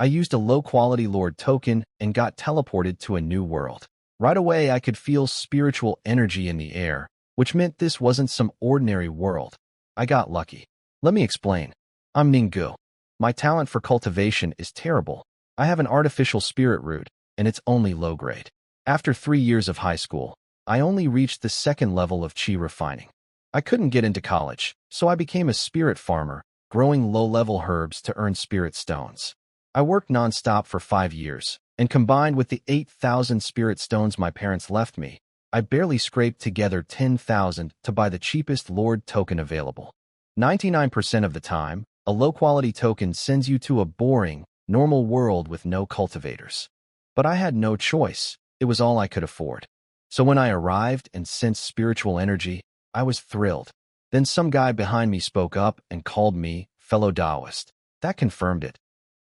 I used a low-quality Lord token and got teleported to a new world. Right away, I could feel spiritual energy in the air, which meant this wasn't some ordinary world. I got lucky. Let me explain. I'm Ninggu. My talent for cultivation is terrible. I have an artificial spirit root, and it's only low grade. After 3 years of high school, I only reached the second level of chi refining. I couldn't get into college, so I became a spirit farmer, growing low-level herbs to earn spirit stones. I worked non-stop for 5 years, and combined with the 8,000 spirit stones my parents left me, I barely scraped together 10,000 to buy the cheapest Lord token available. 99% of the time, a low-quality token sends you to a boring, normal world with no cultivators. But I had no choice. It was all I could afford. So when I arrived and sensed spiritual energy, I was thrilled. Then some guy behind me spoke up and called me fellow Taoist. That confirmed it.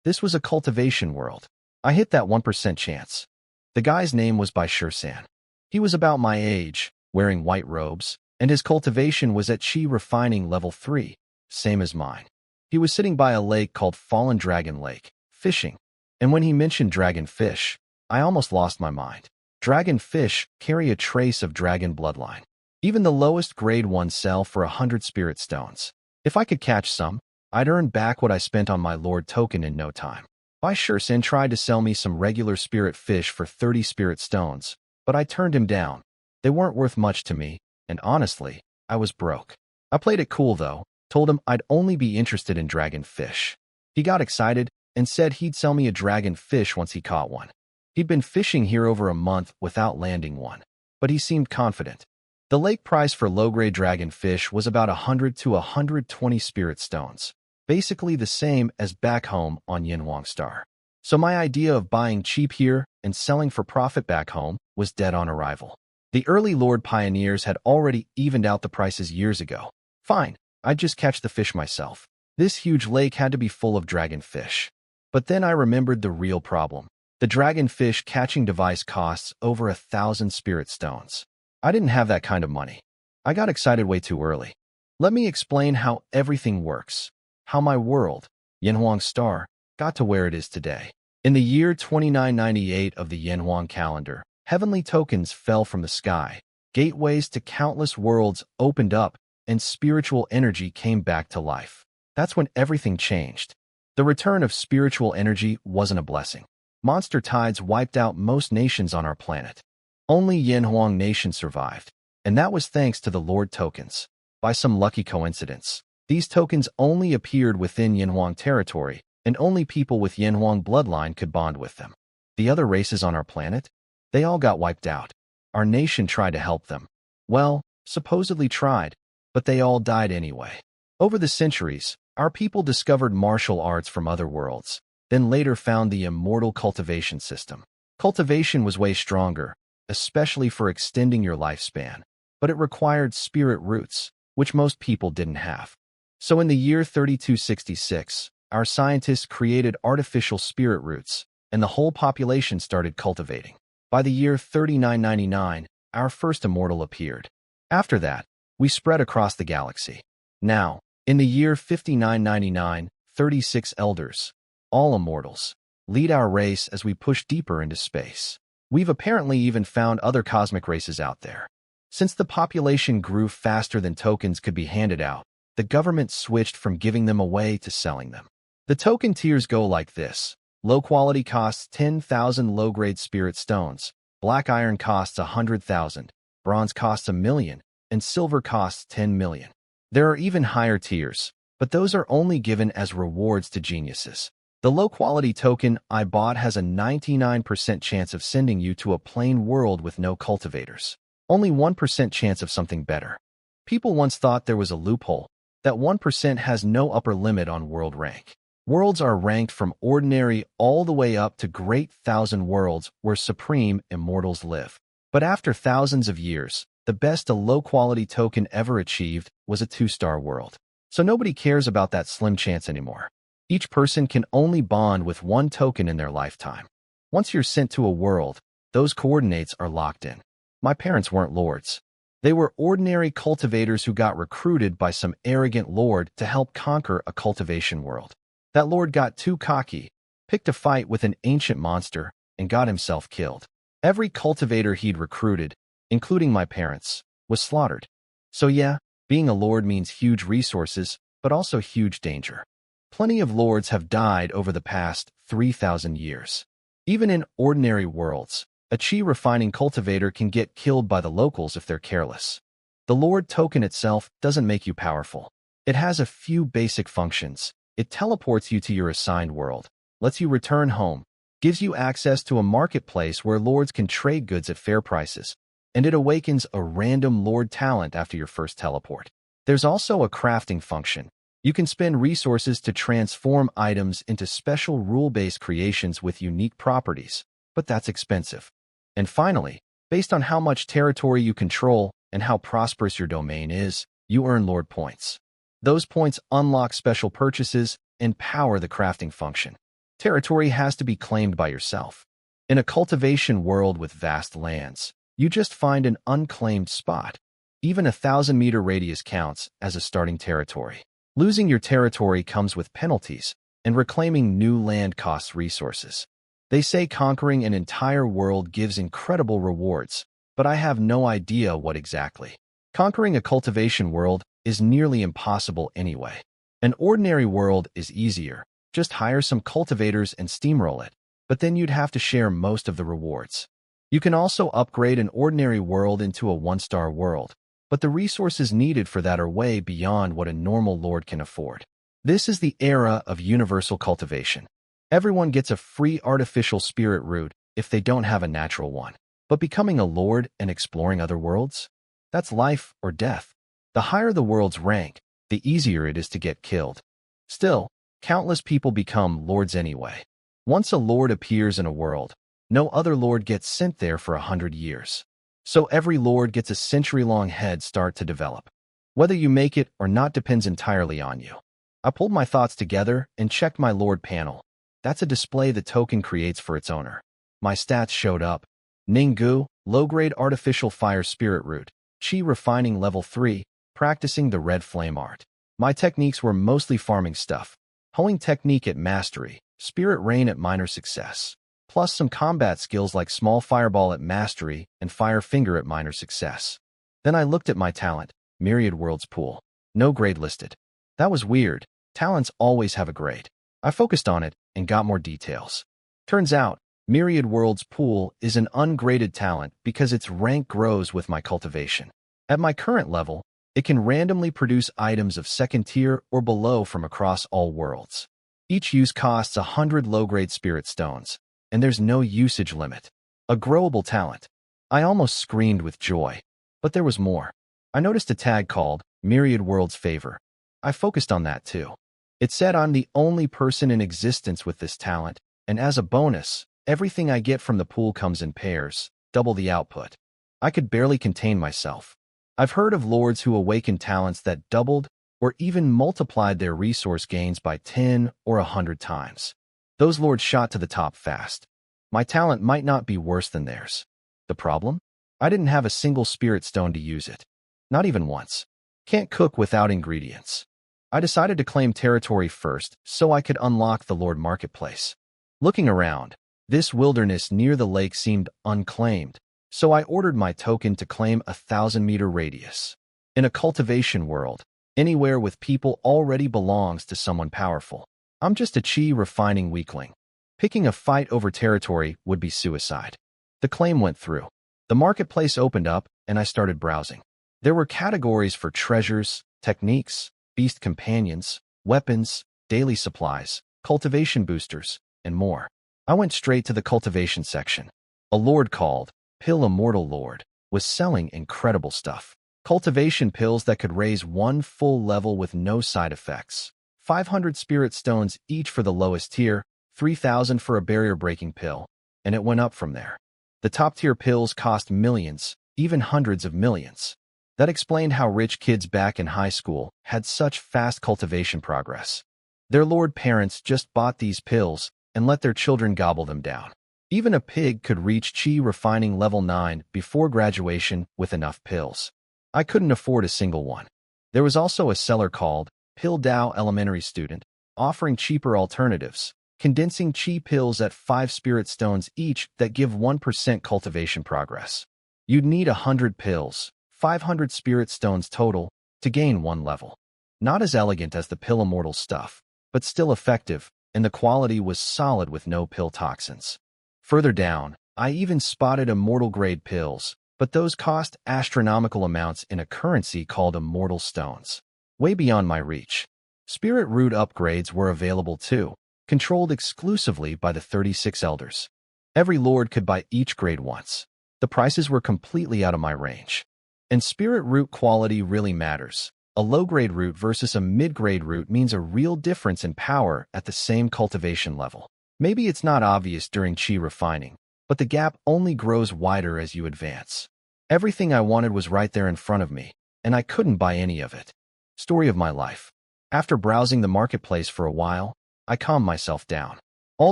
This was a cultivation world. I hit that 1% chance. The guy's name was Bai San. He was about my age, wearing white robes, and his cultivation was at chi refining level 3, same as mine. He was sitting by a lake called Fallen Dragon Lake, fishing. And when he mentioned dragon fish, I almost lost my mind. Dragon fish carry a trace of dragon bloodline. Even the lowest grade ones sell for 100 spirit stones. If I could catch some, I'd earn back what I spent on my Lord token in no time. Bai San tried to sell me some regular spirit fish for 30 spirit stones, but I turned him down. They weren't worth much to me, and honestly, I was broke. I played it cool though, told him I'd only be interested in dragon fish. He got excited and said he'd sell me a dragon fish once he caught one. He'd been fishing here over a month without landing one, but he seemed confident. The lake price for low-grade dragon fish was about 100 to 120 spirit stones, basically the same as back home on Yinhuang Star. So my idea of buying cheap here and selling for profit back home was dead on arrival. The early Lord pioneers had already evened out the prices years ago. Fine, I'd just catch the fish myself. This huge lake had to be full of dragon fish. But then I remembered the real problem. The dragon fish catching device costs over 1,000 spirit stones. I didn't have that kind of money. I got excited way too early. Let me explain how everything works. How my world, Yinhuang Star, got to where it is today. In the year 2998 of the Yinhuang calendar, heavenly tokens fell from the sky. Gateways to countless worlds opened up, and spiritual energy came back to life. That's when everything changed. The return of spiritual energy wasn't a blessing. Monster tides wiped out most nations on our planet. Only Yinhuang Nation survived, and that was thanks to the Lord tokens. By some lucky coincidence, these tokens only appeared within Yinhuang territory, and only people with Yinhuang bloodline could bond with them. The other races on our planet? They all got wiped out. Our nation tried to help them. Well, supposedly tried, but they all died anyway. Over the centuries, our people discovered martial arts from other worlds, then later found the immortal cultivation system. Cultivation was way stronger, especially for extending your lifespan, but it required spirit roots, which most people didn't have. So in the year 3266, our scientists created artificial spirit roots, and the whole population started cultivating. By the year 3999, our first immortal appeared. After that, we spread across the galaxy. Now, in the year 5999, 36 elders, all immortals, lead our race as we push deeper into space. We've apparently even found other cosmic races out there. Since the population grew faster than tokens could be handed out, the government switched from giving them away to selling them. The token tiers go like this. Low quality costs 10,000 low-grade spirit stones, black iron costs 100,000, bronze costs 1,000,000, and silver costs 10 million. There are even higher tiers, but those are only given as rewards to geniuses. The low-quality token I bought has a 99% chance of sending you to a plain world with no cultivators. Only 1% chance of something better. People once thought there was a loophole, that 1% has no upper limit on world rank. Worlds are ranked from ordinary all the way up to great 1,000 worlds where supreme immortals live. But after thousands of years, the best a low-quality token ever achieved was a 2-star world. So nobody cares about that slim chance anymore. Each person can only bond with one token in their lifetime. Once you're sent to a world, those coordinates are locked in. My parents weren't lords. They were ordinary cultivators who got recruited by some arrogant lord to help conquer a cultivation world. That lord got too cocky, picked a fight with an ancient monster, and got himself killed. Every cultivator he'd recruited, including my parents, was slaughtered. So yeah, being a lord means huge resources, but also huge danger. Plenty of lords have died over the past 3,000 years. Even in ordinary worlds, a chi refining cultivator can get killed by the locals if they're careless. The lord token itself doesn't make you powerful. It has a few basic functions. It teleports you to your assigned world, lets you return home, gives you access to a marketplace where lords can trade goods at fair prices, and it awakens a random lord talent after your first teleport. There's also a crafting function. You can spend resources to transform items into special rule-based creations with unique properties, but that's expensive. And finally, based on how much territory you control and how prosperous your domain is, you earn lord points. Those points unlock special purchases and power the crafting function. Territory has to be claimed by yourself. In a cultivation world with vast lands, you just find an unclaimed spot. Even a 1,000-meter radius counts as a starting territory. Losing your territory comes with penalties, and reclaiming new land costs resources. They say conquering an entire world gives incredible rewards, but I have no idea what exactly. Conquering a cultivation world is nearly impossible anyway. An ordinary world is easier. Just hire some cultivators and steamroll it, but then you'd have to share most of the rewards. You can also upgrade an ordinary world into a 1-star world, but the resources needed for that are way beyond what a normal lord can afford. This is the era of universal cultivation. Everyone gets a free artificial spirit root if they don't have a natural one. But becoming a lord and exploring other worlds? That's life or death. The higher the world's rank, the easier it is to get killed. Still, countless people become lords anyway. Once a lord appears in a world, no other lord gets sent there for 100 years. So every lord gets a century-long head start to develop. Whether you make it or not depends entirely on you. I pulled my thoughts together and checked my lord panel. That's a display the token creates for its owner. My stats showed up. Ninggu, low-grade artificial fire spirit root. Chi refining level 3, practicing the red flame art. My techniques were mostly farming stuff. Hoeing technique at mastery, spirit rain at minor success. Plus some combat skills like small fireball at mastery and fire finger at minor success. Then I looked at my talent, myriad worlds pool. No grade listed. That was weird. Talents always have a grade. I focused on it and got more details. Turns out, myriad worlds pool is an ungraded talent because its rank grows with my cultivation. At my current level, it can randomly produce items of 2nd tier or below from across all worlds. Each use costs 100 low-grade spirit stones, and there's no usage limit. A growable talent. I almost screamed with joy. But there was more. I noticed a tag called Myriad Worlds Favor. I focused on that too. It said I'm the only person in existence with this talent, and as a bonus, everything I get from the pool comes in pairs, double the output. I could barely contain myself. I've heard of lords who awakened talents that doubled or even multiplied their resource gains by 10 or 100 times. Those lords shot to the top fast. My talent might not be worse than theirs. The problem? I didn't have a single spirit stone to use it. Not even once. Can't cook without ingredients. I decided to claim territory first so I could unlock the Lord Marketplace. Looking around, this wilderness near the lake seemed unclaimed, so I ordered my token to claim a 1,000-meter radius. In a cultivation world, anywhere with people already belongs to someone powerful. I'm just a chi refining weakling. Picking a fight over territory would be suicide. The claim went through. The marketplace opened up, and I started browsing. There were categories for treasures, techniques, beast companions, weapons, daily supplies, cultivation boosters, and more. I went straight to the cultivation section. A lord called Pill Immortal Lord was selling incredible stuff. Cultivation pills that could raise 1 full level with no side effects. 500 spirit stones each for the lowest tier, 3,000 for a barrier-breaking pill, and it went up from there. The top-tier pills cost millions, even hundreds of millions. That explained how rich kids back in high school had such fast cultivation progress. Their lord parents just bought these pills and let their children gobble them down. Even a pig could reach chi refining level 9 before graduation with enough pills. I couldn't afford a single one. There was also a seller called Pill Dao Elementary Student, offering cheaper alternatives, condensing chi pills at 5 spirit stones each that give 1% cultivation progress. You'd need 100 pills, 500 spirit stones total, to gain 1 level. Not as elegant as the pill immortal stuff, but still effective, and the quality was solid with no pill toxins. Further down, I even spotted immortal-grade pills, but those cost astronomical amounts in a currency called immortal stones. Way beyond my reach. Spirit root upgrades were available too, controlled exclusively by the 36 elders. Every lord could buy each grade once. The prices were completely out of my range. And spirit root quality really matters. A low-grade root versus a mid-grade root means a real difference in power at the same cultivation level. Maybe it's not obvious during chi refining, but the gap only grows wider as you advance. Everything I wanted was right there in front of me, and I couldn't buy any of it. Story of my life. After browsing the marketplace for a while, I calmed myself down. All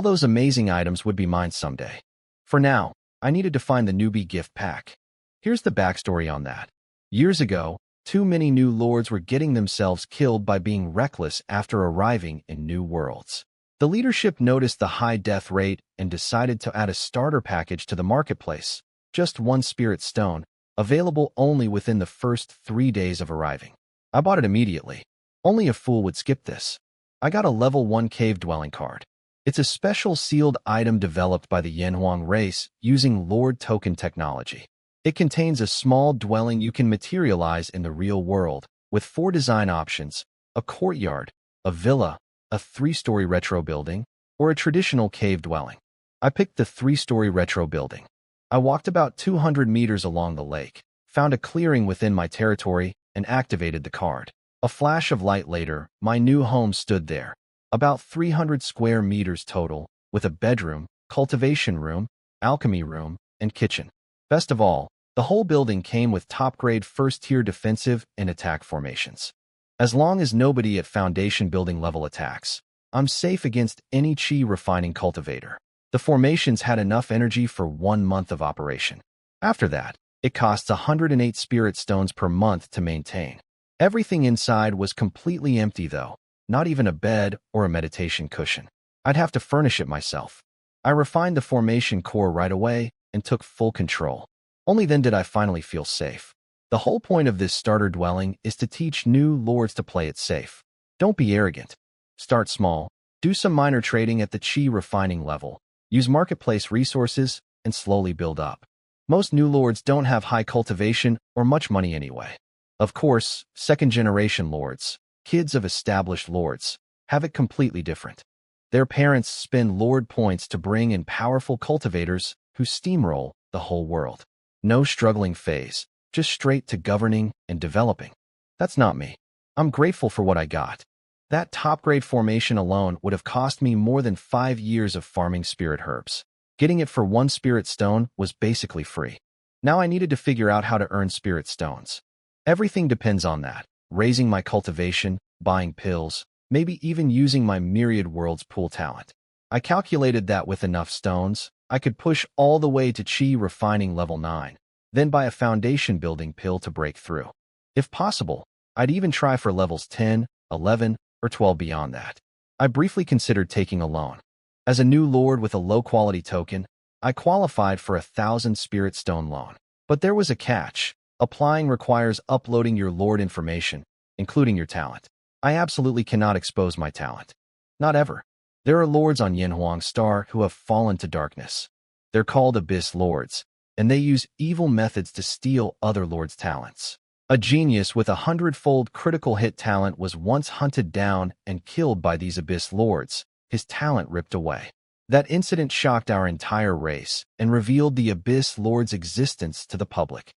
those amazing items would be mine someday. For now, I needed to find the newbie gift pack. Here's the backstory on that. Years ago, too many new lords were getting themselves killed by being reckless after arriving in new worlds. The leadership noticed the high death rate and decided to add a starter package to the marketplace, just 1 spirit stone, available only within the first 3 days of arriving. I bought it immediately. Only a fool would skip this. I got a level 1 cave dwelling card. It's a special sealed item developed by the Yanhuang race using Lord token technology. It contains a small dwelling you can materialize in the real world, with 4 design options: a courtyard, a villa, a 3-story retro building, or a traditional cave dwelling. I picked the 3-story retro building. I walked about 200 meters along the lake, found a clearing within my territory, and activated the card. A flash of light later, my new home stood there. About 300 square meters total, with a bedroom, cultivation room, alchemy room, and kitchen. Best of all, the whole building came with top-grade first-tier defensive and attack formations. As long as nobody at foundation building level attacks, I'm safe against any chi refining cultivator. The formations had enough energy for 1 month of operation. After that, it costs 108 spirit stones per month to maintain. Everything inside was completely empty though, not even a bed or a meditation cushion. I'd have to furnish it myself. I refined the formation core right away and took full control. Only then did I finally feel safe. The whole point of this starter dwelling is to teach new lords to play it safe. Don't be arrogant. Start small, do some minor trading at the chi refining level, use marketplace resources, and slowly build up. Most new lords don't have high cultivation or much money anyway. Of course, second-generation lords, kids of established lords, have it completely different. Their parents spend lord points to bring in powerful cultivators who steamroll the whole world. No struggling phase, just straight to governing and developing. That's not me. I'm grateful for what I got. That top-grade formation alone would have cost me more than 5 years of farming spirit herbs. Getting it for 1 spirit stone was basically free. Now I needed to figure out how to earn spirit stones. Everything depends on that. Raising my cultivation, buying pills, maybe even using my myriad worlds pool talent. I calculated that with enough stones, I could push all the way to chi refining level 9, then buy a foundation building pill to break through. If possible, I'd even try for levels 10, 11, or 12 beyond that. I briefly considered taking a loan. As a new lord with a low-quality token, I qualified for a 1,000 spirit stone loan. But there was a catch. Applying requires uploading your lord information, including your talent. I absolutely cannot expose my talent. Not ever. There are lords on Yanhuang Star who have fallen to darkness. They're called Abyss Lords, and they use evil methods to steal other lords' talents. A genius with 100-fold critical hit talent was once hunted down and killed by these Abyss Lords, his talent ripped away. That incident shocked our entire race and revealed the Abyss Lord's existence to the public.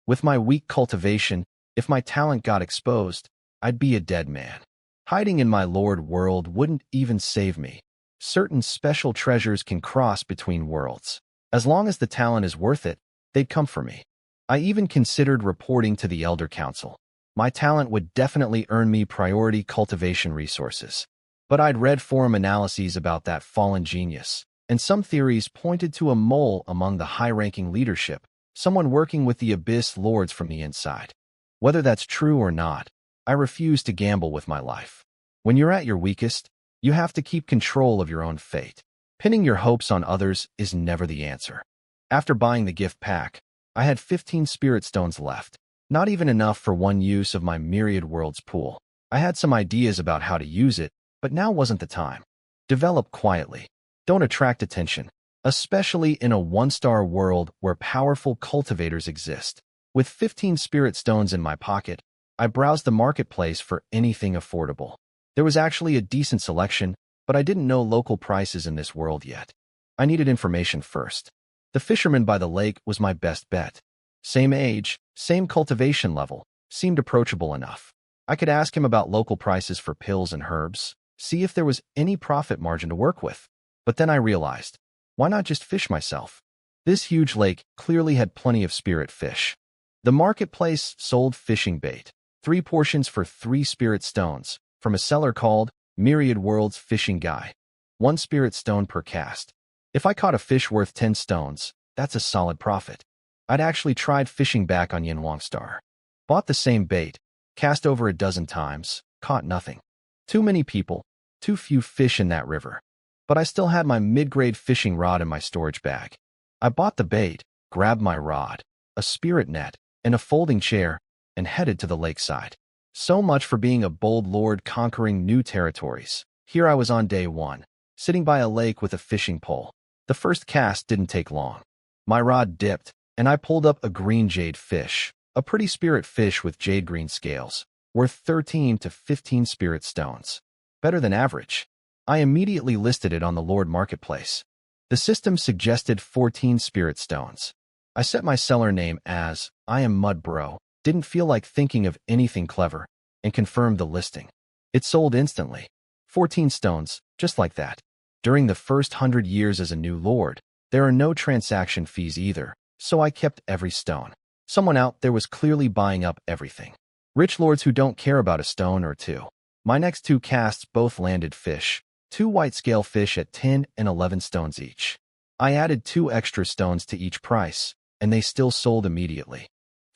With my weak cultivation, if my talent got exposed, I'd be a dead man. Hiding in my lord world wouldn't even save me. Certain special treasures can cross between worlds. As long as the talent is worth it, they'd come for me. I even considered reporting to the Elder Council. My talent would definitely earn me priority cultivation resources. But I'd read forum analyses about that fallen genius, and some theories pointed to a mole among the high-ranking leadership, someone working with the Abyss Lords from the inside. Whether that's true or not, I refuse to gamble with my life. When you're at your weakest, You have to keep control of your own fate. Pinning your hopes on others is never the answer. After buying the gift pack, I had 15 spirit stones left. Not even enough for one use of my Myriad Worlds pool. I had some ideas about how to use it, but now wasn't the time. Develop quietly. Don't attract attention, especially in a one-star world where powerful cultivators exist. With 15 spirit stones in my pocket, I browsed the marketplace for anything affordable. There was actually a decent selection, but I didn't know local prices in this world yet. I needed information first. The fisherman by the lake was my best bet. Same age, same cultivation level, seemed approachable enough. I could ask him about local prices for pills and herbs, see if there was any profit margin to work with. But then I realized, why not just fish myself? This huge lake clearly had plenty of spirit fish. The marketplace sold fishing bait, 3 portions for 3 spirit stones, from a seller called Myriad Worlds Fishing Guy. 1 spirit stone per cast. If I caught a fish worth 10 stones, that's a solid profit. I'd actually tried fishing back on Yanwang Star. Bought the same bait, cast over a dozen times, caught nothing. Too many people, too few fish in that river. But I still had my mid-grade fishing rod in my storage bag. I bought the bait, grabbed my rod, a spirit net, and a folding chair, and headed to the lakeside. So much for being a bold lord conquering new territories. Here I was on day 1, sitting by a lake with a fishing pole. The first cast didn't take long. My rod dipped, and I pulled up a green jade fish, a pretty spirit fish with jade green scales, worth 13 to 15 spirit stones. Better than average. I immediately listed it on the Lord Marketplace. The system suggested 14 spirit stones. I set my seller name as I am Mud Bro, didn't feel like thinking of anything clever, and confirmed the listing. It sold instantly. 14 stones, just like that. During the first 100 years as a new lord, there are no transaction fees either, so I kept every stone. Someone out there was clearly buying up everything. Rich lords who don't care about a stone or 2. My next 2 casts both landed fish, 2 white scale fish at 10 and 11 stones each. I added 2 extra stones to each price, and they still sold immediately.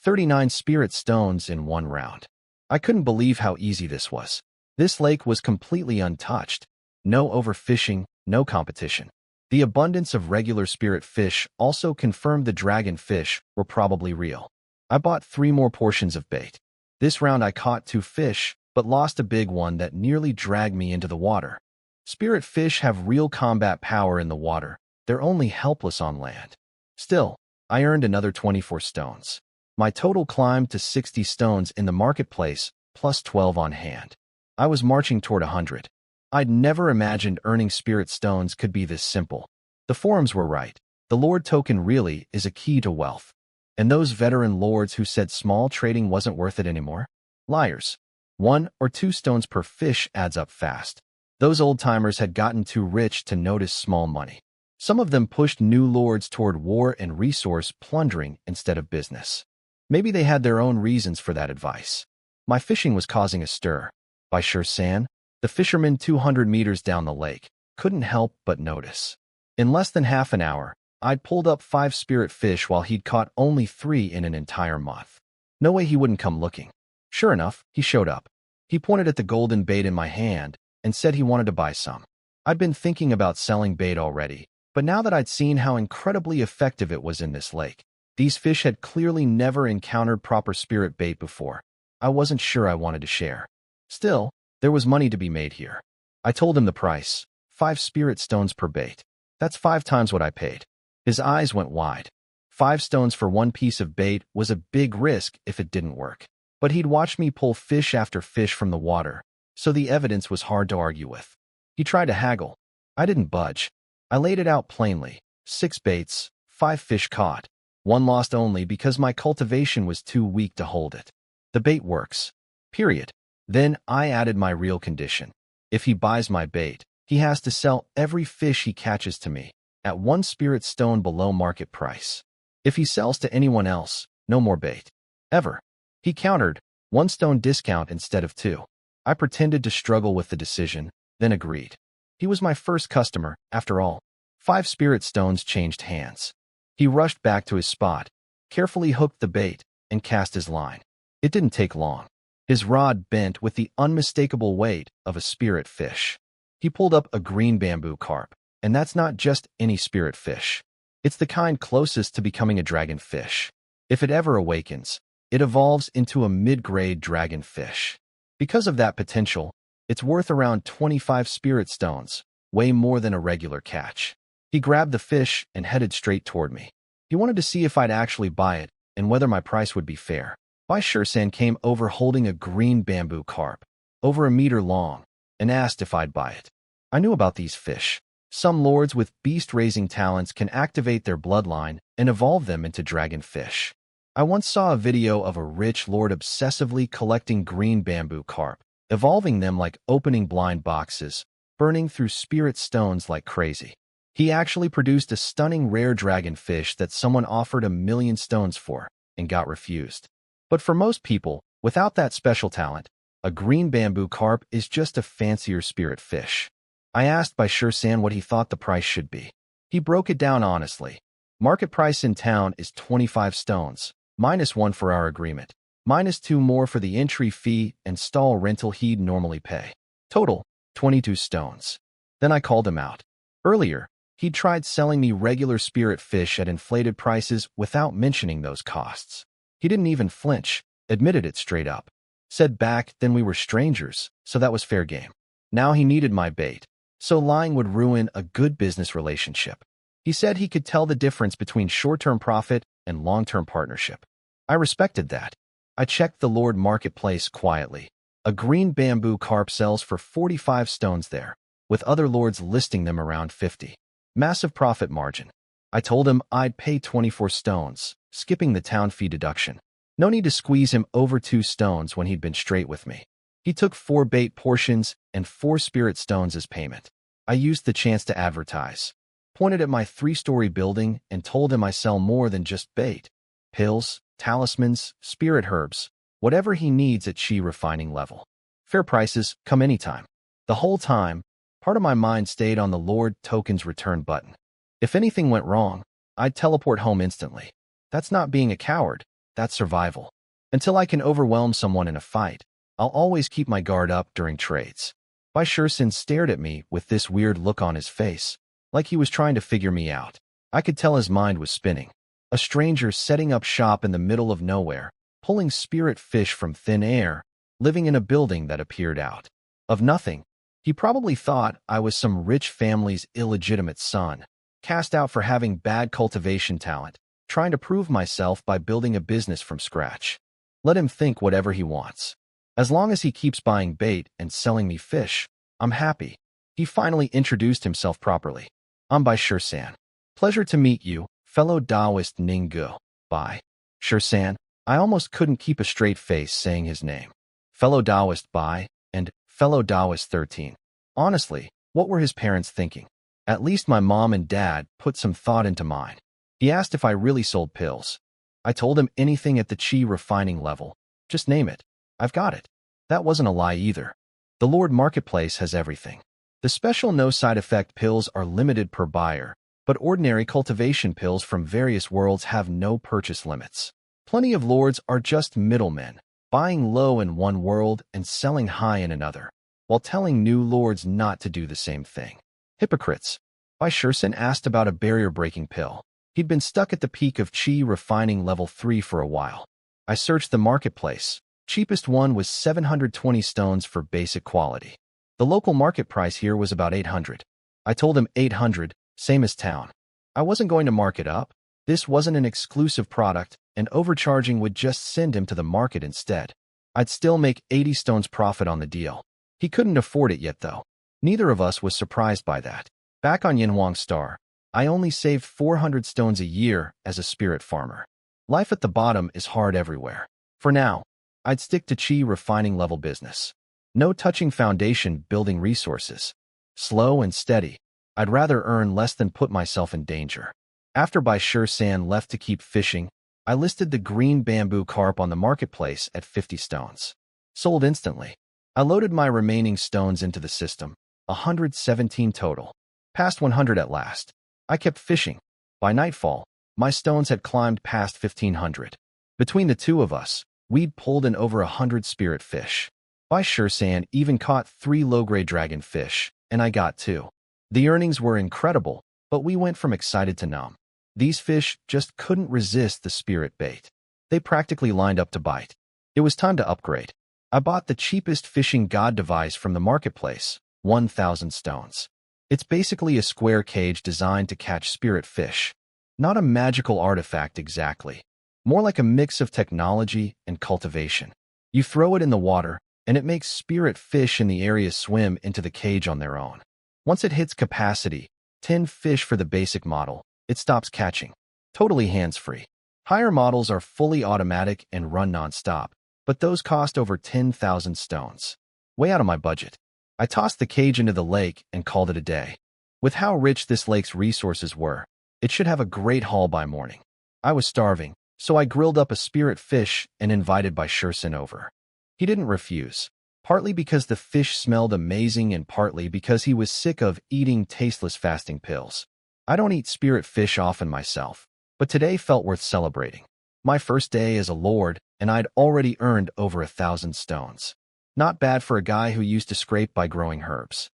39 spirit stones in 1 round. I couldn't believe how easy this was. This lake was completely untouched. No overfishing, no competition. The abundance of regular spirit fish also confirmed the dragon fish were probably real. I bought 3 more portions of bait. This round I caught 2 fish, but lost a big one that nearly dragged me into the water. Spirit fish have real combat power in the water. They're only helpless on land. Still, I earned another 24 stones. My total climbed to 60 stones in the marketplace, plus 12 on hand. I was marching toward 100. I'd never imagined earning spirit stones could be this simple. The forums were right. The Lord token really is a key to wealth. And those veteran lords who said small trading wasn't worth it anymore? Liars. 1 or 2 stones per fish adds up fast. Those old-timers had gotten too rich to notice small money. Some of them pushed new lords toward war and resource plundering instead of business. Maybe they had their own reasons for that advice. My fishing was causing a stir. By San, the fisherman 200 meters down the lake, couldn't help but notice. In less than half an hour, I'd pulled up 5 spirit fish while he'd caught only 3 in an entire month. No way he wouldn't come looking. Sure enough, he showed up. He pointed at the golden bait in my hand and said he wanted to buy some. I'd been thinking about selling bait already, but now that I'd seen how incredibly effective it was in this lake, these fish had clearly never encountered proper spirit bait before. I wasn't sure I wanted to share. Still, there was money to be made here. I told him the price, 5 spirit stones per bait. That's 5 times what I paid. His eyes went wide. 5 stones for 1 piece of bait was a big risk if it didn't work. But he'd watched me pull fish after fish from the water, so the evidence was hard to argue with. He tried to haggle. I didn't budge. I laid it out plainly. 6 baits, 5 fish caught. 1 lost only because my cultivation was too weak to hold it. The bait works. Period. Then I added my real condition. If he buys my bait, he has to sell every fish he catches to me, at 1 spirit stone below market price. If he sells to anyone else, no more bait. Ever. He countered, 1 stone discount instead of 2. I pretended to struggle with the decision, then agreed. He was my first customer, after all. 5 spirit stones changed hands. He rushed back to his spot, carefully hooked the bait, and cast his line. It didn't take long. His rod bent with the unmistakable weight of a spirit fish. He pulled up a green bamboo carp, and that's not just any spirit fish. It's the kind closest to becoming a dragonfish. If it ever awakens, it evolves into a mid-grade dragonfish. Because of that potential, it's worth around 25 spirit stones, way more than a regular catch. He grabbed the fish and headed straight toward me. He wanted to see if I'd actually buy it and whether my price would be fair. Bai Shursan came over holding a green bamboo carp, over a meter long, and asked if I'd buy it. I knew about these fish. Some lords with beast-raising talents can activate their bloodline and evolve them into dragonfish. I once saw a video of a rich lord obsessively collecting green bamboo carp, evolving them like opening blind boxes, burning through spirit stones like crazy. He actually produced a stunning rare dragonfish that someone offered 1,000,000 stones for and got refused. But for most people, without that special talent, a green bamboo carp is just a fancier spirit fish. I asked Bai Shursan what he thought the price should be. He broke it down honestly. Market price in town is 25 stones, -1 for our agreement, -2 more for the entry fee and stall rental he'd normally pay. Total, 22 stones. Then I called him out. Earlier, he'd tried selling me regular spirit fish at inflated prices without mentioning those costs. He didn't even flinch, admitted it straight up. Said back then we were strangers, so that was fair game. Now he needed my bait, so lying would ruin a good business relationship. He said he could tell the difference between short-term profit and long-term partnership. I respected that. I checked the Lord Marketplace quietly. A green bamboo carp sells for 45 stones there, with other lords listing them around 50. Massive profit margin. I told him I'd pay 24 stones, skipping the town fee deduction. No need to squeeze him over 2 stones when he'd been straight with me. He took 4 bait portions and 4 spirit stones as payment. I used the chance to advertise. Pointed at my 3-story building and told him I sell more than just bait. Pills, talismans, spirit herbs, whatever he needs at chi refining level. Fair prices come anytime. The whole time, part of my mind stayed on the Lord Token's return button. If anything went wrong, I'd teleport home instantly. That's not being a coward, that's survival. Until I can overwhelm someone in a fight, I'll always keep my guard up during trades. Bai Shursan stared at me with this weird look on his face, like he was trying to figure me out. I could tell his mind was spinning. A stranger setting up shop in the middle of nowhere, pulling spirit fish from thin air, living in a building that appeared out of nothing. He probably thought I was some rich family's illegitimate son, cast out for having bad cultivation talent, trying to prove myself by building a business from scratch. Let him think whatever he wants. As long as he keeps buying bait and selling me fish, I'm happy. He finally introduced himself properly. I'm Bai Shursan. Pleasure to meet you, fellow Taoist Ninggu. Bai Shursan. I almost couldn't keep a straight face saying his name. Fellow Taoist Bai and fellow Taoist 13. Honestly, what were his parents thinking? At least my mom and dad put some thought into mine. He asked if I really sold pills. I told him anything at the chi refining level. Just name it. I've got it. That wasn't a lie either. The Lord Marketplace has everything. The special no-side-effect pills are limited per buyer, but ordinary cultivation pills from various worlds have no purchase limits. Plenty of lords are just middlemen, buying low in one world and selling high in another, while telling new lords not to do the same thing. Hypocrites. Bai Shursan asked about a barrier-breaking pill. He'd been stuck at the peak of chi refining level 3 for a while. I searched the marketplace. Cheapest one was 720 stones for basic quality. The local market price here was about 800. I told him 800, same as town. I wasn't going to mark it up. This wasn't an exclusive product, and overcharging would just send him to the market instead. I'd still make 80 stones profit on the deal. He couldn't afford it yet, though. Neither of us was surprised by that. Back on Yinhuang Star, I only saved 400 stones a year as a spirit farmer. Life at the bottom is hard everywhere. For now, I'd stick to chi refining level business. No touching foundation building resources. Slow and steady. I'd rather earn less than put myself in danger. After Bai Shursan left to keep fishing, I listed the green bamboo carp on the marketplace at 50 stones. Sold instantly. I loaded my remaining stones into the system, 117 total. Past 100 at last. I kept fishing. By nightfall, my stones had climbed past 1,500. Between the two of us, we'd pulled in over 100 spirit fish. Bai Shursan even caught 3 low-grade dragonfish, and I got two. The earnings were incredible, but we went from excited to numb. These fish just couldn't resist the spirit bait. They practically lined up to bite. It was time to upgrade. I bought the cheapest fishing god device from the marketplace, 1,000 stones. It's basically a square cage designed to catch spirit fish. Not a magical artifact exactly. More like a mix of technology and cultivation. You throw it in the water, and it makes spirit fish in the area swim into the cage on their own. Once it hits capacity, 10 fish for the basic model, it stops catching. Totally hands-free. Higher models are fully automatic and run non-stop, but those cost over 10,000 stones. Way out of my budget. I tossed the cage into the lake and called it a day. With how rich this lake's resources were, it should have a great haul by morning. I was starving, so I grilled up a spirit fish and invited Bashirsin over. He didn't refuse, partly because the fish smelled amazing and partly because he was sick of eating tasteless fasting pills. I don't eat spirit fish often myself, but today felt worth celebrating. My first day as a lord, and I'd already earned over 1,000 stones. Not bad for a guy who used to scrape by growing herbs.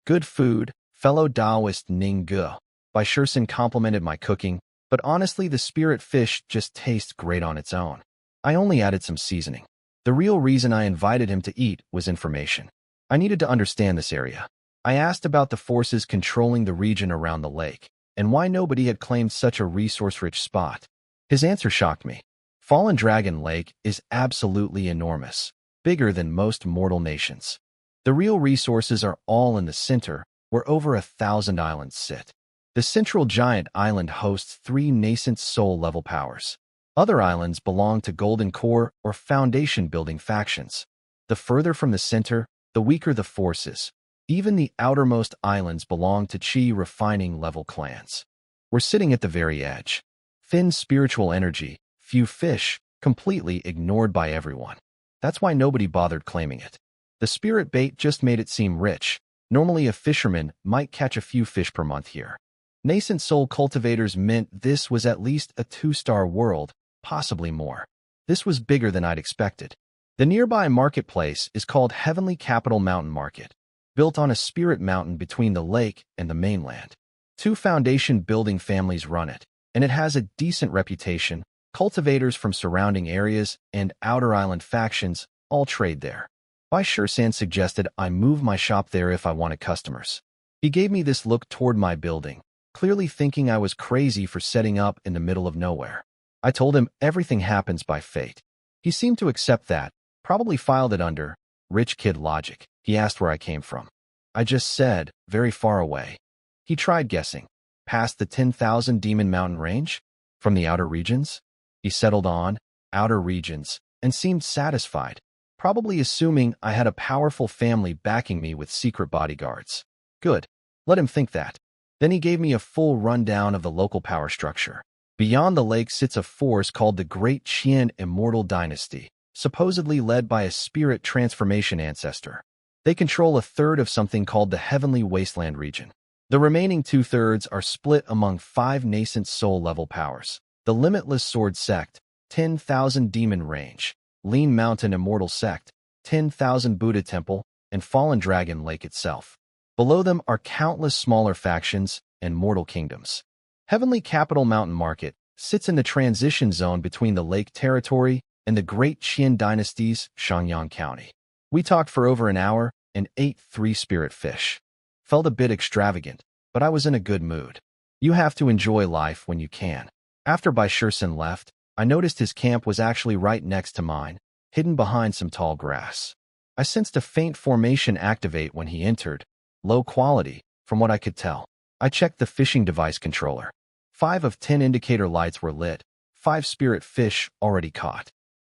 Good food, fellow Taoist Ning Gu. Bashirsin complimented my cooking, but honestly the spirit fish just tastes great on its own. I only added some seasoning. The real reason I invited him to eat was information. I needed to understand this area. I asked about the forces controlling the region around the lake, and why nobody had claimed such a resource-rich spot. His answer shocked me. Fallen Dragon Lake is absolutely enormous, bigger than most mortal nations. The real resources are all in the center, where over 1,000 islands sit. The central giant island hosts 3 nascent soul-level powers. Other islands belong to Golden Core or foundation-building factions. The further from the center, the weaker the forces. Even the outermost islands belong to Chi refining-level clans. We're sitting at the very edge. Thin spiritual energy, few fish, completely ignored by everyone. That's why nobody bothered claiming it. The spirit bait just made it seem rich. Normally a fisherman might catch a few fish per month here. Nascent soul cultivators meant this was at least a 2-star world, possibly more. This was bigger than I'd expected. The nearby marketplace is called Heavenly Capital Mountain Market, built on a spirit mountain between the lake and the mainland. 2 foundation building families run it, and it has a decent reputation. Cultivators from surrounding areas and outer island factions all trade there. Bashirsin suggested I move my shop there if I wanted customers. He gave me this look toward my building, clearly thinking I was crazy for setting up in the middle of nowhere. I told him everything happens by fate. He seemed to accept that, probably filed it under rich kid logic. He asked where I came from. I just said, very far away. He tried guessing. Past the 10,000 Demon Mountain range? From the outer regions? He settled on outer regions and seemed satisfied, probably assuming I had a powerful family backing me with secret bodyguards. Good. Let him think that. Then he gave me a full rundown of the local power structure. Beyond the lake sits a force called the Great Qian Immortal Dynasty, supposedly led by a spirit transformation ancestor. They control a third of something called the Heavenly Wasteland region. The remaining 2/3 are split among 5 nascent soul-level powers. The Limitless Sword Sect, 10,000 Demon Range, Lean Mountain Immortal Sect, 10,000 Buddha Temple, and Fallen Dragon Lake itself. Below them are countless smaller factions and mortal kingdoms. Heavenly Capital Mountain Market sits in the transition zone between the Lake Territory and the Great Qian Dynasty's Shangyang County. We talked for over an hour and ate 3 spirit fish. Felt a bit extravagant, but I was in a good mood. You have to enjoy life when you can. After Bashirsin left, I noticed his camp was actually right next to mine, hidden behind some tall grass. I sensed a faint formation activate when he entered, low quality, from what I could tell. I checked the fishing device controller. 5 of 10 indicator lights were lit, 5 spirit fish already caught.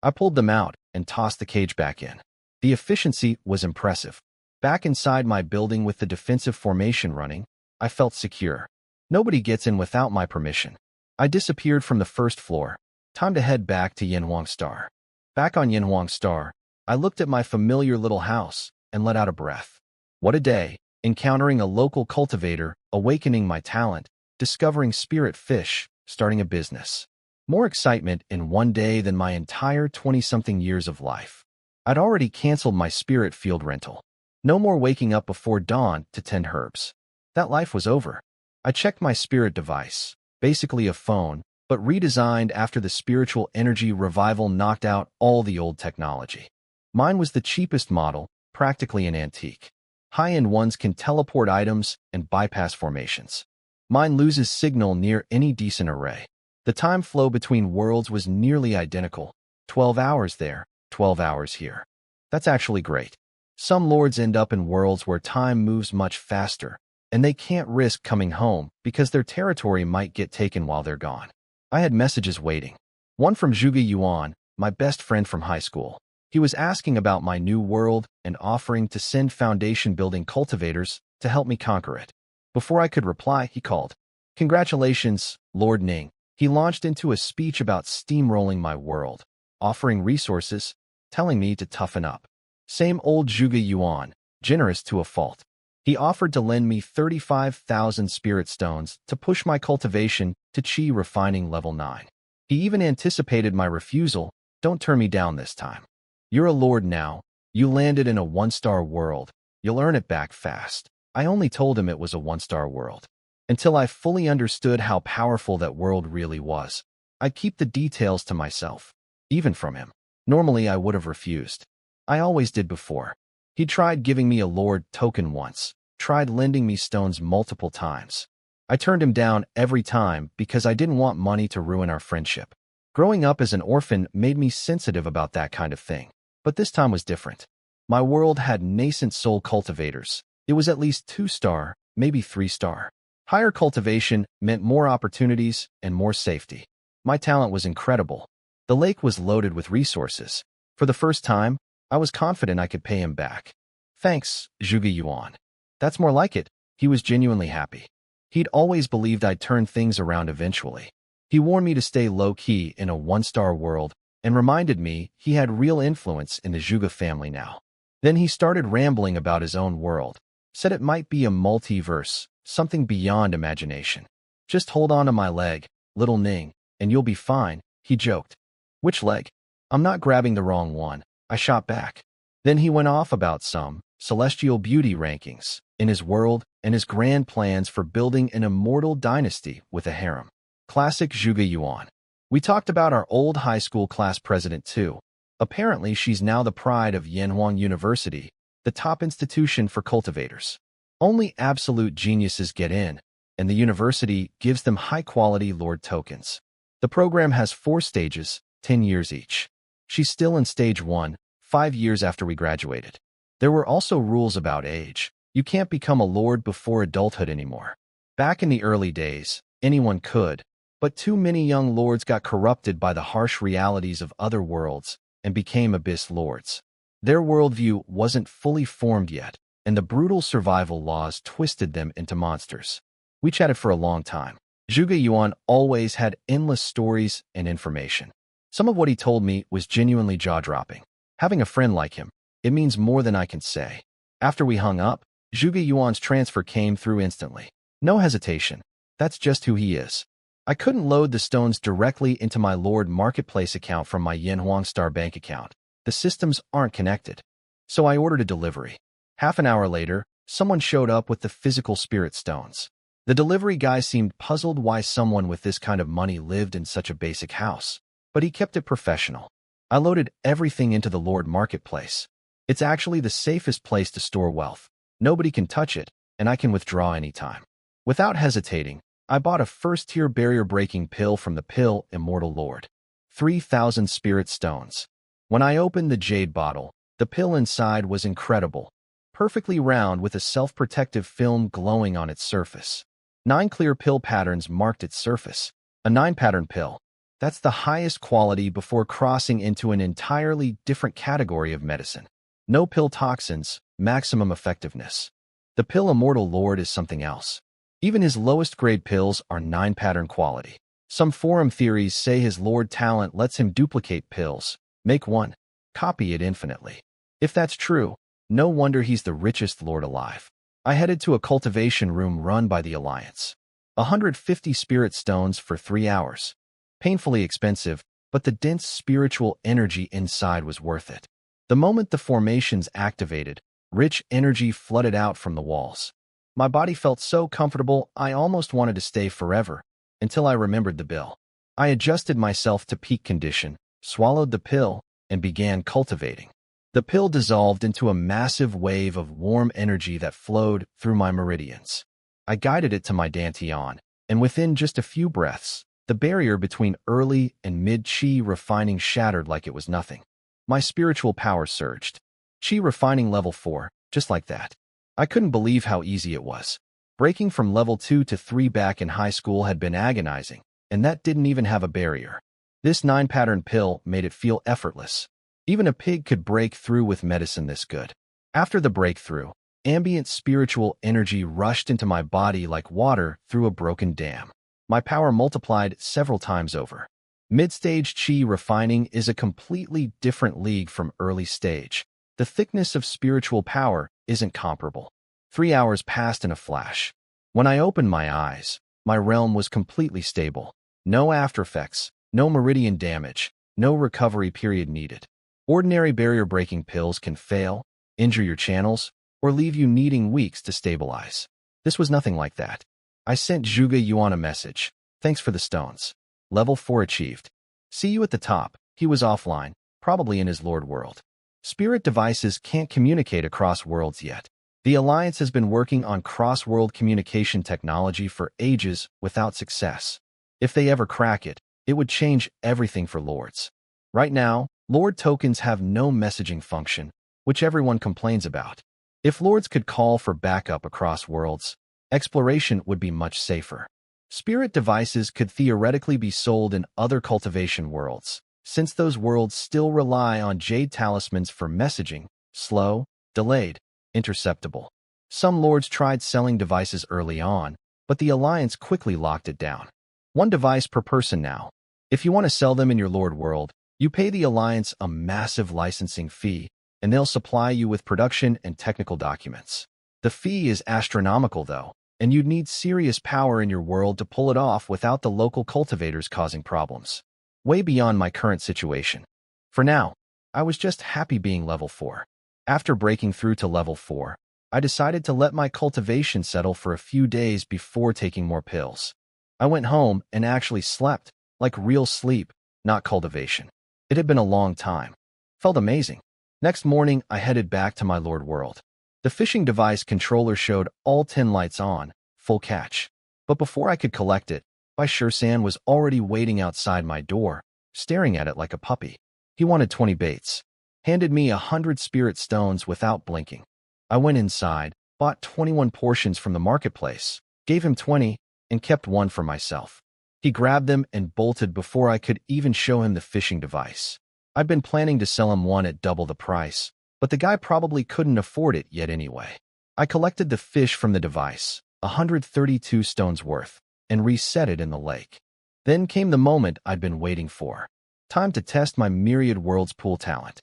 I pulled them out and tossed the cage back in. The efficiency was impressive. Back inside my building with the defensive formation running, I felt secure. Nobody gets in without my permission. I disappeared from the first floor. Time to head back to Yanhuang Star. Back on Yanhuang Star, I looked at my familiar little house and let out a breath. What a day, encountering a local cultivator, awakening my talent, discovering spirit fish, starting a business. More excitement in one day than my entire 20-something years of life. I'd already canceled my spirit field rental. No more waking up before dawn to tend herbs. That life was over. I checked my spirit device, basically a phone, but redesigned after the spiritual energy revival knocked out all the old technology. Mine was the cheapest model, practically an antique. High-end ones can teleport items and bypass formations. Mine loses signal near any decent array. The time flow between worlds was nearly identical. 12 hours there, 12 hours here. That's actually great. Some lords end up in worlds where time moves much faster, and they can't risk coming home because their territory might get taken while they're gone. I had messages waiting. One from Zhuge Yuan, my best friend from high school. He was asking about my new world and offering to send foundation-building cultivators to help me conquer it. Before I could reply, he called. "Congratulations, Lord Ning." He launched into a speech about steamrolling my world, offering resources, telling me to toughen up. Same old Zhuge Yuan, generous to a fault. He offered to lend me 35,000 spirit stones to push my cultivation to Qi refining level 9. He even anticipated my refusal. "Don't turn me down this time. You're a lord now. You landed in a 1-star world. You'll earn it back fast." I only told him it was a 1-star world. Until I fully understood how powerful that world really was. I'd keep the details to myself, even from him. Normally I would have refused. I always did before. He tried giving me a lord token once, tried lending me stones multiple times. I turned him down every time because I didn't want money to ruin our friendship. Growing up as an orphan made me sensitive about that kind of thing. But this time was different. My world had nascent soul cultivators. It was at least 2-star, maybe 3-star. Higher cultivation meant more opportunities and more safety. My talent was incredible. The lake was loaded with resources. For the first time, I was confident I could pay him back. "Thanks, Zhuge Yuan." That's more like it. He was genuinely happy. He'd always believed I'd turn things around eventually. He warned me to stay low-key in a 1-star world and reminded me he had real influence in the Zhuge family now. Then he started rambling about his own world, said it might be a multiverse, something beyond imagination. "Just hold on to my leg, little Ning, and you'll be fine," he joked. "Which leg?" "I'm not grabbing the wrong one," I shot back. Then he went off about some celestial beauty rankings in his world and his grand plans for building an immortal dynasty with a harem. Classic Zhuge Yuan. We talked about our old high school class president too. Apparently she's now the pride of Yanhuang University, the top institution for cultivators. Only absolute geniuses get in, and the university gives them high-quality Lord tokens. The program has 4 stages, 10 years each. She's still in stage 1, 5 years after we graduated. There were also rules about age. You can't become a lord before adulthood anymore. Back in the early days, anyone could, but too many young lords got corrupted by the harsh realities of other worlds and became abyss lords. Their worldview wasn't fully formed yet, and the brutal survival laws twisted them into monsters. We chatted for a long time. Zhuge Yuan always had endless stories and information. Some of what he told me was genuinely jaw-dropping. Having a friend like him, it means more than I can say. After we hung up, Zhuge Yuan's transfer came through instantly. No hesitation. That's just who he is. I couldn't load the stones directly into my Lord Marketplace account from my Yanhuang Star bank account. The systems aren't connected. So I ordered a delivery. Half an hour later, someone showed up with the physical spirit stones. The delivery guy seemed puzzled why someone with this kind of money lived in such a basic house, but he kept it professional. I loaded everything into the Lord Marketplace. It's actually the safest place to store wealth. Nobody can touch it, and I can withdraw anytime. Without hesitating, I bought a first-tier barrier-breaking pill from the Pill Immortal Lord. 3,000 spirit stones. When I opened the jade bottle, the pill inside was incredible. Perfectly round with a self-protective film glowing on its surface. 9 clear pill patterns marked its surface. A 9-pattern pill. That's the highest quality before crossing into an entirely different category of medicine. No pill toxins, maximum effectiveness. The Pill Immortal Lord is something else. Even his lowest grade pills are 9-pattern quality. Some forum theories say his Lord talent lets him duplicate pills, make one, copy it infinitely. If that's true, no wonder he's the richest lord alive. I headed to a cultivation room run by the Alliance. 150 spirit stones for 3 hours. Painfully expensive, but the dense spiritual energy inside was worth it. The moment the formations activated, Rich energy flooded out from the walls. My body felt so comfortable I almost wanted to stay forever, until I remembered the bill. I adjusted myself to peak condition, swallowed the pill, and began cultivating. The pill dissolved into a massive wave of warm energy that flowed through my meridians. I guided it to my dantian, and within just a few breaths, the barrier between early and mid-chi refining shattered like it was nothing. My spiritual power surged. Chi refining level 4, just like that. I couldn't believe how easy it was. Breaking from level 2 to 3 back in high school had been agonizing, and that didn't even have a barrier. This 9-pattern pill made it feel effortless. Even a pig could break through with medicine this good. After the breakthrough, ambient spiritual energy rushed into my body like water through a broken dam. My power multiplied several times over. Mid-stage chi refining is a completely different league from early stage. The thickness of spiritual power isn't comparable. 3 hours passed in a flash. When I opened my eyes, my realm was completely stable. No aftereffects, no meridian damage, no recovery period needed. Ordinary barrier-breaking pills can fail, injure your channels, or leave you needing weeks to stabilize. This was nothing like that. I sent Zhuge Yuan a message. Thanks for the stones. Level 4 achieved. See you at the top. He was offline, probably in his Lord world. Spirit devices can't communicate across worlds yet. The Alliance has been working on cross-world communication technology for ages without success. If they ever crack it, it would change everything for Lords. Right now, Lord tokens have no messaging function, which everyone complains about. If Lords could call for backup across worlds, exploration would be much safer. Spirit devices could theoretically be sold in other cultivation worlds, since those worlds still rely on jade talismans for messaging, slow, delayed, interceptable. Some Lords tried selling devices early on, but the Alliance quickly locked it down. 1 device per person now. If you want to sell them in your Lord world, you pay the Alliance a massive licensing fee, and they'll supply you with production and technical documents. The fee is astronomical, though, and you'd need serious power in your world to pull it off without the local cultivators causing problems. Way beyond my current situation. For now, I was just happy being level 4. After breaking through to level 4, I decided to let my cultivation settle for a few days before taking more pills. I went home and actually slept, like real sleep, not cultivation. It had been a long time. Felt amazing. Next morning, I headed back to my Lord world. The fishing device controller showed all 10 lights on, full catch. But before I could collect it, Bai Shursan was already waiting outside my door, staring at it like a puppy. He wanted 20 baits. Handed me 100 spirit stones without blinking. I went inside, bought 21 portions from the marketplace, gave him 20, and kept 1 for myself. He grabbed them and bolted before I could even show him the fishing device. I'd been planning to sell him 1 at double the price, but the guy probably couldn't afford it yet anyway. I collected the fish from the device, 132 stones worth, and reset it in the lake. Then came the moment I'd been waiting for. Time to test my Myriad Worlds pool talent.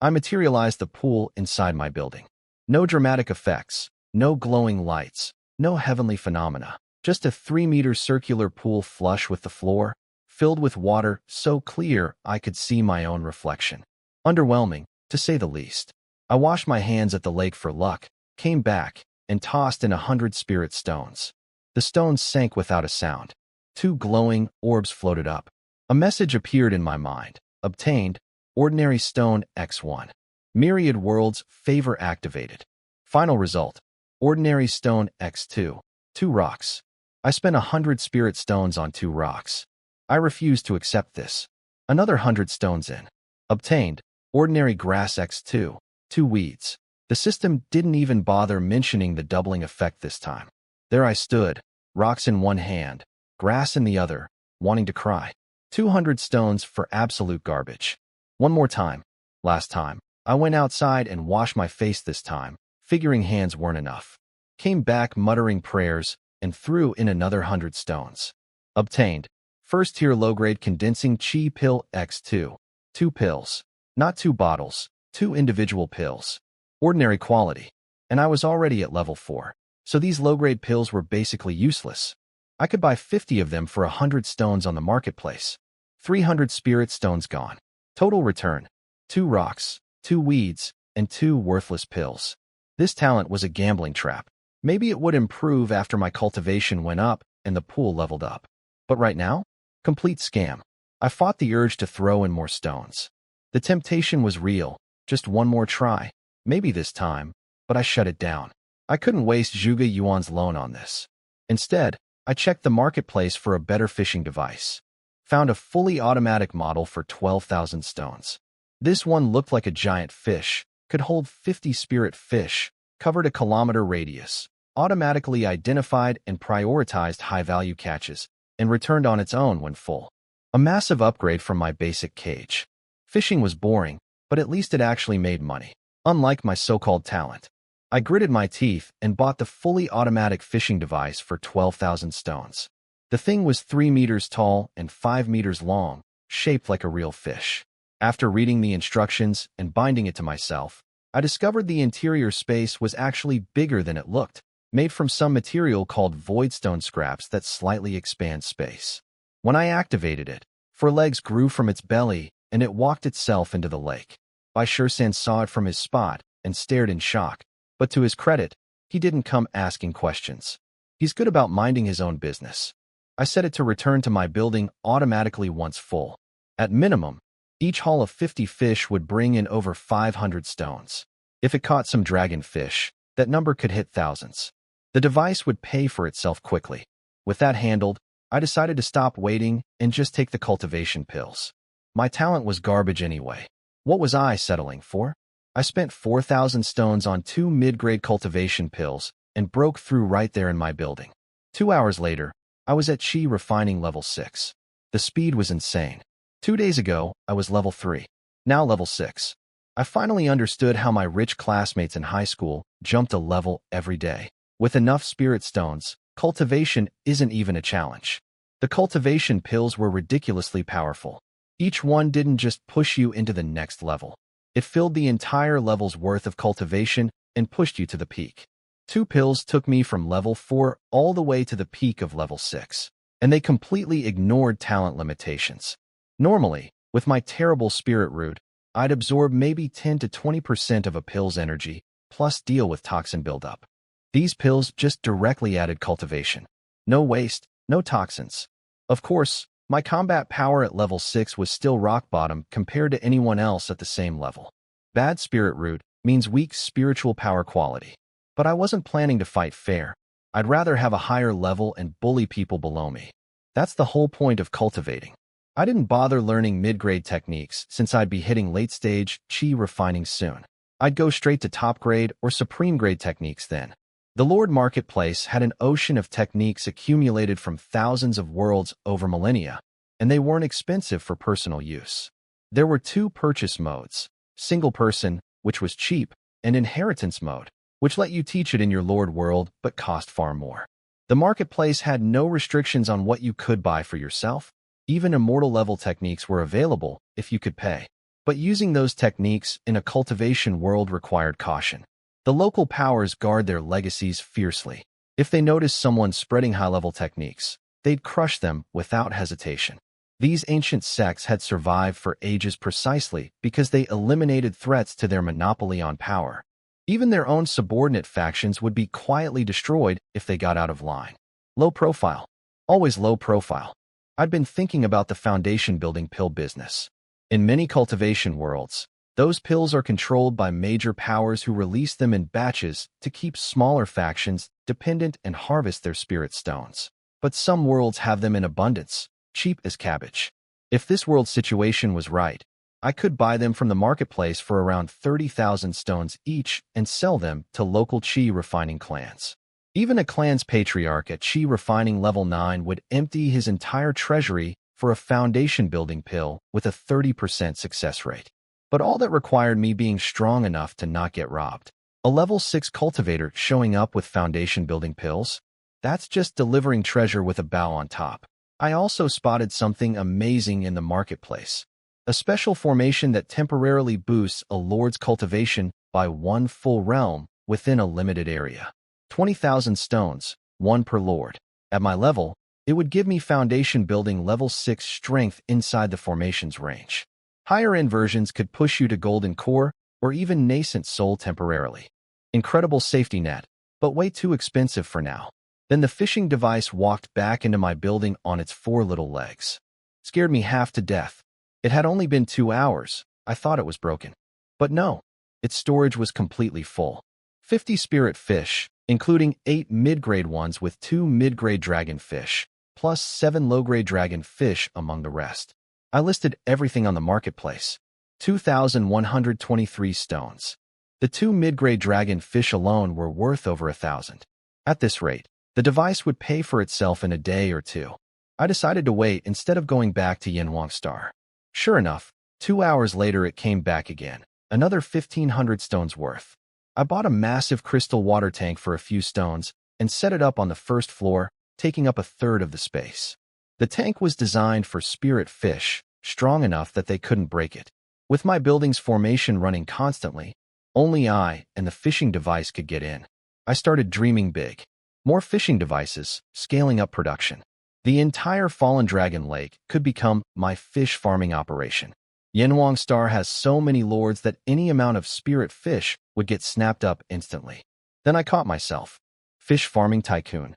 I materialized the pool inside my building. No dramatic effects, no glowing lights, no heavenly phenomena. Just a 3-meter circular pool flush with the floor, filled with water so clear I could see my own reflection. Underwhelming, to say the least. I washed my hands at the lake for luck, came back, and tossed in 100 spirit stones. The stones sank without a sound. 2 glowing orbs floated up. A message appeared in my mind. Obtained, ordinary stone X1. Myriad Worlds favor activated. Final result, ordinary stone X2. 2 rocks. I spent 100 spirit stones on 2 rocks. I refused to accept this. Another 100 stones in. Obtained, ordinary grass X2. 2 weeds. The system didn't even bother mentioning the doubling effect this time. There I stood, rocks in one hand, grass in the other, wanting to cry. 200 stones for absolute garbage. One more time. Last time, I went outside and washed my face this time, figuring hands weren't enough. Came back muttering prayers, and threw in another 100 stones. Obtained, first tier low-grade condensing chi pill X2. 2 pills. Not 2 bottles, 2 individual pills. Ordinary quality. And I was already at level 4, so these low-grade pills were basically useless. I could buy 50 of them for 100 stones on the marketplace. 300 spirit stones gone. Total return, 2 rocks, 2 weeds, and 2 worthless pills. This talent was a gambling trap. Maybe it would improve after my cultivation went up and the pool leveled up. But right now? Complete scam. I fought the urge to throw in more stones. The temptation was real. Just one more try. Maybe this time. But I shut it down. I couldn't waste Zhuge Yuan's loan on this. Instead, I checked the marketplace for a better fishing device. Found a fully automatic model for 12,000 stones. This one looked like a giant fish, could hold 50 spirit fish, covered a kilometer radius, automatically identified and prioritized high-value catches, and returned on its own when full. A massive upgrade from my basic cage. Fishing was boring, but at least it actually made money, unlike my so-called talent. I gritted my teeth and bought the fully automatic fishing device for 12,000 stones. The thing was 3 meters tall and 5 meters long, shaped like a real fish. After reading the instructions and binding it to myself, I discovered the interior space was actually bigger than it looked, made from some material called voidstone scraps that slightly expand space. When I activated it, 4 legs grew from its belly and it walked itself into the lake. Bai Shersan saw it from his spot and stared in shock, but to his credit, he didn't come asking questions. He's good about minding his own business. I set it to return to my building automatically once full. At minimum, each haul of 50 fish would bring in over 500 stones. If it caught some dragon fish, that number could hit thousands. The device would pay for itself quickly. With that handled, I decided to stop waiting and just take the cultivation pills. My talent was garbage anyway. What was I settling for? I spent 4,000 stones on 2 mid-grade cultivation pills and broke through right there in my building. 2 hours later, I was at Qi refining level 6. The speed was insane. 2 days ago, I was level 3. Now level 6. I finally understood how my rich classmates in high school jumped a level every day. With enough spirit stones, cultivation isn't even a challenge. The cultivation pills were ridiculously powerful. Each one didn't just push you into the next level. It filled the entire level's worth of cultivation and pushed you to the peak. 2 pills took me from level 4 all the way to the peak of level 6, and they completely ignored talent limitations. Normally, with my terrible spirit root, I'd absorb maybe 10 to 20% of a pill's energy, plus deal with toxin buildup. These pills just directly added cultivation. No waste, no toxins. Of course, my combat power at level 6 was still rock bottom compared to anyone else at the same level. Bad spirit root means weak spiritual power quality. But I wasn't planning to fight fair. I'd rather have a higher level and bully people below me. That's the whole point of cultivating. I didn't bother learning mid-grade techniques since I'd be hitting late-stage Qi refining soon. I'd go straight to top-grade or supreme-grade techniques then. The Lord Marketplace had an ocean of techniques accumulated from thousands of worlds over millennia, and they weren't expensive for personal use. There were 2 purchase modes, single person, which was cheap, and inheritance mode, which let you teach it in your Lord world but cost far more. The marketplace had no restrictions on what you could buy for yourself. Even immortal level techniques were available if you could pay. But using those techniques in a cultivation world required caution. The local powers guard their legacies fiercely. If they notice someone spreading high-level techniques, they'd crush them without hesitation. These ancient sects had survived for ages precisely because they eliminated threats to their monopoly on power. Even their own subordinate factions would be quietly destroyed if they got out of line. Low profile. Always low profile. I'd been thinking about the foundation-building pill business. In many cultivation worlds, those pills are controlled by major powers who release them in batches to keep smaller factions dependent and harvest their spirit stones. But some worlds have them in abundance, cheap as cabbage. If this world's situation was right, I could buy them from the marketplace for around 30,000 stones each and sell them to local Qi refining clans. Even a clan's patriarch at Qi refining level 9 would empty his entire treasury for a foundation-building pill with a 30% success rate. But all that required me being strong enough to not get robbed. A level 6 cultivator showing up with foundation-building pills? That's just delivering treasure with a bow on top. I also spotted something amazing in the marketplace. A special formation that temporarily boosts a lord's cultivation by 1 full realm within a limited area. 20,000 stones, 1 per lord. At my level, it would give me foundation building level 6 strength inside the formation's range. Higher-end versions could push you to golden core or even nascent soul temporarily. Incredible safety net, but way too expensive for now. Then the fishing device walked back into my building on its four little legs. Scared me half to death. It had only been 2 hours. I thought it was broken. But no, its storage was completely full. 50 spirit fish, including 8 mid-grade ones with 2 mid-grade dragonfish, plus 7 low-grade dragonfish among the rest. I listed everything on the marketplace. 2,123 stones. The 2 mid-grade dragonfish alone were worth over 1,000. At this rate, the device would pay for itself in a day or two. I decided to wait instead of going back to Yenwang Star. Sure enough, 2 hours later it came back again, another 1,500 stones worth. I bought a massive crystal water tank for a few stones and set it up on the first floor, taking up a third of the space. The tank was designed for spirit fish, strong enough that they couldn't break it. With my building's formation running constantly, only I and the fishing device could get in. I started dreaming big. More fishing devices, scaling up production. The entire Fallen Dragon Lake could become my fish farming operation. Yenwang Star has so many lords that any amount of spirit fish would get snapped up instantly. Then I caught myself. Fish farming tycoon.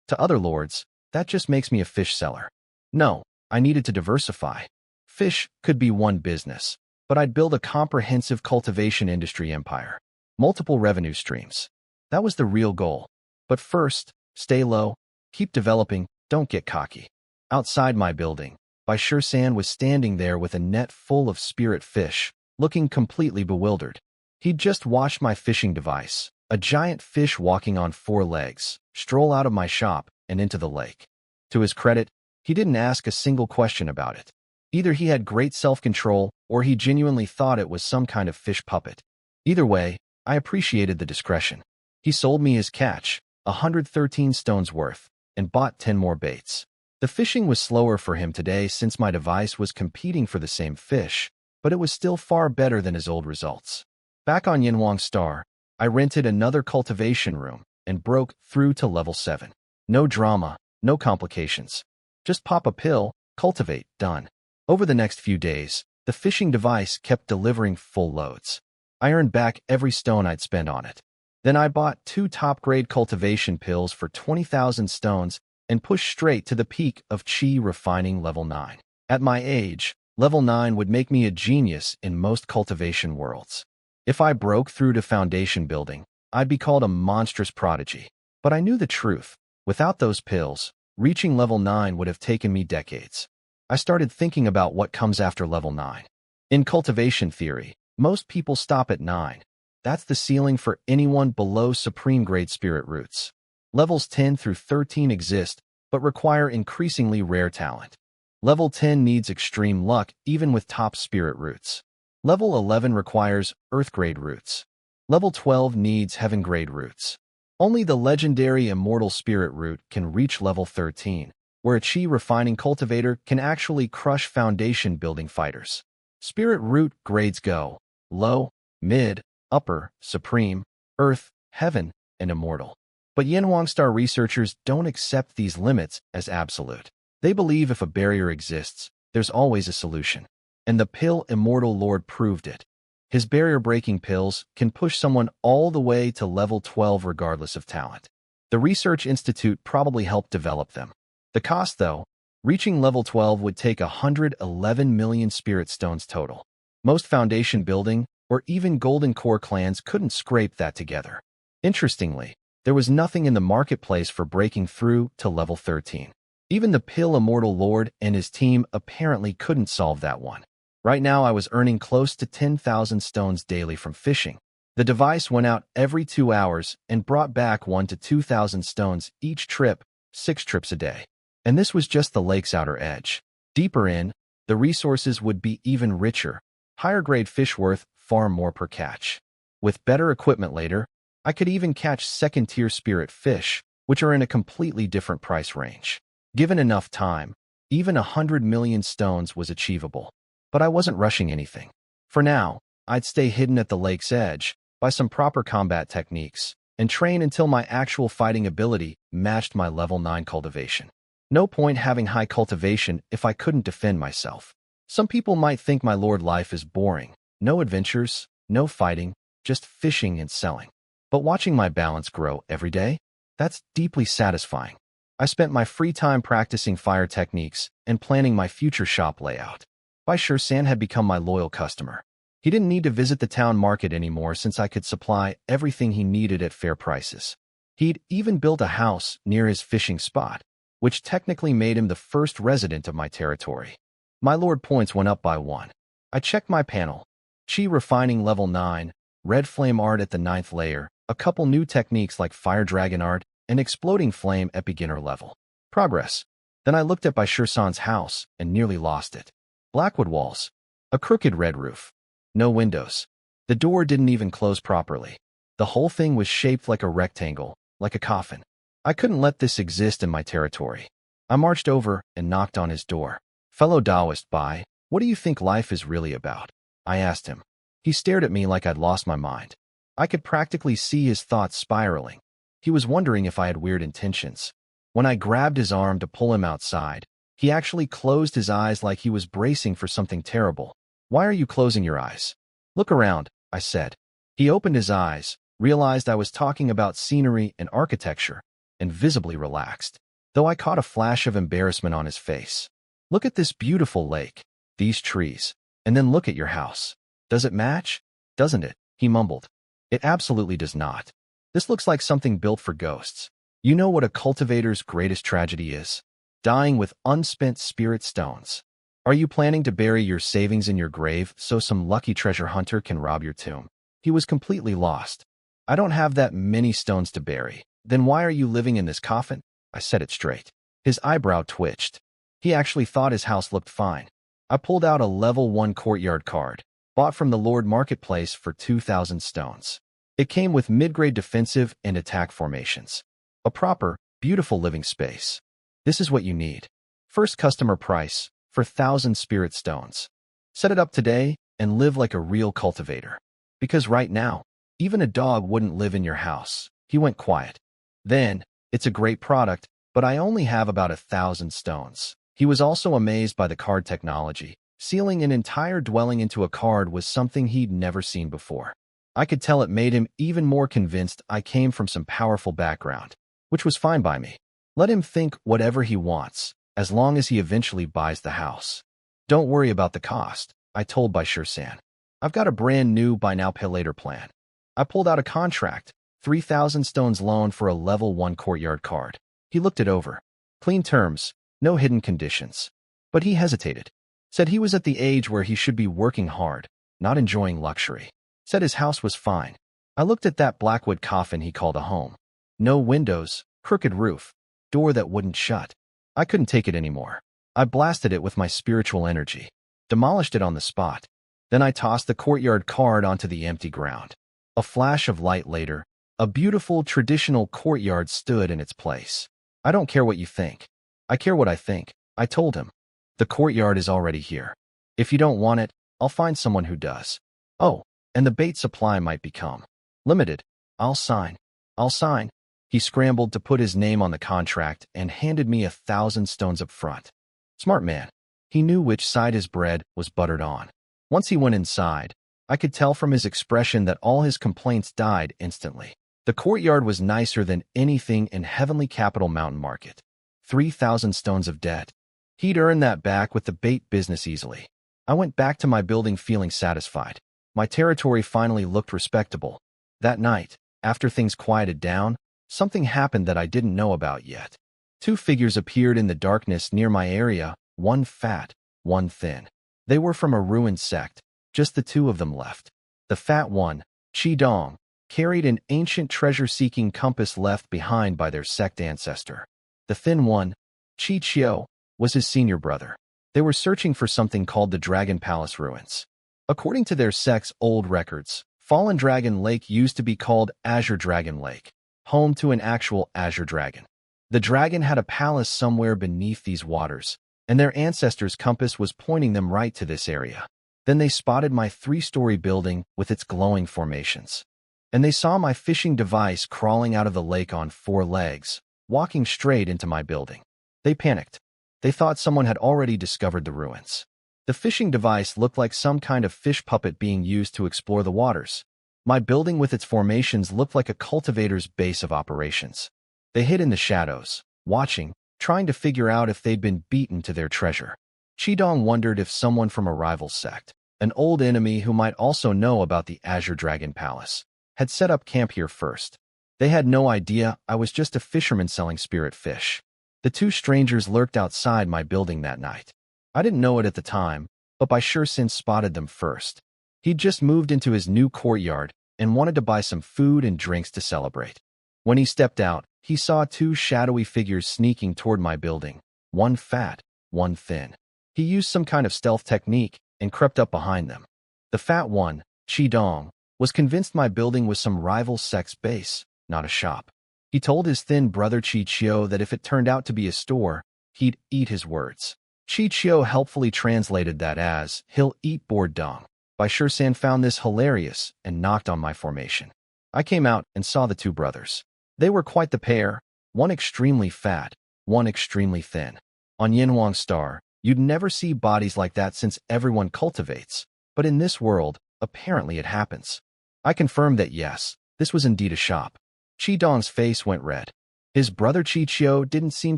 To other lords, that just makes me a fish seller. No, I needed to diversify. Fish could be one business, but I'd build a comprehensive cultivation industry empire. Multiple revenue streams. That was the real goal. But first, stay low, keep developing, don't get cocky. Outside my building, Bai San was standing there with a net full of spirit fish, looking completely bewildered. He'd just watched my fishing device, a giant fish walking on 4 legs, stroll out of my shop and into the lake. To his credit, he didn't ask a single question about it. Either he had great self-control or he genuinely thought it was some kind of fish puppet. Either way, I appreciated the discretion. He sold me his catch, 113 stones worth, and bought 10 more baits. The fishing was slower for him today since my device was competing for the same fish, but it was still far better than his old results. Back on Yenwang Star, I rented another cultivation room and broke through to level 7. No drama, no complications. Just pop a pill, cultivate, done. Over the next few days, the fishing device kept delivering full loads. I earned back every stone I'd spent on it. Then I bought 2 top-grade cultivation pills for 20,000 stones and pushed straight to the peak of Qi refining level 9. At my age, level 9 would make me a genius in most cultivation worlds. If I broke through to foundation building, I'd be called a monstrous prodigy. But I knew the truth. Without those pills, reaching level 9 would have taken me decades. I started thinking about what comes after level 9. In cultivation theory, most people stop at 9. That's the ceiling for anyone below supreme grade spirit roots. Levels 10 through 13 exist, but require increasingly rare talent. Level 10 needs extreme luck even with top spirit roots. Level 11 requires earth grade roots. Level 12 needs heaven grade roots. Only the legendary immortal spirit root can reach level 13, where a Qi refining cultivator can actually crush foundation building fighters. Spirit root grades go low, mid, upper, supreme, earth, heaven, and immortal. But Yenwang Star researchers don't accept these limits as absolute. They believe if a barrier exists, there's always a solution. And the pill Immortal Lord proved it. His barrier-breaking pills can push someone all the way to level 12 regardless of talent. The Research Institute probably helped develop them. The cost, though, reaching level 12 would take 111 million spirit stones total. Most foundation building or even Golden Core clans couldn't scrape that together. Interestingly, there was nothing in the marketplace for breaking through to level 13. Even the pill Immortal Lord and his team apparently couldn't solve that one. Right now I was earning close to 10,000 stones daily from fishing. The device went out every 2 hours and brought back 1 to 2,000 stones each trip, 6 trips a day. And this was just the lake's outer edge. Deeper in, the resources would be even richer. Higher grade fish worth far more per catch. With better equipment later, I could even catch second-tier spirit fish, which are in a completely different price range. Given enough time, even 100 million stones was achievable. But I wasn't rushing anything. For now, I'd stay hidden at the lake's edge, by some proper combat techniques, and train until my actual fighting ability matched my level 9 cultivation. No point having high cultivation if I couldn't defend myself. Some people might think my lord life is boring. No adventures, no fighting, just fishing and selling. But watching my balance grow every day, that's deeply satisfying. I spent my free time practicing fire techniques and planning my future shop layout. Bai San had become my loyal customer. He didn't need to visit the town market anymore since I could supply everything he needed at fair prices. He'd even built a house near his fishing spot, which technically made him the first resident of my territory. My lord points went up by 1. I checked my panel. Chi refining level 9, red flame art at the 9th layer, a couple new techniques like fire dragon art, and exploding flame at beginner level. Progress. Then I looked at Bai San's house and nearly lost it. Blackwood walls. A crooked red roof. No windows. The door didn't even close properly. The whole thing was shaped like a rectangle, like a coffin. I couldn't let this exist in my territory. I marched over and knocked on his door. Fellow Taoist Bai, what do you think life is really about? I asked him. He stared at me like I'd lost my mind. I could practically see his thoughts spiraling. He was wondering if I had weird intentions. When I grabbed his arm to pull him outside, he actually closed his eyes like he was bracing for something terrible. Why are you closing your eyes? Look around, I said. He opened his eyes, realized I was talking about scenery and architecture, and visibly relaxed, though I caught a flash of embarrassment on his face. Look at this beautiful lake, these trees, and then look at your house. Does it match? Doesn't it? He mumbled. It absolutely does not. This looks like something built for ghosts. You know what a cultivator's greatest tragedy is? Dying with unspent spirit stones. Are you planning to bury your savings in your grave so some lucky treasure hunter can rob your tomb? He was completely lost. I don't have that many stones to bury. Then why are you living in this coffin? I said it straight. His eyebrow twitched. He actually thought his house looked fine. I pulled out a level 1 courtyard card, bought from the Lord Marketplace for 2,000 stones. It came with mid-grade defensive and attack formations. A proper, beautiful living space. This is what you need. First customer price, for 1,000 spirit stones. Set it up today and live like a real cultivator. Because right now, even a dog wouldn't live in your house. He went quiet. Then, it's a great product, but I only have about 1,000 stones. He was also amazed by the card technology. Sealing an entire dwelling into a card was something he'd never seen before. I could tell it made him even more convinced I came from some powerful background, which was fine by me. Let him think whatever he wants, as long as he eventually buys the house. Don't worry about the cost, I told Bai San. I've got a brand new buy now pay later plan. I pulled out a contract, 3,000 stones loan for a level 1 courtyard card. He looked it over. Clean terms, no hidden conditions. But he hesitated. Said he was at the age where he should be working hard, not enjoying luxury. Said his house was fine. I looked at that blackwood coffin he called a home. No windows, crooked roof, door that wouldn't shut. I couldn't take it anymore. I blasted it with my spiritual energy, demolished it on the spot. Then I tossed the courtyard card onto the empty ground. A flash of light later, a beautiful traditional courtyard stood in its place. I don't care what you think. I care what I think, I told him. The courtyard is already here. If you don't want it, I'll find someone who does. Oh, and the bait supply might become limited. I'll sign. I'll sign. He scrambled to put his name on the contract and handed me 1,000 stones up front. Smart man. He knew which side his bread was buttered on. Once he went inside, I could tell from his expression that all his complaints died instantly. The courtyard was nicer than anything in Heavenly Capital Mountain Market. 3,000 stones of debt. He'd earned that back with the bait business easily. I went back to my building feeling satisfied. My territory finally looked respectable. That night, after things quieted down, something happened that I didn't know about yet. 2 figures appeared in the darkness near my area, one fat, one thin. They were from a ruined sect, just the 2 of them left. The fat one, Chi Dong, carried an ancient treasure-seeking compass left behind by their sect ancestor. The thin one, Chi Chiu, was his senior brother. They were searching for something called the Dragon Palace Ruins. According to their sect's old records, Fallen Dragon Lake used to be called Azure Dragon Lake, home to an actual Azure Dragon. The dragon had a palace somewhere beneath these waters, and their ancestors' compass was pointing them right to this area. Then they spotted my 3-story building with its glowing formations. And they saw my fishing device crawling out of the lake on 4 legs, walking straight into my building. They panicked. They thought someone had already discovered the ruins. The fishing device looked like some kind of fish puppet being used to explore the waters. My building with its formations looked like a cultivator's base of operations. They hid in the shadows, watching, trying to figure out if they'd been beaten to their treasure. Qidong wondered if someone from a rival sect, an old enemy who might also know about the Azure Dragon Palace, had set up camp here first. They had no idea I was just a fisherman selling spirit fish. The two strangers lurked outside my building that night. I didn't know it at the time, but by sure since spotted them first. He'd just moved into his new courtyard and wanted to buy some food and drinks to celebrate. When he stepped out, he saw two shadowy figures sneaking toward my building, one fat, one thin. He used some kind of stealth technique and crept up behind them. The fat one, Qidong, was convinced my building was some rival sect's base, not a shop. He told his thin brother Qiqiu that if it turned out to be a store, he'd eat his words. Qiqiu helpfully translated that as, he'll eat board dong. Bai Shisan found this hilarious and knocked on my formation. I came out and saw the two brothers. They were quite the pair, one extremely fat, one extremely thin. On Yinhuang Star, you'd never see bodies like that since everyone cultivates, but in this world, apparently it happens. I confirmed that yes, this was indeed a shop. Qidong's face went red. His brother Qiqiu didn't seem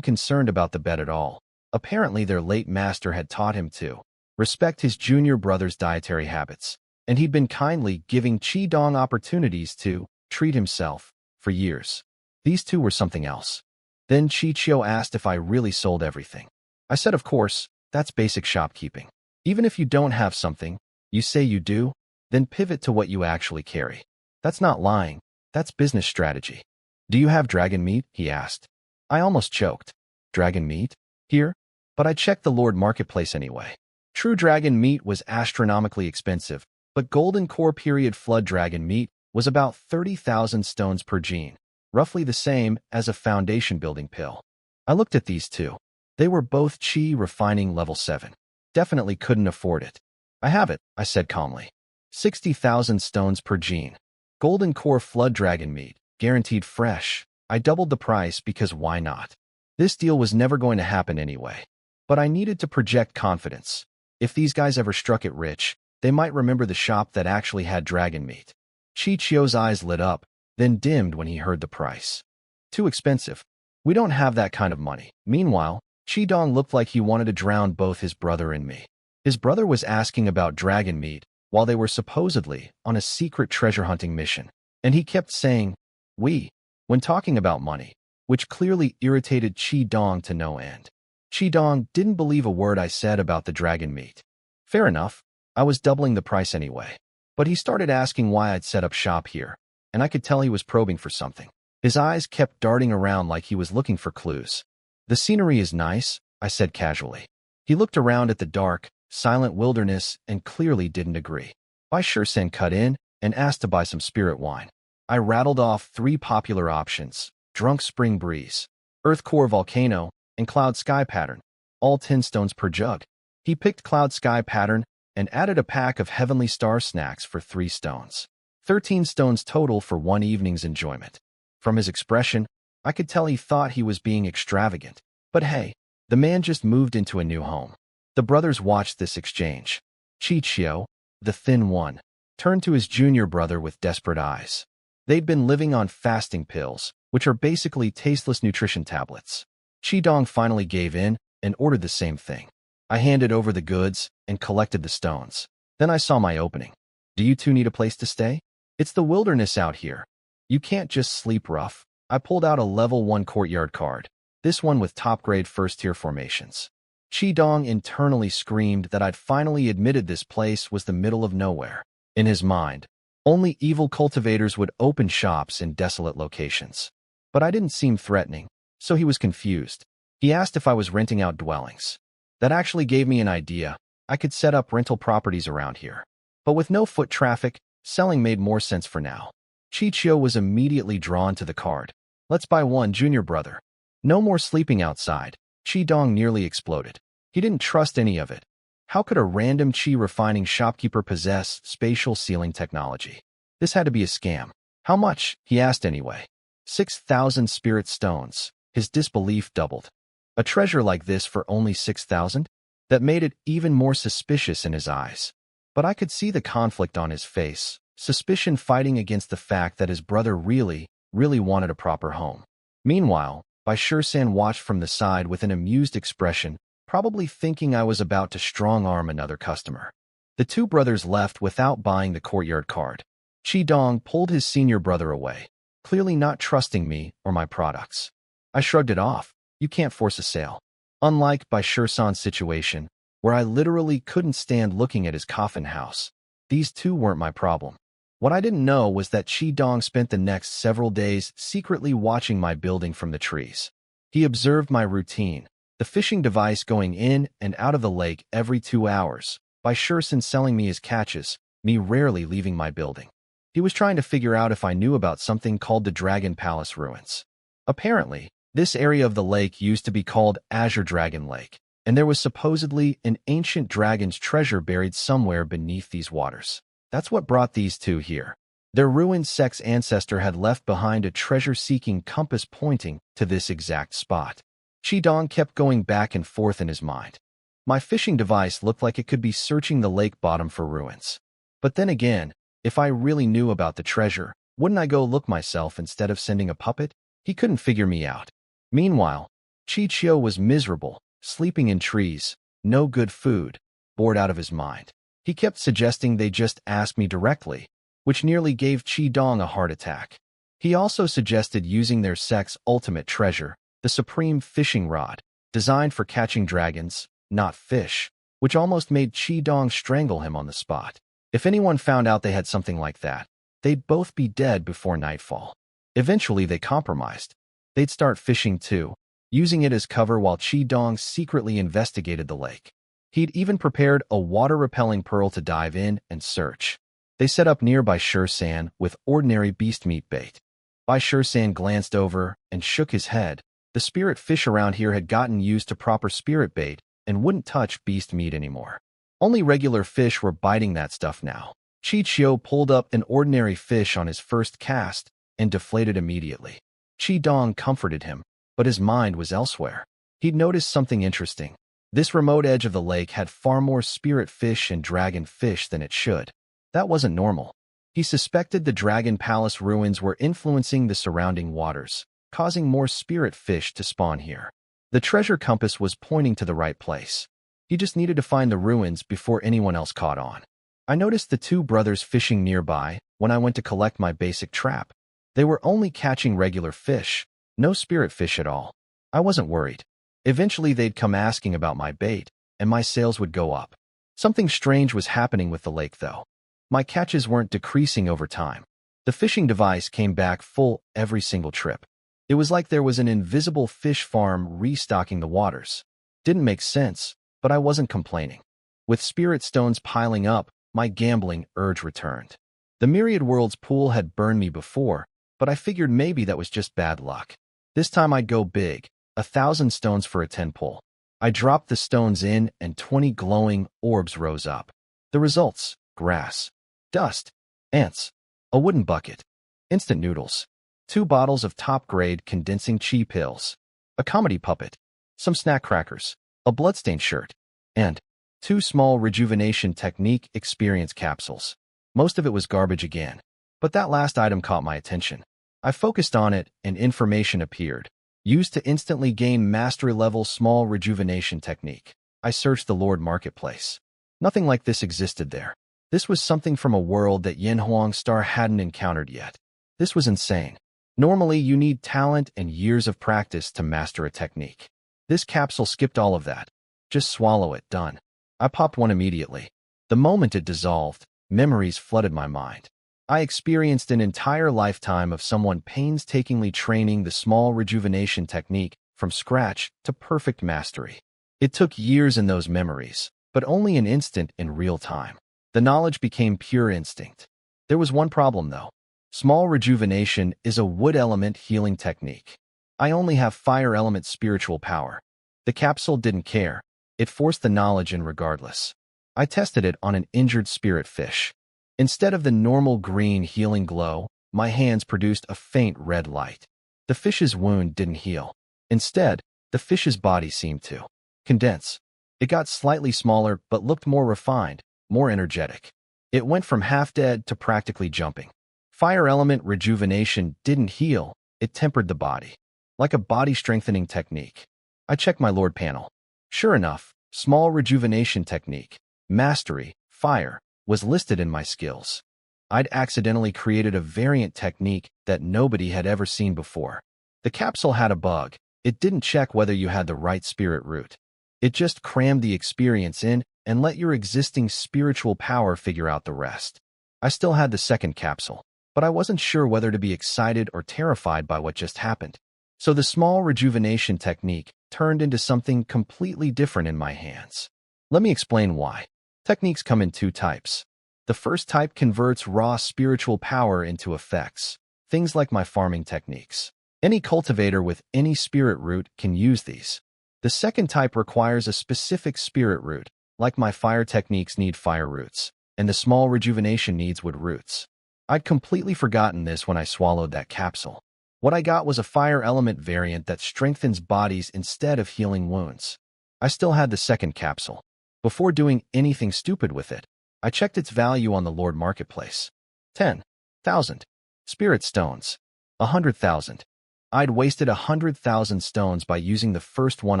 concerned about the bet at all. Apparently their late master had taught him to respect his junior brother's dietary habits, and he'd been kindly giving Qidong opportunities to treat himself for years. These two were something else. Then Qiqiu asked if I really sold everything. I said of course, that's basic shopkeeping. Even if you don't have something, you say you do, then pivot to what you actually carry. That's not lying, that's business strategy. Do you have dragon meat? He asked. I almost choked. Dragon meat? Here? But I checked the Lord Marketplace anyway. True dragon meat was astronomically expensive, but Golden Core period flood dragon meat was about 30,000 stones per gene, roughly the same as a foundation building pill. I looked at these two. They were both Qi refining level 7. Definitely couldn't afford it. I have it, I said calmly. 60,000 stones per gene. Golden Core flood dragon meat, guaranteed fresh. I doubled the price because why not? This deal was never going to happen anyway. But I needed to project confidence. If these guys ever struck it rich, they might remember the shop that actually had dragon meat. Qiqiu's eyes lit up, then dimmed when he heard the price. Too expensive. We don't have that kind of money. Meanwhile, Qidong looked like he wanted to drown both his brother and me. His brother was asking about dragon meat while they were supposedly on a secret treasure hunting mission, and he kept saying, we, when talking about money, which clearly irritated Qidong to no end. Qidong didn't believe a word I said about the dragon meat. Fair enough, I was doubling the price anyway. But he started asking why I'd set up shop here, and I could tell he was probing for something. His eyes kept darting around like he was looking for clues. The scenery is nice, I said casually. He looked around at the dark, silent wilderness and clearly didn't agree. Bai Shisan cut in and asked to buy some spirit wine. I rattled off 3 popular options: Drunk Spring Breeze, Earth Core Volcano, and Cloud Sky Pattern, all 10 stones per jug. He picked Cloud Sky Pattern and added a pack of Heavenly Star snacks for 3 stones. 13 stones total for one evening's enjoyment. From his expression, I could tell he thought he was being extravagant. But hey, the man just moved into a new home. The brothers watched this exchange. Qiqiu, the thin one, turned to his junior brother with desperate eyes. They'd been living on fasting pills, which are basically tasteless nutrition tablets. Qidong finally gave in and ordered the same thing. I handed over the goods and collected the stones. Then I saw my opening. Do you two need a place to stay? It's the wilderness out here. You can't just sleep rough. I pulled out a level 1 courtyard card, this one with top-grade first-tier formations. Qidong internally screamed that I'd finally admitted this place was the middle of nowhere. In his mind, only evil cultivators would open shops in desolate locations. But I didn't seem threatening, so he was confused. He asked if I was renting out dwellings. That actually gave me an idea. I could set up rental properties around here. But with no foot traffic, selling made more sense for now. Qiqiu was immediately drawn to the card. Let's buy one, junior brother. No more sleeping outside. Qidong nearly exploded. He didn't trust any of it. How could a random Qi refining shopkeeper possess spatial ceiling technology? This had to be a scam. How much? He asked anyway. 6,000 spirit stones. His disbelief doubled. A treasure like this for only 6,000? That made it even more suspicious in his eyes. But I could see the conflict on his face, suspicion fighting against the fact that his brother really wanted a proper home. Meanwhile, Baishir-san watched from the side with an amused expression, probably thinking I was about to strong-arm another customer. The two brothers left without buying the courtyard card. Chi-dong pulled his senior brother away, clearly not trusting me or my products. I shrugged it off. You can't force a sale. Unlike Baishir-san's situation, where I literally couldn't stand looking at his coffin house, these two weren't my problem. What I didn't know was that Chi-dong spent the next several days secretly watching my building from the trees. He observed my routine, the fishing device going in and out of the lake every 2 hours, Baishir-san selling me his catches, me rarely leaving my building. He was trying to figure out if I knew about something called the Dragon Palace ruins. Apparently, this area of the lake used to be called Azure Dragon Lake, and there was supposedly an ancient dragon's treasure buried somewhere beneath these waters. That's what brought these two here. Their ruined sex ancestor had left behind a treasure-seeking compass pointing to this exact spot. Chi-dong kept going back and forth in his mind. My fishing device looked like it could be searching the lake bottom for ruins. But then again, if I really knew about the treasure, wouldn't I go look myself instead of sending a puppet? He couldn't figure me out. Meanwhile, Chi-chio was miserable, sleeping in trees, no good food, bored out of his mind. He kept suggesting they just ask me directly, which nearly gave Chi-dong a heart attack. He also suggested using their sex ultimate treasure, the supreme fishing rod, designed for catching dragons, not fish, which almost made Chi-dong strangle him on the spot. If anyone found out they had something like that, they'd both be dead before nightfall. Eventually, they compromised. They'd start fishing too, using it as cover while Chi-dong secretly investigated the lake. He'd even prepared a water-repelling pearl to dive in and search. They set up near Baishir-san with ordinary beast meat bait. Baishir-san glanced over and shook his head. The spirit fish around here had gotten used to proper spirit bait and wouldn't touch beast meat anymore. Only regular fish were biting that stuff now. Chi-chio pulled up an ordinary fish on his first cast and deflated immediately. Chi-dong comforted him, but his mind was elsewhere. He'd noticed something interesting. This remote edge of the lake had far more spirit fish and dragon fish than it should. That wasn't normal. He suspected the Dragon Palace ruins were influencing the surrounding waters, causing more spirit fish to spawn here. The treasure compass was pointing to the right place. He just needed to find the ruins before anyone else caught on. I noticed the two brothers fishing nearby when I went to collect my basic trap. They were only catching regular fish, no spirit fish at all. I wasn't worried. Eventually they'd come asking about my bait, and my sales would go up. Something strange was happening with the lake though. My catches weren't decreasing over time. The fishing device came back full every single trip. It was like there was an invisible fish farm restocking the waters. Didn't make sense, but I wasn't complaining. With spirit stones piling up, my gambling urge returned. The Myriad Worlds pool had burned me before, but I figured maybe that was just bad luck. This time I'd go big, 1,000 stones for a 10 pull. I dropped the stones in and 20 glowing orbs rose up. The results: grass, dust, ants, a wooden bucket, instant noodles, 2 bottles of top-grade condensing chi pills, a comedy puppet, some snack crackers, a bloodstained shirt, and 2 small rejuvenation technique experience capsules. Most of it was garbage again, but that last item caught my attention. I focused on it and information appeared. Used to instantly gain mastery-level small rejuvenation technique. I searched the Lord Marketplace. Nothing like this existed there. This was something from a world that Yin Huang Star hadn't encountered yet. This was insane. Normally, you need talent and years of practice to master a technique. This capsule skipped all of that. Just swallow it, done. I popped one immediately. The moment it dissolved, memories flooded my mind. I experienced an entire lifetime of someone painstakingly training the small rejuvenation technique from scratch to perfect mastery. It took years in those memories, but only an instant in real time. The knowledge became pure instinct. There was one problem, though. Small rejuvenation is a wood element healing technique. I only have fire element spiritual power. The capsule didn't care. It forced the knowledge in regardless. I tested it on an injured spirit fish. Instead of the normal green healing glow, my hands produced a faint red light. The fish's wound didn't heal. Instead, the fish's body seemed to condense. It got slightly smaller but looked more refined, more energetic. It went from half dead to practically jumping. Fire element rejuvenation didn't heal, it tempered the body. Like a body-strengthening technique. I checked my Lord panel. Sure enough, small rejuvenation technique, mastery, fire, was listed in my skills. I'd accidentally created a variant technique that nobody had ever seen before. The capsule had a bug. It didn't check whether you had the right spirit root. It just crammed the experience in and let your existing spiritual power figure out the rest. I still had the second capsule, but I wasn't sure whether to be excited or terrified by what just happened. So the small rejuvenation technique turned into something completely different in my hands. Let me explain why. Techniques come in two types. The first type converts raw spiritual power into effects, things like my farming techniques. Any cultivator with any spirit root can use these. The second type requires a specific spirit root, like my fire techniques need fire roots, and the small rejuvenation needs wood roots. I'd completely forgotten this when I swallowed that capsule. What I got was a fire element variant that strengthens bodies instead of healing wounds. I still had the second capsule. Before doing anything stupid with it, I checked its value on the Lord Marketplace. 10,000 spirit stones. 100,000. I'd wasted 100,000 stones by using the first one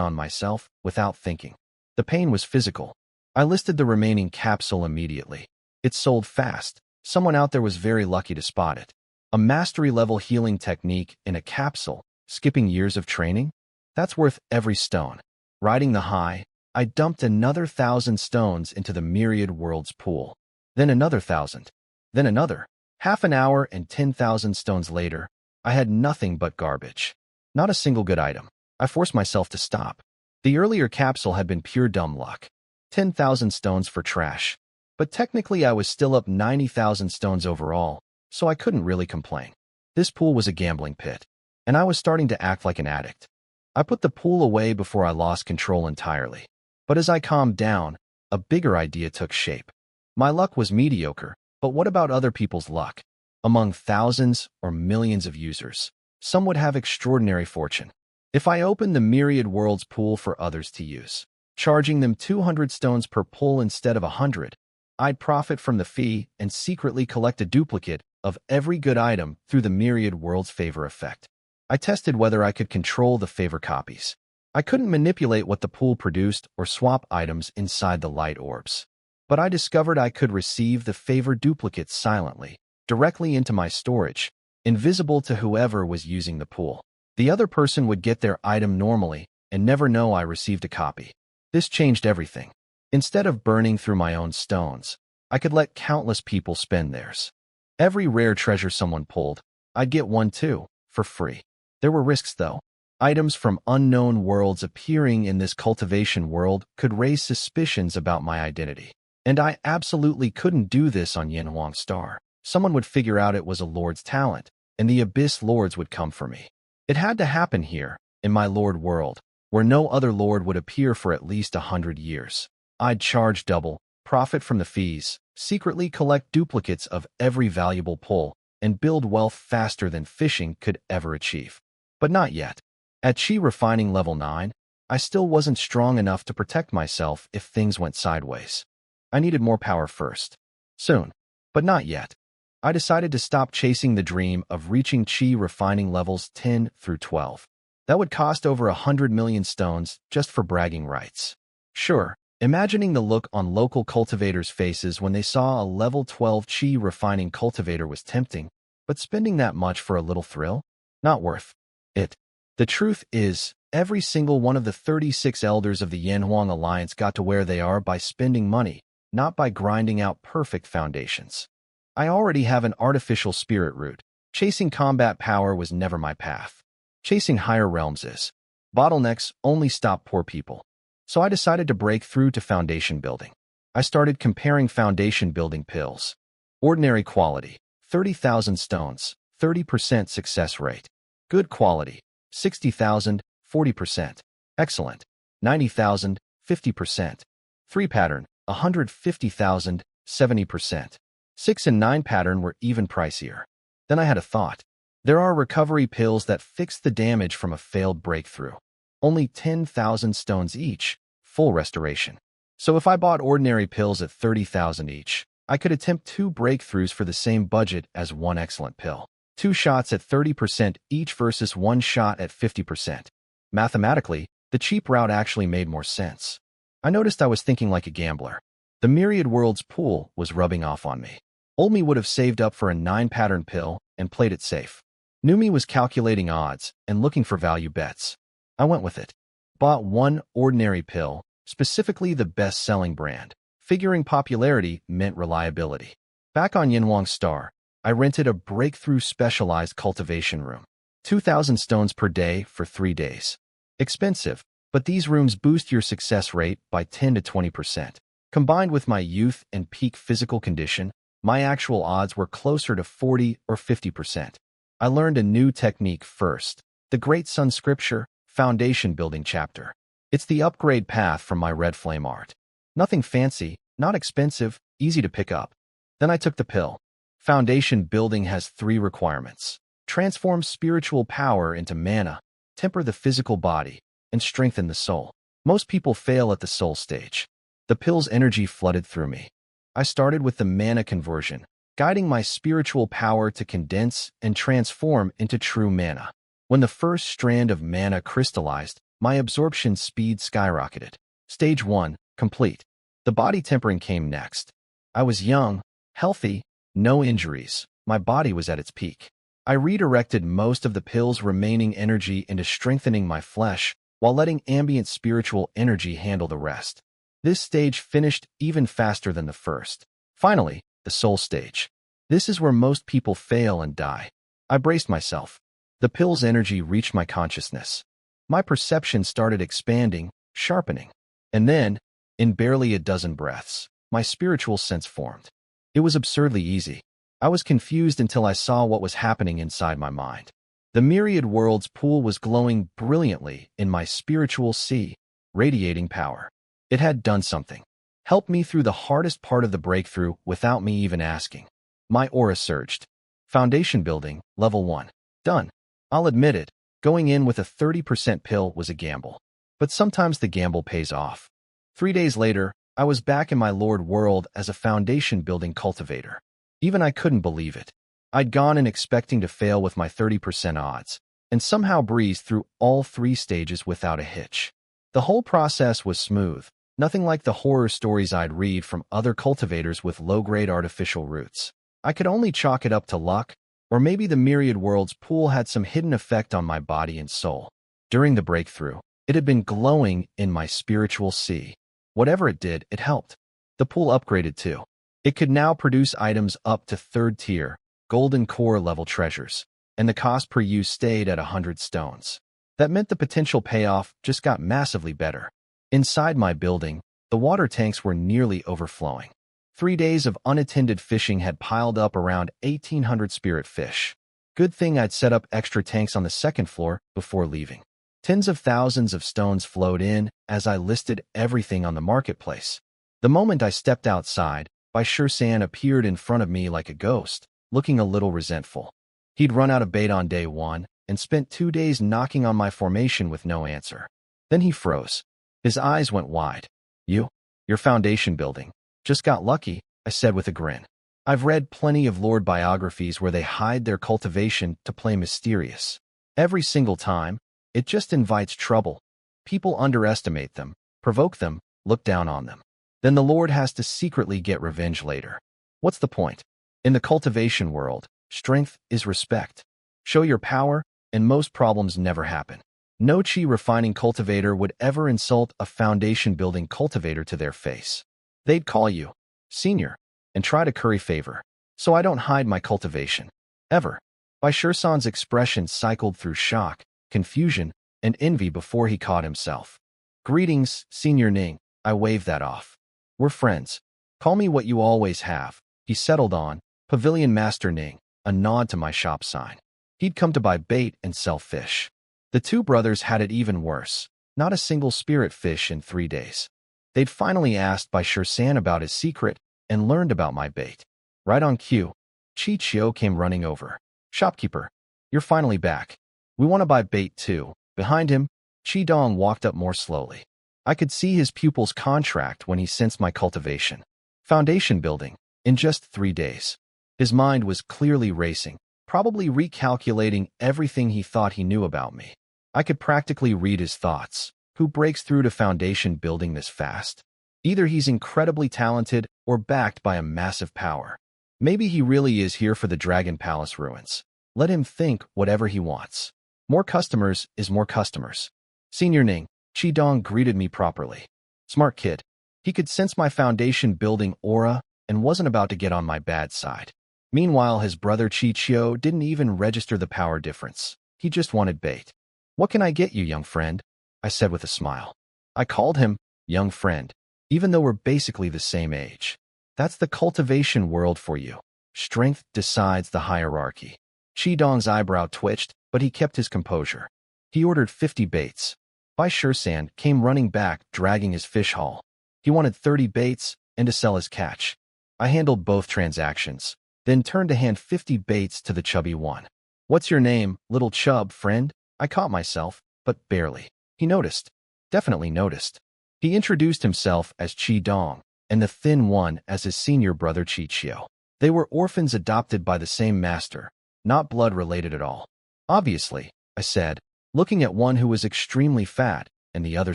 on myself without thinking. The pain was physical. I listed the remaining capsule immediately. It sold fast. Someone out there was very lucky to spot it. A mastery-level healing technique in a capsule, skipping years of training? That's worth every stone. Riding the high, I dumped another 1,000 stones into the myriad worlds pool. Then another 1,000. Then another. Half an hour and 10,000 stones later, I had nothing but garbage. Not a single good item. I forced myself to stop. The earlier capsule had been pure dumb luck. 10,000 stones for trash. But technically I was still up 90,000 stones overall, so I couldn't really complain. This pool was a gambling pit, and I was starting to act like an addict. I put the pool away before I lost control entirely. But as I calmed down, a bigger idea took shape. My luck was mediocre, but what about other people's luck? Among thousands or millions of users, some would have extraordinary fortune. If I opened the myriad worlds pool for others to use, charging them 200 stones per pull instead of 100, I'd profit from the fee and secretly collect a duplicate of every good item through the myriad worlds favor effect. I tested whether I could control the favor copies. I couldn't manipulate what the pool produced or swap items inside the light orbs. But I discovered I could receive the favor duplicates silently, directly into my storage, invisible to whoever was using the pool. The other person would get their item normally and never know I received a copy. This changed everything. Instead of burning through my own stones, I could let countless people spend theirs. Every rare treasure someone pulled, I'd get one too, for free. There were risks though. Items from unknown worlds appearing in this cultivation world could raise suspicions about my identity. And I absolutely couldn't do this on Yanhuang Star. Someone would figure out it was a lord's talent, and the Abyss Lords would come for me. It had to happen here, in my Lord world, where no other lord would appear for at least 100 years. I'd charge double, profit from the fees, secretly collect duplicates of every valuable pull, and build wealth faster than fishing could ever achieve. But not yet. At Chi Refining Level 9, I still wasn't strong enough to protect myself if things went sideways. I needed more power first. Soon. But not yet. I decided to stop chasing the dream of reaching Chi Refining Levels 10 through 12. That would cost over 100 million stones just for bragging rights. Sure, imagining the look on local cultivators' faces when they saw a level 12 Chi Refining cultivator was tempting, but spending that much for a little thrill? Not worth it. The truth is, every single one of the 36 elders of the Yanhuang Alliance got to where they are by spending money, not by grinding out perfect foundations. I already have an artificial spirit root. Chasing combat power was never my path. Chasing higher realms is. Bottlenecks only stop poor people. So I decided to break through to foundation building. I started comparing foundation building pills. Ordinary quality, 30,000 stones, 30% success rate. Good quality, 60,000, 40%. Excellent, 90,000, 50%. 3 pattern, 150,000, 70%. 6 and 9 pattern were even pricier. Then I had a thought. There are recovery pills that fix the damage from a failed breakthrough. Only 10,000 stones each, full restoration. So if I bought ordinary pills at 30,000 each, I could attempt 2 breakthroughs for the same budget as 1 excellent pill. 2 shots at 30% each versus 1 shot at 50%. Mathematically, the cheap route actually made more sense. I noticed I was thinking like a gambler. The myriad worlds pool was rubbing off on me. Old me would have saved up for a 9-pattern pill and played it safe. New me was calculating odds and looking for value bets. I went with it. Bought 1 ordinary pill, specifically the best-selling brand, figuring popularity meant reliability. Back on Yinhuang Star, I rented a breakthrough specialized cultivation room. 2,000 stones per day for 3 days. Expensive, but these rooms boost your success rate by 10 to 20%. Combined with my youth and peak physical condition, my actual odds were closer to 40 or 50%. I learned a new technique first, the Great Sun Scripture Foundation Building chapter. It's the upgrade path from my red flame art. Nothing fancy, not expensive, easy to pick up. Then I took the pill. Foundation building has 3 requirements. Transform spiritual power into mana, temper the physical body, and strengthen the soul. Most people fail at the soul stage. The pill's energy flooded through me. I started with the mana conversion, guiding my spiritual power to condense and transform into true mana. When the first strand of mana crystallized, my absorption speed skyrocketed. Stage 1, complete. The body tempering came next. I was young, healthy, no injuries. My body was at its peak. I redirected most of the pill's remaining energy into strengthening my flesh while letting ambient spiritual energy handle the rest. This stage finished even faster than the first. Finally, the soul stage. This is where most people fail and die. I braced myself. The pill's energy reached my consciousness. My perception started expanding, sharpening. And then, in barely a dozen breaths, my spiritual sense formed. It was absurdly easy. I was confused until I saw what was happening inside my mind. The myriad worlds pool was glowing brilliantly in my spiritual sea, radiating power. It had done something. Helped me through the hardest part of the breakthrough without me even asking. My aura surged. Foundation building, level 1. Done. I'll admit it, going in with a 30% pill was a gamble. But sometimes the gamble pays off. 3 days later, I was back in my Lord world as a foundation building cultivator. Even I couldn't believe it. I'd gone in expecting to fail with my 30% odds, and somehow breezed through all 3 stages without a hitch. The whole process was smooth, nothing like the horror stories I'd read from other cultivators with low-grade artificial roots. I could only chalk it up to luck, or maybe the myriad worlds pool had some hidden effect on my body and soul. During the breakthrough, it had been glowing in my spiritual sea. Whatever it did, it helped. The pool upgraded too. It could now produce items up to 3rd tier, golden core level treasures, and the cost per use stayed at 100 stones. That meant the potential payoff just got massively better. Inside my building, the water tanks were nearly overflowing. 3 days of unattended fishing had piled up around 1,800 spirit fish. Good thing I'd set up extra tanks on the 2nd floor before leaving. Tens of thousands of stones flowed in as I listed everything on the marketplace. The moment I stepped outside, Bashir San appeared in front of me like a ghost, looking a little resentful. He'd run out of bait on day 1 and spent 2 days knocking on my formation with no answer. Then he froze. His eyes went wide. Your foundation building. Just got lucky, I said with a grin. I've read plenty of Lord biographies where they hide their cultivation to play mysterious. Every single time, it just invites trouble. People underestimate them, provoke them, look down on them. Then the Lord has to secretly get revenge later. What's the point? In the cultivation world, strength is respect. Show your power, and most problems never happen. No chi refining cultivator would ever insult a foundation building cultivator to their face. They'd call you senior and try to curry favor. So I don't hide my cultivation. Ever. Bashir San's expression cycled through shock, confusion, and envy before he caught himself. Greetings, Senior Ning. I waved that off. We're friends. Call me what you always have. He settled on, Pavilion Master Ning, a nod to my shop sign. He'd come to buy bait and sell fish. The 2 brothers had it even worse. Not a single spirit fish in 3 days. They'd finally asked Bashir San about his secret and learned about my bait. Right on cue, Chi Chio came running over. Shopkeeper, you're finally back. We want to buy bait too. Behind him, Chi Dong walked up more slowly. I could see his pupil's contract when he sensed my cultivation. Foundation building. In just 3 days. His mind was clearly racing, probably recalculating everything he thought he knew about me. I could practically read his thoughts. Who breaks through to foundation building this fast? Either he's incredibly talented or backed by a massive power. Maybe he really is here for the Dragon Palace ruins. Let him think whatever he wants. More customers is more customers. Senior Ning, Qidong greeted me properly. Smart kid. He could sense my foundation building aura and wasn't about to get on my bad side. Meanwhile, his brother Qiqiu didn't even register the power difference. He just wanted bait. What can I get you, young friend? I said with a smile. I called him young friend, even though we're basically the same age. That's the cultivation world for you. Strength decides the hierarchy. Qidong's eyebrow twitched, but he kept his composure. He ordered 50 baits. Bai Shisan came running back, dragging his fish haul. He wanted 30 baits and to sell his catch. I handled both transactions, then turned to hand 50 baits to the chubby one. What's your name, little chub friend? I caught myself, but barely. He noticed. Definitely noticed. He introduced himself as Qidong, and the thin one as his senior brother Qiqiu. They were orphans adopted by the same master, not blood-related at all. Obviously, I said, looking at one who was extremely fat and the other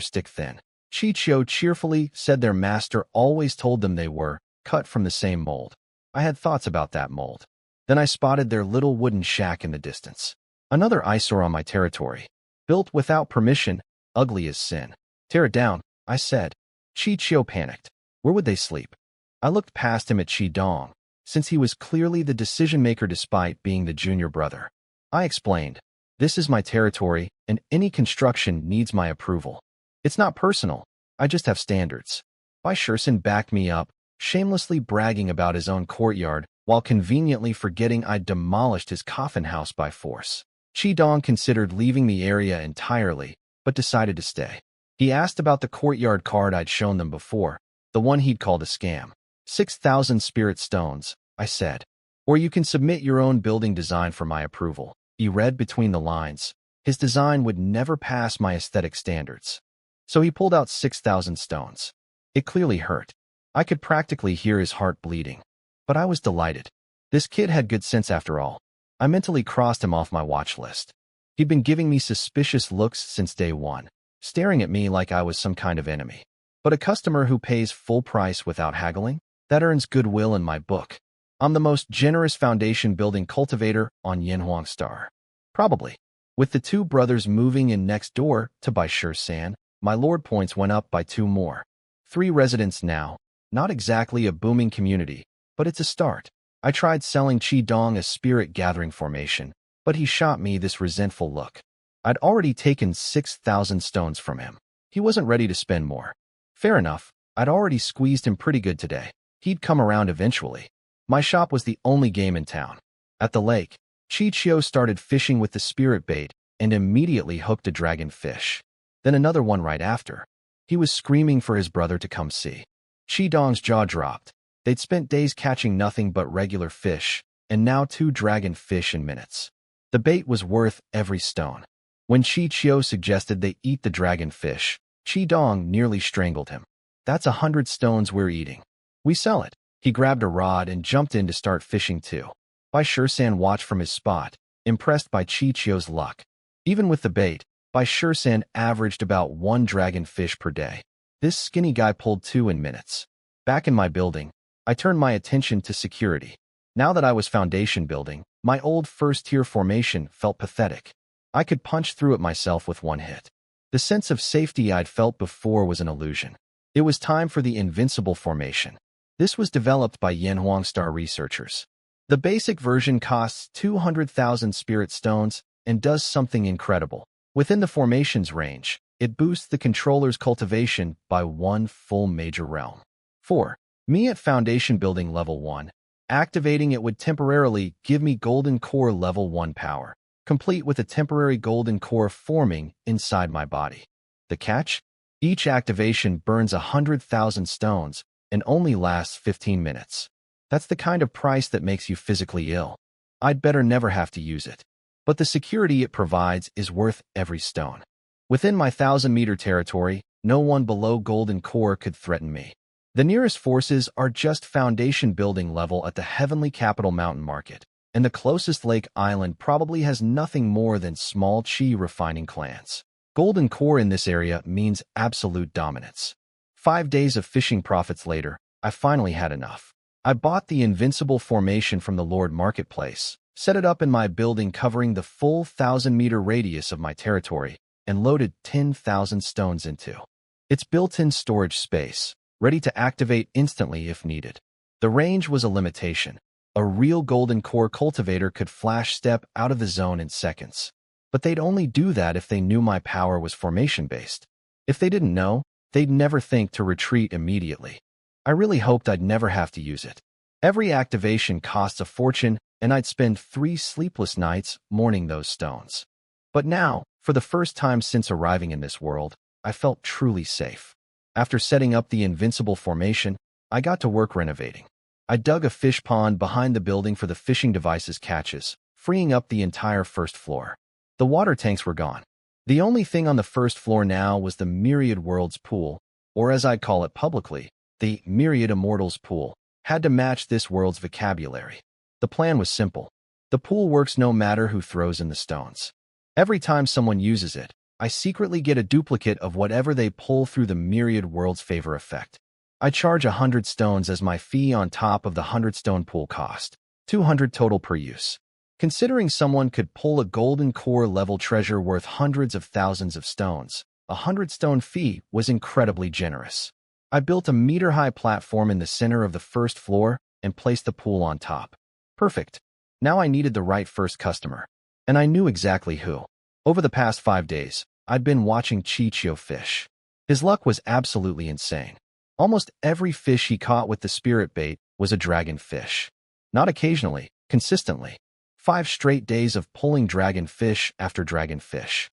stick-thin. Qiqiu cheerfully said their master always told them they were cut from the same mold. I had thoughts about that mold. Then I spotted their little wooden shack in the distance. Another eyesore on my territory. Built without permission, ugly as sin. Tear it down, I said. Qiqiu panicked. Where would they sleep? I looked past him at Qidong, since he was clearly the decision-maker despite being the junior brother. I explained, this is my territory, and any construction needs my approval. It's not personal, I just have standards. Bai Shisan backed me up, shamelessly bragging about his own courtyard, while conveniently forgetting I'd demolished his coffin house by force. Qidong considered leaving the area entirely, but decided to stay. He asked about the courtyard card I'd shown them before, the one he'd called a scam. 6,000 spirit stones, I said. Or you can submit your own building design for my approval. He read between the lines. His design would never pass my aesthetic standards. So he pulled out 6,000 stones. It clearly hurt. I could practically hear his heart bleeding. But I was delighted. This kid had good sense after all. I mentally crossed him off my watch list. He'd been giving me suspicious looks since day one, staring at me like I was some kind of enemy. But a customer who pays full price without haggling? That earns goodwill in my book. I'm the most generous foundation building cultivator on Yanhuang Star. Probably. With the two brothers moving in next door to Bai Shisan, my lord points went up by 2 more. 3 residents now. Not exactly a booming community, but it's a start. I tried selling Qidong a spirit gathering formation, but he shot me this resentful look. I'd already taken 6,000 stones from him. He wasn't ready to spend more. Fair enough, I'd already squeezed him pretty good today. He'd come around eventually. My shop was the only game in town. At the lake, Qiqiu started fishing with the spirit bait and immediately hooked a dragonfish. Then another one right after. He was screaming for his brother to come see. Qidong's jaw dropped. They'd spent days catching nothing but regular fish, and now 2 dragonfish in minutes. The bait was worth every stone. When Qiqiu suggested they eat the dragonfish, Qidong nearly strangled him. That's 100 stones we're eating. We sell it. He grabbed a rod and jumped in to start fishing too. Bai Shisan watched from his spot, impressed by Qiqiu's luck. Even with the bait, Bai Shisan averaged about 1 dragonfish per day. This skinny guy pulled 2 in minutes. Back in my building, I turned my attention to security. Now that I was foundation building, my old first-tier formation felt pathetic. I could punch through it myself with 1 hit. The sense of safety I'd felt before was an illusion. It was time for the invincible formation. This was developed by Yanhuang Star researchers. The basic version costs 200,000 spirit stones and does something incredible. Within the formation's range, it boosts the controller's cultivation by 1 full major realm. 4. Me at foundation building level 1. Activating it would temporarily give me golden core level 1 power, complete with a temporary golden core forming inside my body. The catch? Each activation burns 100,000 stones and only lasts 15 minutes. That's the kind of price that makes you physically ill. I'd better never have to use it. But the security it provides is worth every stone. Within my 1,000-meter territory, no one below golden core could threaten me. The nearest forces are just foundation building level at the Heavenly Capital Mountain Market, and the closest lake island probably has nothing more than small chi refining clans. Golden core in this area means absolute dominance. 5 days of fishing profits later, I finally had enough. I bought the invincible formation from the Lord Marketplace, set it up in my building covering the full 1,000-meter radius of my territory, and loaded 10,000 stones into its built-in storage space, ready to activate instantly if needed. The range was a limitation. A real golden core cultivator could flash step out of the zone in seconds. But they'd only do that if they knew my power was formation-based. If they didn't know, they'd never think to retreat immediately. I really hoped I'd never have to use it. Every activation costs a fortune, and I'd spend 3 sleepless nights mourning those stones. But now, for the first time since arriving in this world, I felt truly safe. After setting up the invincible formation, I got to work renovating. I dug a fish pond behind the building for the fishing device's catches, freeing up the entire first floor. The water tanks were gone. The only thing on the first floor now was the Myriad Worlds pool, or as I call it publicly, the Myriad Immortals pool. Had to match this world's vocabulary. The plan was simple. The pool works no matter who throws in the stones. Every time someone uses it, I secretly get a duplicate of whatever they pull through the Myriad Worlds favor effect. I charge 100 stones as my fee on top of the 100 stone pool cost, 200 total per use. Considering someone could pull a golden core level treasure worth hundreds of thousands of stones, a 100 stone fee was incredibly generous. I built a meter-high platform in the center of the first floor and placed the pool on top. Perfect. Now I needed the right first customer. And I knew exactly who. Over the past 5 days, I'd been watching Chichio fish. His luck was absolutely insane. Almost every fish he caught with the spirit bait was a dragonfish. Not occasionally, consistently. 5 straight days of pulling dragonfish after dragonfish.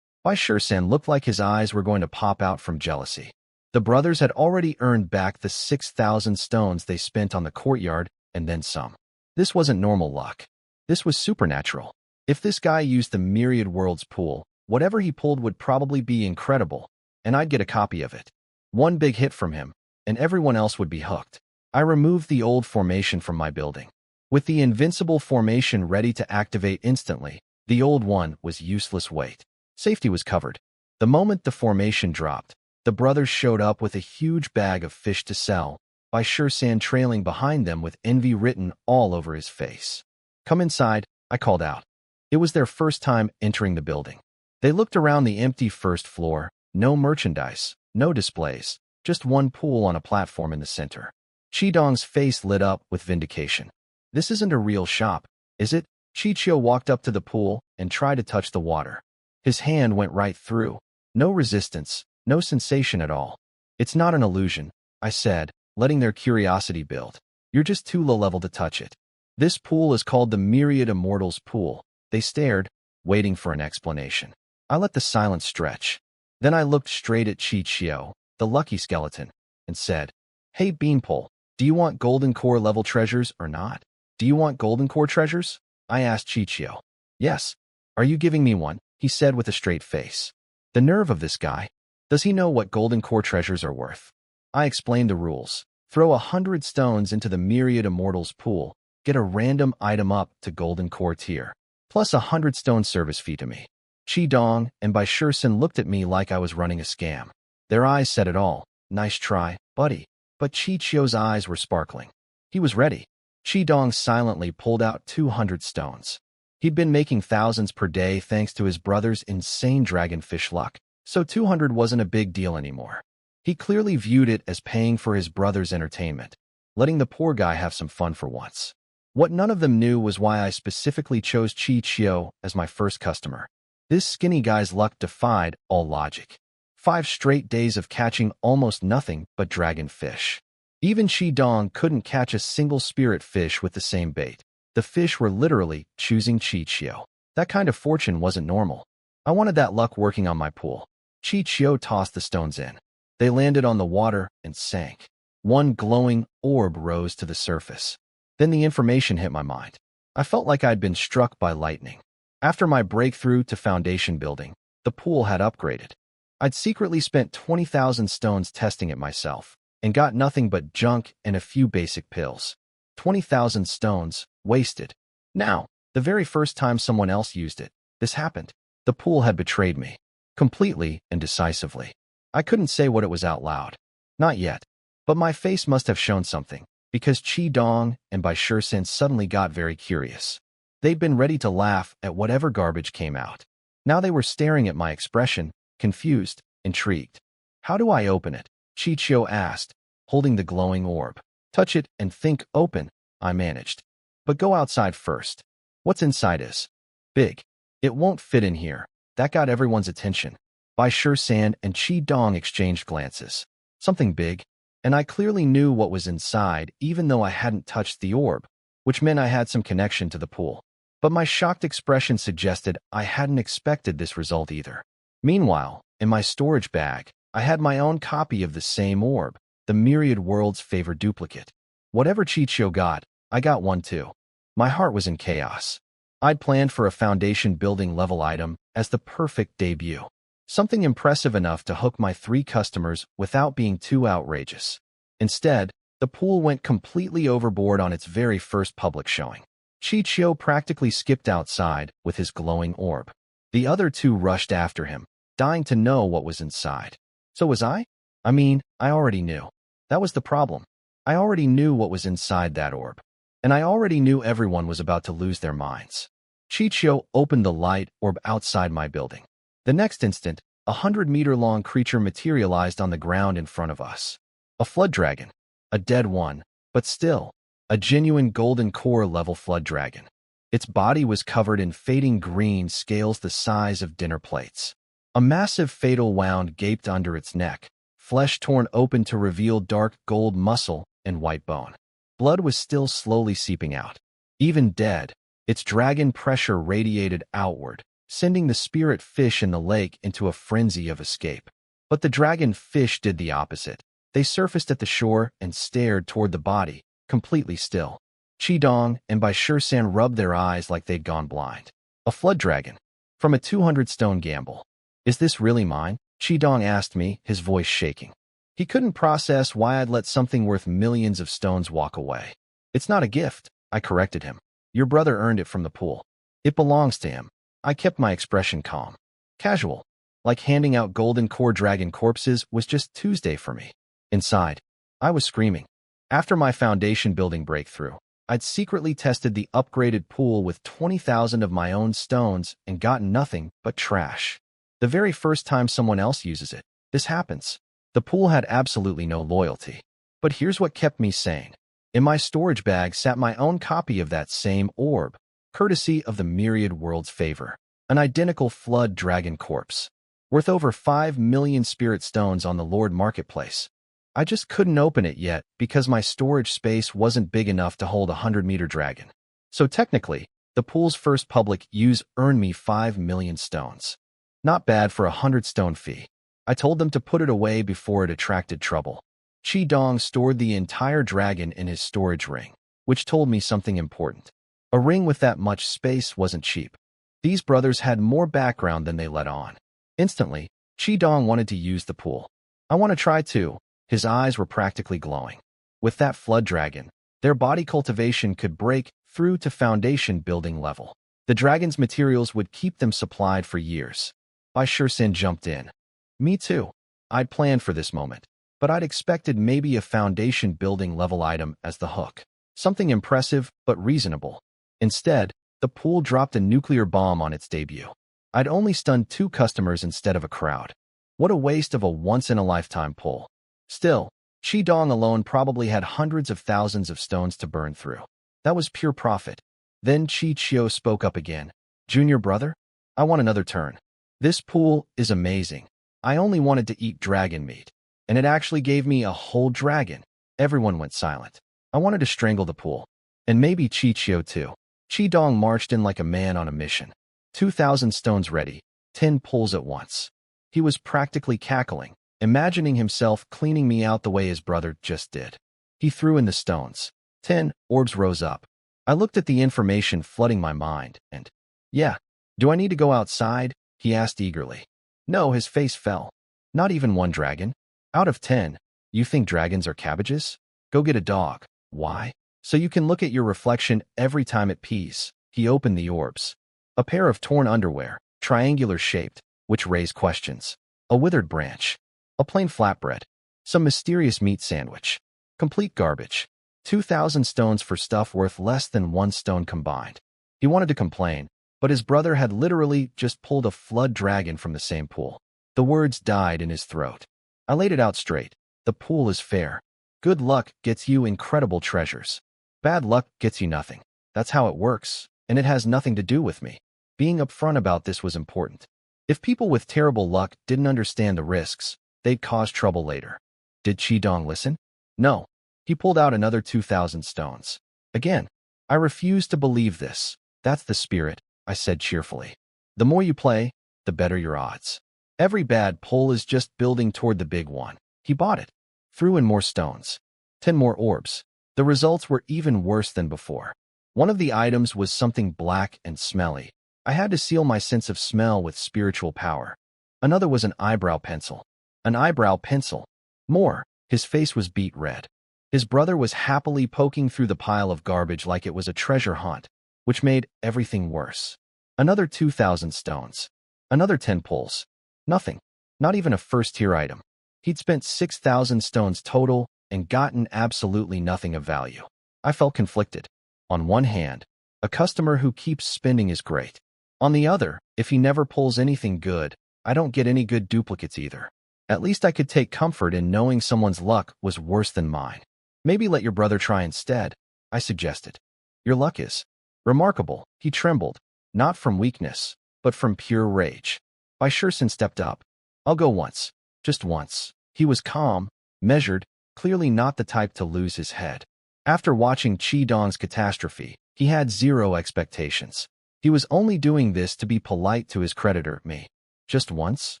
Sure-san looked like his eyes were going to pop out from jealousy. The brothers had already earned back the 6,000 stones they spent on the courtyard, and then some. This wasn't normal luck. This was supernatural. If this guy used the Myriad Worlds pool, whatever he pulled would probably be incredible, and I'd get a copy of it. One big hit from him, and everyone else would be hooked. I removed the old formation from my building. With the invincible formation ready to activate instantly, the old one was useless weight. Safety was covered. The moment the formation dropped, the brothers showed up with a huge bag of fish to sell, Sure-san trailing behind them with envy written all over his face. "Come inside," I called out. It was their first time entering the building. They looked around the empty first floor, no merchandise, no displays, just one pool on a platform in the center. Chidong's face lit up with vindication. "This isn't a real shop, is it?" Chichio walked up to the pool and tried to touch the water. His hand went right through. No resistance, no sensation at all. "It's not an illusion," I said, letting their curiosity build. "You're just too low-level to touch it. This pool is called the Myriad Immortals pool." They stared, waiting for an explanation. I let the silence stretch. Then I looked straight at Chichio, the lucky skeleton, and said, "Hey Beanpole, do you want golden core level treasures or not?" "Do you want golden core treasures?" I asked Chichio. "Yes." "Are you giving me one?" he said with a straight face. The nerve of this guy. Does he know what golden core treasures are worth? I explained the rules. Throw 100 stones into the Myriad Immortals pool, get a random item up to golden core tier, plus 100 stone service fee to me. Chidong and Sure-san looked at me like I was running a scam. Their eyes said it all. "Nice try, buddy." But Chichio's eyes were sparkling. He was ready. Chidong silently pulled out 200 stones. He'd been making thousands per day thanks to his brother's insane dragonfish luck, so 200 wasn't a big deal anymore. He clearly viewed it as paying for his brother's entertainment, letting the poor guy have some fun for once. What none of them knew was why I specifically chose Chichio as my first customer. This skinny guy's luck defied all logic. 5 straight days of catching almost nothing but dragonfish. Even Chidong couldn't catch a single spirit fish with the same bait. The fish were literally choosing Chichio. That kind of fortune wasn't normal. I wanted that luck working on my pool. Chichio tossed the stones in. They landed on the water and sank. One glowing orb rose to the surface. Then the information hit my mind. I felt like I'd been struck by lightning. After my breakthrough to foundation building, the pool had upgraded. I'd secretly spent 20,000 stones testing it myself, and got nothing but junk and a few basic pills. 20,000 stones, wasted. Now, the very first time someone else used it, this happened. The pool had betrayed me. Completely and decisively. I couldn't say what it was out loud. Not yet. But my face must have shown something, because Chi Dong and Bai Shursen suddenly got very curious. They'd been ready to laugh at whatever garbage came out. Now they were staring at my expression, confused, intrigued. How do I open it? Chi Chio asked, holding the glowing orb. Touch it and think open, I managed. But go outside first. What's inside is big. It won't fit in here. That got everyone's attention. Bai Shursan and Chi Dong exchanged glances. Something big, and I clearly knew what was inside even though I hadn't touched the orb, which meant I had some connection to the pool. But my shocked expression suggested I hadn't expected this result either. Meanwhile, in my storage bag, I had my own copy of the same orb, the myriad world's favorite duplicate. Whatever Chicho got, I got one too. My heart was in chaos. I'd planned for a foundation building level item as the perfect debut. Something impressive enough to hook my 3 customers without being too outrageous. Instead, the pool went completely overboard on its very first public showing. Chicho practically skipped outside with his glowing orb. The other 2 rushed after him, dying to know what was inside. So was I? I mean, I already knew. That was the problem. I already knew what was inside that orb. And I already knew everyone was about to lose their minds. Chicho opened the light orb outside my building. The next instant, a 100-meter-long creature materialized on the ground in front of us. A flood dragon. A dead one, but still, a genuine golden core level flood dragon. Its body was covered in fading green scales the size of dinner plates. A massive fatal wound gaped under its neck, flesh torn open to reveal dark gold muscle and white bone. Blood was still slowly seeping out. Even dead, its dragon pressure radiated outward, sending the spirit fish in the lake into a frenzy of escape. But the dragon fish did the opposite. They surfaced at the shore and stared toward the body, completely still. Chi Dong and Bai Shursan rubbed their eyes like they'd gone blind. A flood dragon. From a 200-stone gamble. Is this really mine? Chi Dong asked me, his voice shaking. He couldn't process why I'd let something worth millions of stones walk away. It's not a gift, I corrected him. Your brother earned it from the pool. It belongs to him. I kept my expression calm. Casual. Like handing out golden core dragon corpses was just Tuesday for me. Inside, I was screaming. After my foundation building breakthrough, I'd secretly tested the upgraded pool with 20,000 of my own stones and gotten nothing but trash. The very first time someone else uses it, this happens. The pool had absolutely no loyalty. But here's what kept me sane. In my storage bag sat my own copy of that same orb, courtesy of the myriad world's favor, an identical flood dragon corpse, worth over 5 million spirit stones on the Lord Marketplace. I just couldn't open it yet because my storage space wasn't big enough to hold a 100-meter dragon. So technically, the pool's first public use earned me 5 million stones. Not bad for a 100-stone fee. I told them to put it away before it attracted trouble. Chi Dong stored the entire dragon in his storage ring, which told me something important. A ring with that much space wasn't cheap. These brothers had more background than they let on. Instantly, Chi Dong wanted to use the pool. I want to try too. His eyes were practically glowing. With that flood dragon, their body cultivation could break through to foundation building level. The dragon's materials would keep them supplied for years. Bai Shursan jumped in. Me too. I'd planned for this moment, but I'd expected maybe a foundation building level item as the hook. Something impressive, but reasonable. Instead, the pool dropped a nuclear bomb on its debut. I'd only stunned 2 customers instead of a crowd. What a waste of a once-in-a-lifetime pull. Still, Chi Dong alone probably had hundreds of thousands of stones to burn through. That was pure profit. Then Chi Chio spoke up again. Junior brother? I want another turn. This pool is amazing. I only wanted to eat dragon meat, and it actually gave me a whole dragon. Everyone went silent. I wanted to strangle the pool. And maybe Chi Chio too. Chi Dong marched in like a man on a mission. 2,000 stones ready, 10 pulls at once. He was practically cackling, imagining himself cleaning me out the way his brother just did. He threw in the stones. 10 orbs rose up. I looked at the information flooding my mind, and, yeah, do I need to go outside? He asked eagerly. No, his face fell. Not even one dragon. Out of 10, You think dragons are cabbages? Go get a dog. Why? So you can look at your reflection every time it pees. He opened the orbs. A pair of torn underwear, triangular-shaped, which raised questions. A withered branch. A plain flatbread. Some mysterious meat sandwich. Complete garbage. 2,000 stones for stuff worth less than 1 stone combined. He wanted to complain, but his brother had literally just pulled a flood dragon from the same pool. The words died in his throat. I laid it out straight. The pool is fair. Good luck gets you incredible treasures. Bad luck gets you nothing. That's how it works, and it has nothing to do with me. Being upfront about this was important. If people with terrible luck didn't understand the risks, they'd cause trouble later. Did Qidong listen? No. He pulled out another 2,000 stones. Again, I refuse to believe this. That's the spirit, I said cheerfully. The more you play, the better your odds. Every bad pull is just building toward the big one. He bought it. Threw in more stones. 10 more orbs. The results were even worse than before. One of the items was something black and smelly. I had to seal my sense of smell with spiritual power. Another was an eyebrow pencil. An eyebrow pencil. More. His face was beet red. His brother was happily poking through the pile of garbage like it was a treasure hunt, which made everything worse. Another 2,000 stones. Another 10 pulls. Nothing. Not even a first-tier item. He'd spent 6,000 stones total and gotten absolutely nothing of value. I felt conflicted. On one hand, a customer who keeps spending is great. On the other, if he never pulls anything good, I don't get any good duplicates either. At least I could take comfort in knowing someone's luck was worse than mine. Maybe let your brother try instead, I suggested. Your luck is remarkable. He trembled, not from weakness, but from pure rage. Bai Shursen stepped up. I'll go once. Just once. He was calm, measured, clearly not the type to lose his head. After watching Qidong's catastrophe, he had zero expectations. He was only doing this to be polite to his creditor, me. Just once?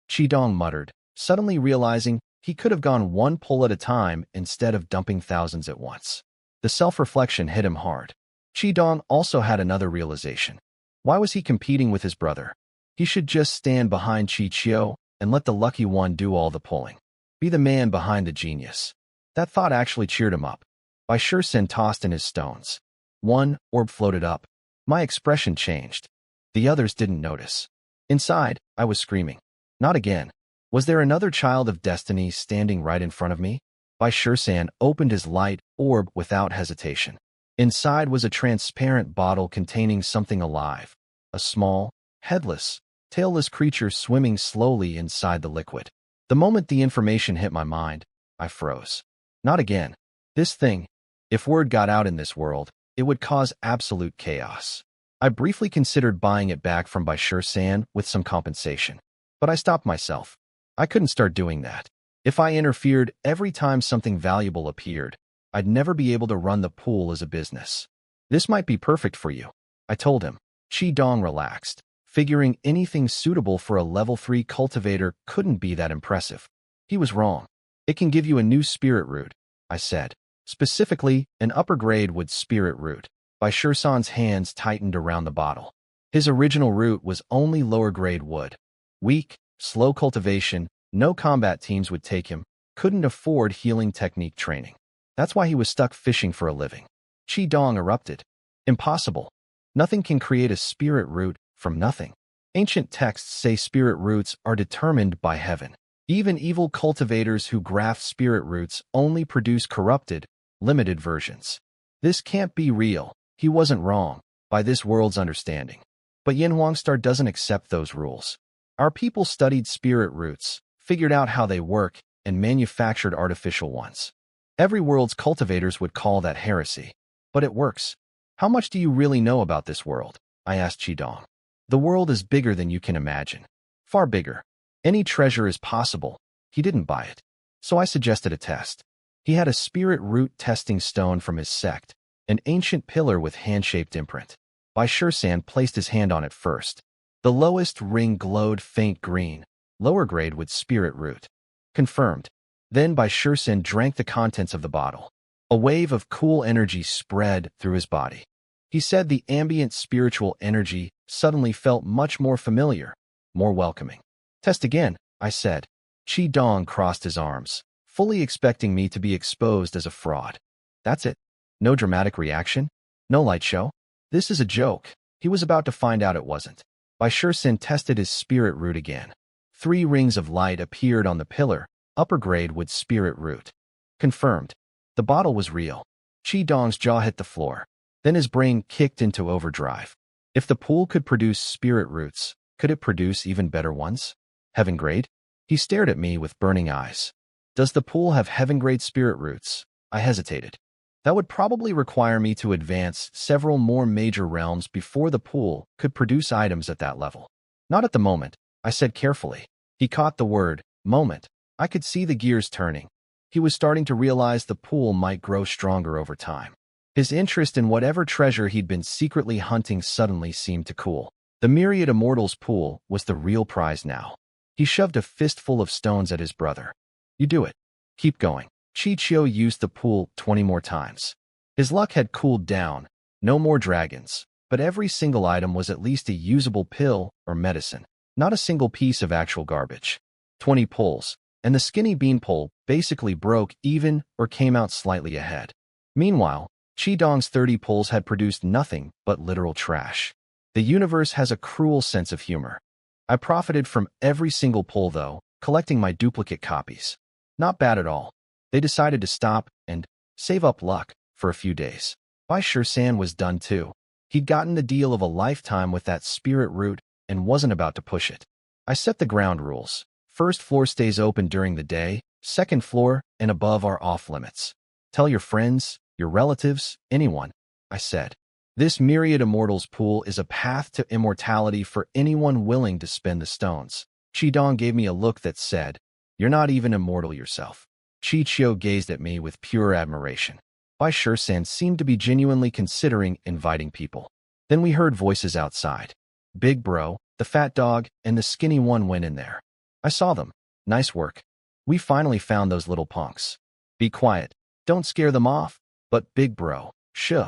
Qidong muttered, suddenly realizing he could have gone one pull at a time instead of dumping thousands at once. The self-reflection hit him hard. Qidong also had another realization. Why was he competing with his brother? He should just stand behind Qiqiu and let the lucky one do all the pulling. Be the man behind the genius. That thought actually cheered him up. Bai Shursen tossed in his stones. One orb floated up. My expression changed. The others didn't notice. Inside, I was screaming. Not again. Was there another child of destiny standing right in front of me? Bai Shursen opened his light orb without hesitation. Inside was a transparent bottle containing something alive. A small, headless, tailless creature swimming slowly inside the liquid. The moment the information hit my mind, I froze. Not again. This thing, if word got out in this world, it would cause absolute chaos. I briefly considered buying it back from Bai Shursen with some compensation. But I stopped myself. I couldn't start doing that. If I interfered every time something valuable appeared, I'd never be able to run the pool as a business. This might be perfect for you, I told him. Qidong relaxed, figuring anything suitable for a level 3 cultivator couldn't be that impressive. He was wrong. It can give you a new spirit root, I said. Specifically, an upper-grade wood spirit root. Bai Shursen's hands tightened around the bottle. His original root was only lower-grade wood. Weak, slow cultivation, no combat teams would take him, couldn't afford healing technique training. That's why he was stuck fishing for a living. Qidong erupted. Impossible. Nothing can create a spirit root from nothing. Ancient texts say spirit roots are determined by heaven. Even evil cultivators who graft spirit roots only produce corrupted, limited versions. This can't be real. He wasn't wrong, by this world's understanding. But Yin Huangstar doesn't accept those rules. Our people studied spirit roots, figured out how they work, and manufactured artificial ones. Every world's cultivators would call that heresy. But it works. How much do you really know about this world? I asked Qidong. The world is bigger than you can imagine. Far bigger. Any treasure is possible. He didn't buy it. So I suggested a test. He had a spirit root testing stone from his sect, an ancient pillar with hand-shaped imprint. Bai Shursen placed his hand on it first. The lowest ring glowed faint green, lower grade with spirit root. Confirmed. Then Bai Shursen drank the contents of the bottle. A wave of cool energy spread through his body. He said the ambient spiritual energy suddenly felt much more familiar, more welcoming. Test again, I said. Qidong crossed his arms. fully expecting me to be exposed as a fraud. That's it. No dramatic reaction? No light show? This is a joke. He was about to find out it wasn't. Bai Shursin tested his spirit root again. 3 rings of light appeared on the pillar, upper grade with spirit root. Confirmed. The bottle was real. Qi Dong's jaw hit the floor. Then his brain kicked into overdrive. If the pool could produce spirit roots, could it produce even better ones? Heaven grade? He stared at me with burning eyes. Does the pool have heaven grade spirit roots? I hesitated. That would probably require me to advance several more major realms before the pool could produce items at that level. Not at the moment, I said carefully. He caught the word, moment. I could see the gears turning. He was starting to realize the pool might grow stronger over time. His interest in whatever treasure he'd been secretly hunting suddenly seemed to cool. The Myriad Immortals pool was the real prize now. He shoved a fistful of stones at his brother. You do it. Keep going. Chi Chio used the pool 20 more times. His luck had cooled down. No more dragons, but every single item was at least a usable pill or medicine, not a single piece of actual garbage. 20 pulls, and the skinny bean pole basically broke even or came out slightly ahead. Meanwhile, Qi Dong's 30 pulls had produced nothing but literal trash. The universe has a cruel sense of humor. I profited from every single pull, though, collecting my duplicate copies. Not bad at all. They decided to stop and save up luck for a few days. Bai Shursin was done too. He'd gotten the deal of a lifetime with that spirit root and wasn't about to push it. I set the ground rules. First floor stays open during the day, second floor and above are off limits. Tell your friends, your relatives, anyone, I said. This Myriad Immortals pool is a path to immortality for anyone willing to spend the stones. Qi Dong gave me a look that said, you're not even immortal yourself. Chi Chio gazed at me with pure admiration. Bai Shursin seemed to be genuinely considering inviting people. Then we heard voices outside. Big Bro, the fat dog, and the skinny one went in there. I saw them. Nice work. We finally found those little punks. Be quiet. Don't scare them off. But Big Bro, shoo.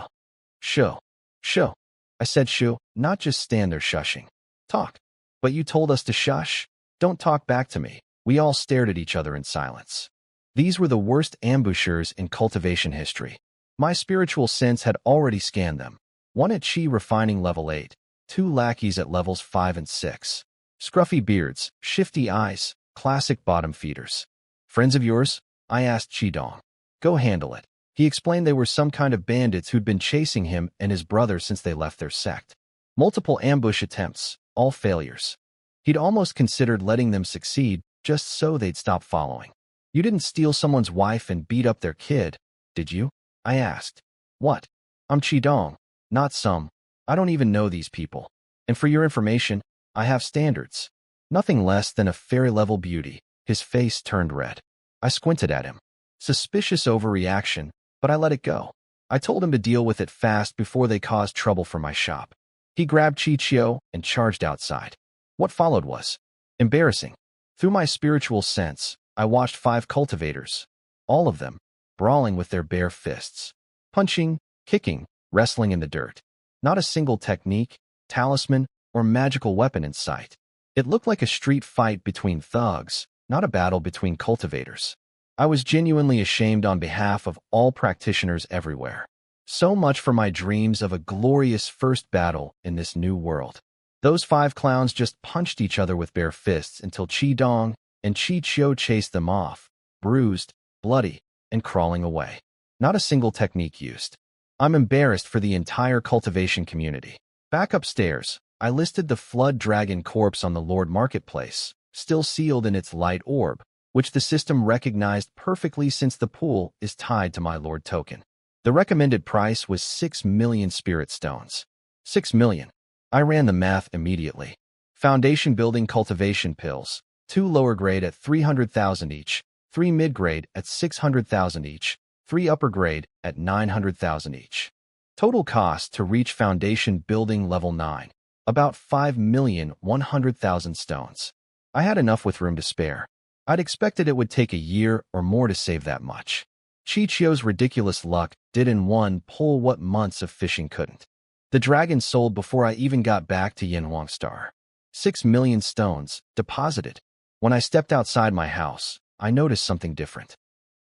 Shoo. Shoo. I said shoo, not just stand there shushing. Talk. But you told us to shush? Don't talk back to me. We all stared at each other in silence. These were the worst ambushers in cultivation history. My spiritual sense had already scanned them. 1 at Chi refining level 8, 2 lackeys at levels 5 and 6. Scruffy beards, shifty eyes, classic bottom feeders. Friends of yours? I asked Qi Dong. Go handle it. He explained they were some kind of bandits who'd been chasing him and his brother since they left their sect. Multiple ambush attempts, all failures. He'd almost considered letting them succeed just so they'd stop following. You didn't steal someone's wife and beat up their kid, did you? I asked. What? I'm Qi Dong, not some. I don't even know these people. And for your information, I have standards. Nothing less than a fairy-level beauty. His face turned red. I squinted at him. Suspicious overreaction, but I let it go. I told him to deal with it fast before they caused trouble for my shop. He grabbed Chi Chio and charged outside. What followed was embarrassing. Through my spiritual sense, I watched 5 cultivators, all of them, brawling with their bare fists, punching, kicking, wrestling in the dirt. Not a single technique, talisman, or magical weapon in sight. It looked like a street fight between thugs, not a battle between cultivators. I was genuinely ashamed on behalf of all practitioners everywhere. So much for my dreams of a glorious first battle in this new world. Those 5 clowns just punched each other with bare fists until Qi Dong and Chi Chio chased them off, bruised, bloody, and crawling away. Not a single technique used. I'm embarrassed for the entire cultivation community. Back upstairs, I listed the Flood Dragon corpse on the Lord Marketplace, still sealed in its light orb, which the system recognized perfectly since the pool is tied to my Lord token. The recommended price was 6 million spirit stones. 6 million. I ran the math immediately. Foundation building cultivation pills. 2 lower grade at 300,000 each, 3 mid-grade at 600,000 each, 3 upper grade at 900,000 each. Total cost to reach foundation building level 9, about 5,100,000 stones. I had enough with room to spare. I'd expected it would take a year or more to save that much. Chi Chio's ridiculous luck did in one pull what months of fishing couldn't. The dragon sold before I even got back to Yanhuang Star. 6 million stones, deposited. When I stepped outside my house, I noticed something different.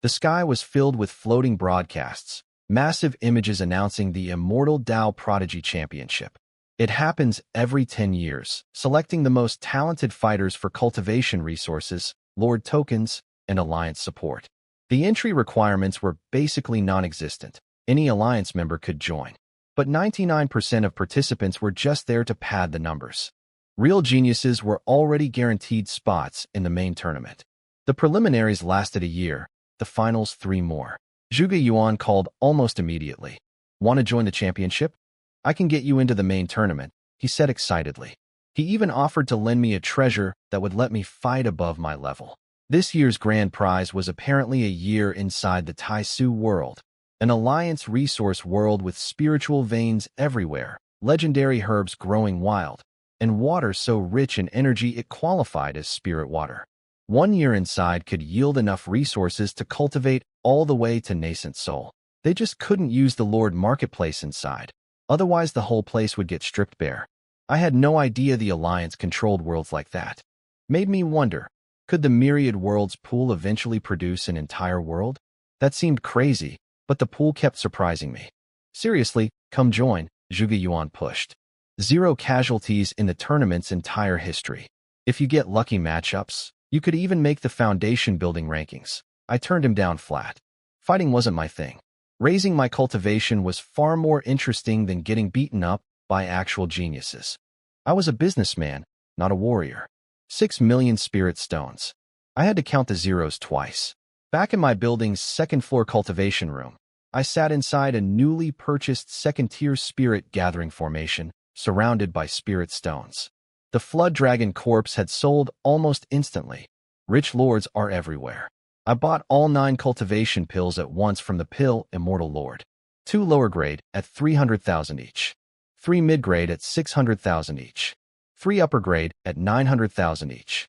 The sky was filled with floating broadcasts, massive images announcing the Immortal Dao Prodigy Championship. It happens every 10 years, selecting the most talented fighters for cultivation resources, Lord tokens, and alliance support. The entry requirements were basically non-existent. Any alliance member could join. But 99% of participants were just there to pad the numbers. Real geniuses were already guaranteed spots in the main tournament. The preliminaries lasted a year, the finals 3 more. Zhuge Yuan called almost immediately. Want to join the championship? I can get you into the main tournament, he said excitedly. He even offered to lend me a treasure that would let me fight above my level. This year's grand prize was apparently a year inside the Taisu world, an alliance resource world with spiritual veins everywhere, legendary herbs growing wild, and water so rich in energy it qualified as spirit water. 1 year inside could yield enough resources to cultivate all the way to nascent soul. They just couldn't use the Lord Marketplace inside. Otherwise, the whole place would get stripped bare. I had no idea the Alliance controlled worlds like that. Made me wonder, could the Myriad Worlds pool eventually produce an entire world? That seemed crazy, but the pool kept surprising me. Seriously, come join, Zhuge Yuan pushed. 0 casualties in the tournament's entire history. If you get lucky matchups, you could even make the foundation building rankings. I turned him down flat. Fighting wasn't my thing. Raising my cultivation was far more interesting than getting beaten up by actual geniuses. I was a businessman, not a warrior. 6 million spirit stones. I had to count the zeros twice. Back in my building's second-floor cultivation room, I sat inside a newly purchased second-tier spirit gathering formation, surrounded by spirit stones. The Flood Dragon corpse had sold almost instantly. Rich lords are everywhere. I bought all 9 cultivation pills at once from the Pill Immortal Lord. 2 lower grade at 300,000 each. 3 mid-grade at 600,000 each. 3 upper grade at 900,000 each.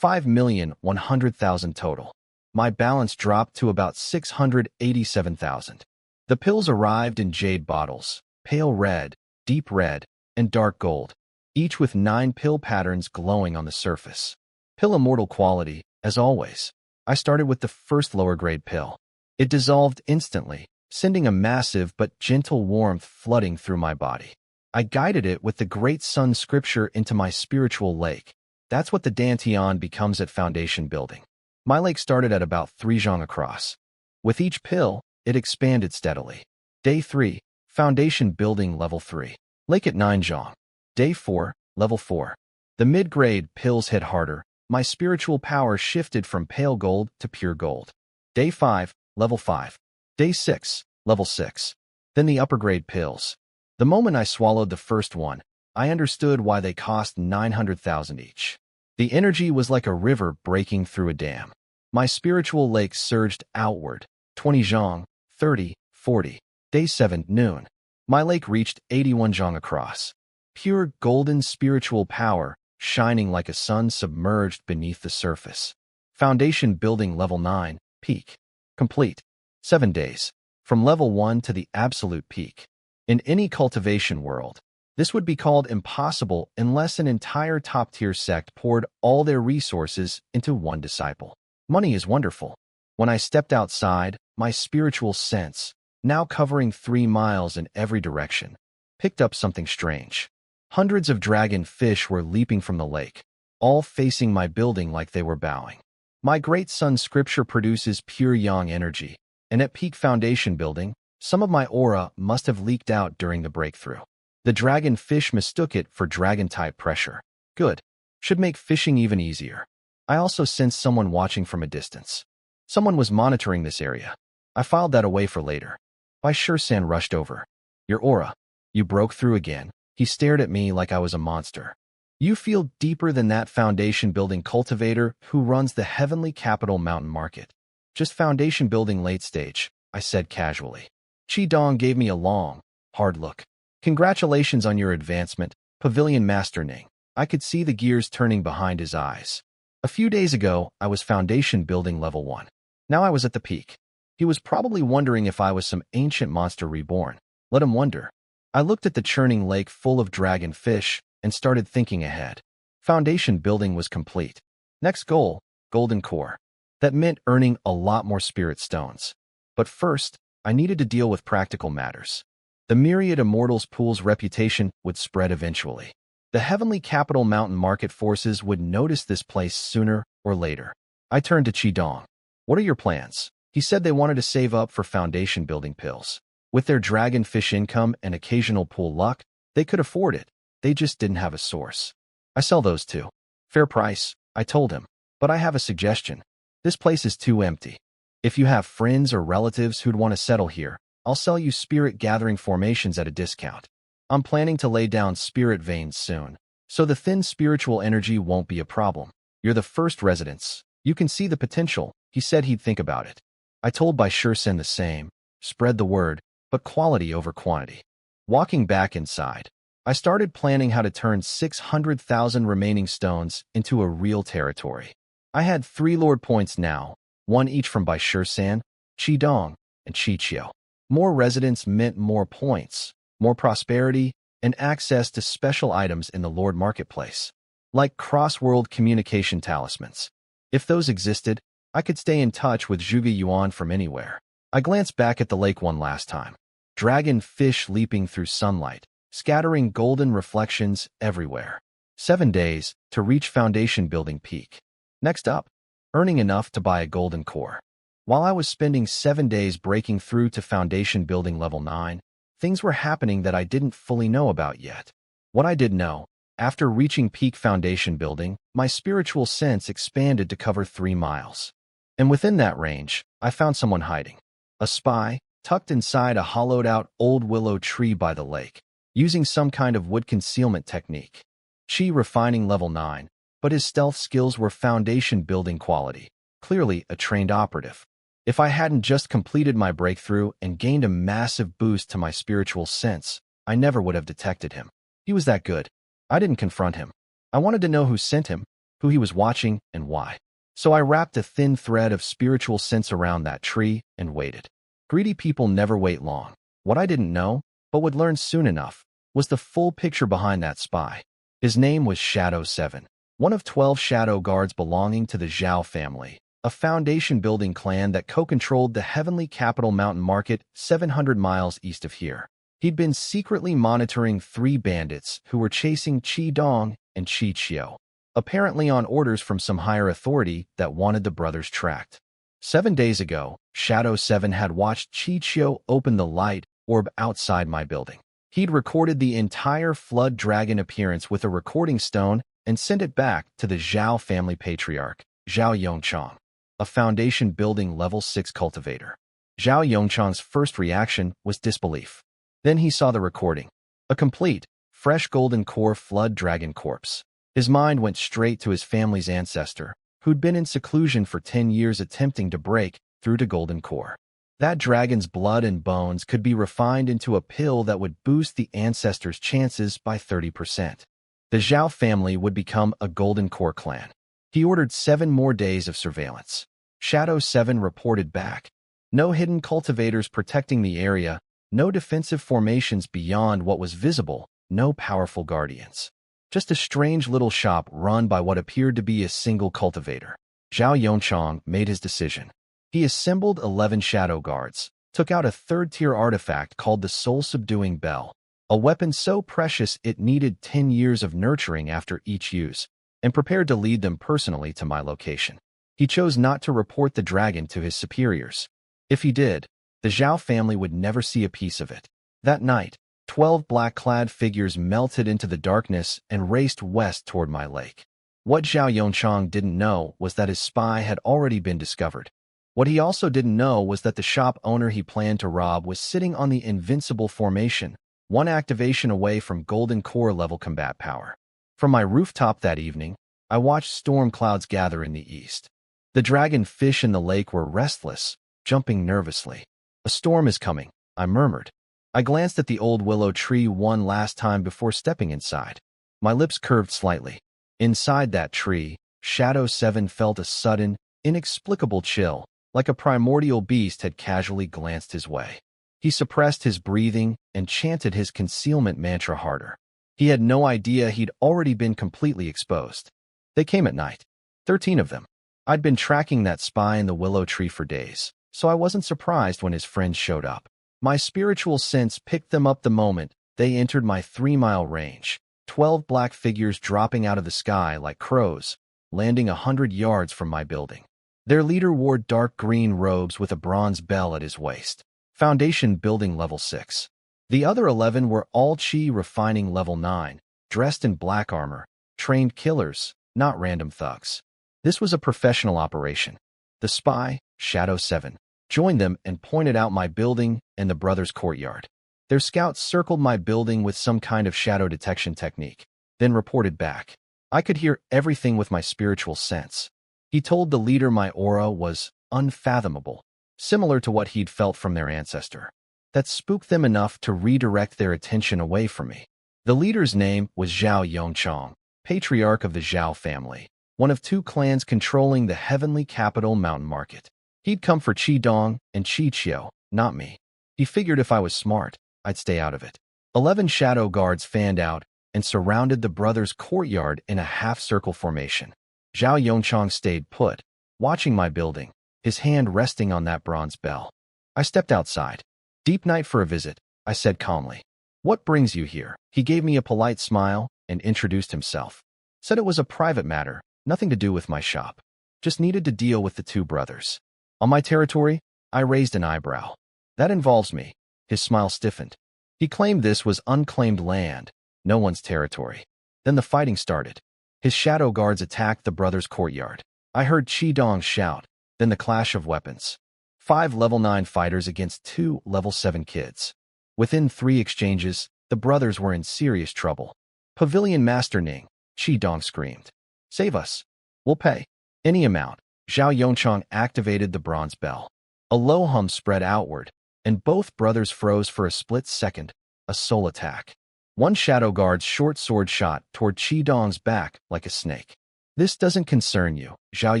5,100,000 total. My balance dropped to about 687,000. The pills arrived in jade bottles, pale red, deep red, and dark gold, each with 9 pill patterns glowing on the surface. Pill Immortal quality, as always. I started with the first lower-grade pill. It dissolved instantly, sending a massive but gentle warmth flooding through my body. I guided it with the Great Sun scripture into my spiritual lake. That's what the Dantian becomes at foundation building. My lake started at about 3 zhang across. With each pill, it expanded steadily. Day 3, foundation building level 3. Lake at 9 zhang. Day 4, level 4. The mid-grade pills hit harder. My spiritual power shifted from pale gold to pure gold. Day 5, level 5. Day 6, level 6. Then the upper grade pills. The moment I swallowed the first one, I understood why they cost 900,000 each. The energy was like a river breaking through a dam. My spiritual lake surged outward, 20 zhang, 30, 40. Day 7, noon. My lake reached 81 zhang across. Pure golden spiritual power, shining like a sun submerged beneath the surface. Foundation building level 9, peak. Complete. 7 days. From level 1 to the absolute peak. In any cultivation world, this would be called impossible unless an entire top-tier sect poured all their resources into one disciple. Money is wonderful. When I stepped outside, my spiritual sense, now covering 3 miles in every direction, picked up something strange. Hundreds of dragon fish were leaping from the lake, all facing my building like they were bowing. My Great Sun scripture produces pure yang energy, and at peak foundation building, some of my aura must have leaked out during the breakthrough. The dragon fish mistook it for dragon-type pressure. Good. Should make fishing even easier. I also sensed someone watching from a distance. Someone was monitoring this area. I filed that away for later. Bai Shursan rushed over. Your aura. You broke through again. He stared at me like I was a monster. You feel deeper than that foundation building cultivator who runs the Heavenly Capital Mountain Market. Just foundation building late stage, I said casually. Qi Dong gave me a long, hard look. Congratulations on your advancement, Pavilion Master Ning. I could see the gears turning behind his eyes. A few days ago, I was foundation building level 1. Now I was at the peak. He was probably wondering if I was some ancient monster reborn. Let him wonder. I looked at the churning lake full of dragon fish and started thinking ahead. Foundation building was complete. Next goal, golden core. That meant earning a lot more spirit stones. But first, I needed to deal with practical matters. The myriad immortals pool's reputation would spread eventually. The heavenly capital mountain market forces would notice this place sooner or later. I turned to Qidong. What are your plans? He said they wanted to save up for foundation building pills. With their dragonfish income and occasional pool luck, they could afford it. They just didn't have a source. I sell those too. Fair price, I told him. But I have a suggestion. This place is too empty. If you have friends or relatives who'd want to settle here, I'll sell you spirit gathering formations at a discount. I'm planning to lay down spirit veins soon, so the thin spiritual energy won't be a problem. You're the first residents. You can see the potential. He said he'd think about it. I told Bai Shursen the same. Spread the word, but quality over quantity. Walking back inside, I started planning how to turn 600,000 remaining stones into a real territory. I had 3 Lord points now, 1 each from Bai Shursen, Qidong, and Qiqiu. More residents meant more points, more prosperity, and access to special items in the Lord Marketplace, like cross-world communication talismans. If those existed, I could stay in touch with Zhuge Yuan from anywhere. I glanced back at the lake one last time. Dragon fish leaping through sunlight, scattering golden reflections everywhere. 7 days to reach foundation building peak. Next up, earning enough to buy a golden core. While I was spending 7 days breaking through to foundation building level 9, things were happening that I didn't fully know about yet. What I did know, after reaching peak foundation building, my spiritual sense expanded to cover 3 miles. And within that range, I found someone hiding. A spy, tucked inside a hollowed-out old willow tree by the lake, using some kind of wood concealment technique. Chi refining level 9, but his stealth skills were foundation building quality, clearly a trained operative. If I hadn't just completed my breakthrough and gained a massive boost to my spiritual sense, I never would have detected him. He was that good. I didn't confront him. I wanted to know who sent him, who he was watching, and why. So I wrapped a thin thread of spiritual sense around that tree and waited. Greedy people never wait long. What I didn't know, but would learn soon enough, was the full picture behind that spy. His name was Shadow 7, one of 12 shadow guards belonging to the Zhao family, a foundation-building clan that co-controlled the heavenly capital mountain market 700 miles east of here. He'd been secretly monitoring 3 bandits who were chasing Qidong and Qiqiu, apparently on orders from some higher authority that wanted the brothers tracked. 7 days ago, Shadow 7 had watched Qiqiu open the light orb outside my building. He'd recorded the entire flood dragon appearance with a recording stone and sent it back to the Zhao family patriarch, Zhao Yongchang, a foundation-building level 6 cultivator. Zhao Yongchang's first reaction was disbelief. Then he saw the recording. A complete, fresh golden core flood dragon corpse. His mind went straight to his family's ancestor, who'd been in seclusion for 10 years attempting to break through to golden core. That dragon's blood and bones could be refined into a pill that would boost the ancestor's chances by 30%. The Zhao family would become a golden core clan. He ordered 7 more days of surveillance. Shadow 7 reported back. No hidden cultivators protecting the area, no defensive formations beyond what was visible, no powerful guardians. Just a strange little shop run by what appeared to be a single cultivator. Zhao Yongchang made his decision. He assembled 11 shadow guards, took out a 3rd-tier artifact called the Soul-Subduing Bell, a weapon so precious it needed 10 years of nurturing after each use, and prepared to lead them personally to my location. He chose not to report the dragon to his superiors. If he did, the Zhao family would never see a piece of it. That night, 12 black-clad figures melted into the darkness and raced west toward my lake. What Zhao Yongchang didn't know was that his spy had already been discovered. What he also didn't know was that the shop owner he planned to rob was sitting on the invincible formation, 1 activation away from golden core level combat power. From my rooftop that evening, I watched storm clouds gather in the east. The dragon fish in the lake were restless, jumping nervously. "A storm is coming," I murmured. I glanced at the old willow tree one last time before stepping inside. My lips curved slightly. Inside that tree, Shadow 7 felt a sudden, inexplicable chill, like a primordial beast had casually glanced his way. He suppressed his breathing and chanted his concealment mantra harder. He had no idea he'd already been completely exposed. They came at night. 13 of them. I'd been tracking that spy in the willow tree for days, so I wasn't surprised when his friends showed up. My spiritual sense picked them up the moment they entered my 3-mile range. 12 black figures dropping out of the sky like crows, landing 100 yards from my building. Their leader wore dark green robes with a bronze bell at his waist. Foundation building level 6. The other 11 were all chi refining level 9, dressed in black armor, trained killers, not random thugs. This was a professional operation. The spy, Shadow 7, joined them and pointed out my building and the brothers' courtyard. Their scouts circled my building with some kind of shadow detection technique, then reported back. I could hear everything with my spiritual sense. He told the leader my aura was unfathomable, similar to what he'd felt from their ancestor. That spooked them enough to redirect their attention away from me. The leader's name was Zhao Yongchong, patriarch of the Zhao family, one of 2 clans controlling the heavenly capital mountain market. He'd come for Qidong and Qiqiu, not me. He figured if I was smart, I'd stay out of it. 11 shadow guards fanned out and surrounded the brothers' courtyard in a half-circle formation. Zhao Yongchong stayed put, watching my building, his hand resting on that bronze bell. I stepped outside. "Deep night for a visit," I said calmly. "What brings you here?" He gave me a polite smile and introduced himself. Said it was a private matter, nothing to do with my shop. Just needed to deal with the 2 brothers. On my territory? I raised an eyebrow. "That involves me." His smile stiffened. He claimed this was unclaimed land, no one's territory. Then the fighting started. His shadow guards attacked the brothers' courtyard. I heard Qidong shout, then the clash of weapons. 5 level 9 fighters against 2 level 7 kids. Within 3 exchanges, the brothers were in serious trouble. "Pavilion Master Ning," Qidong screamed. "Save us. We'll pay. Any amount." Zhao Yongchong activated the bronze bell. A low hum spread outward, and both brothers froze for a split second, a soul attack. One shadow guard's short sword shot toward Qidong's back like a snake. "This doesn't concern you," Zhao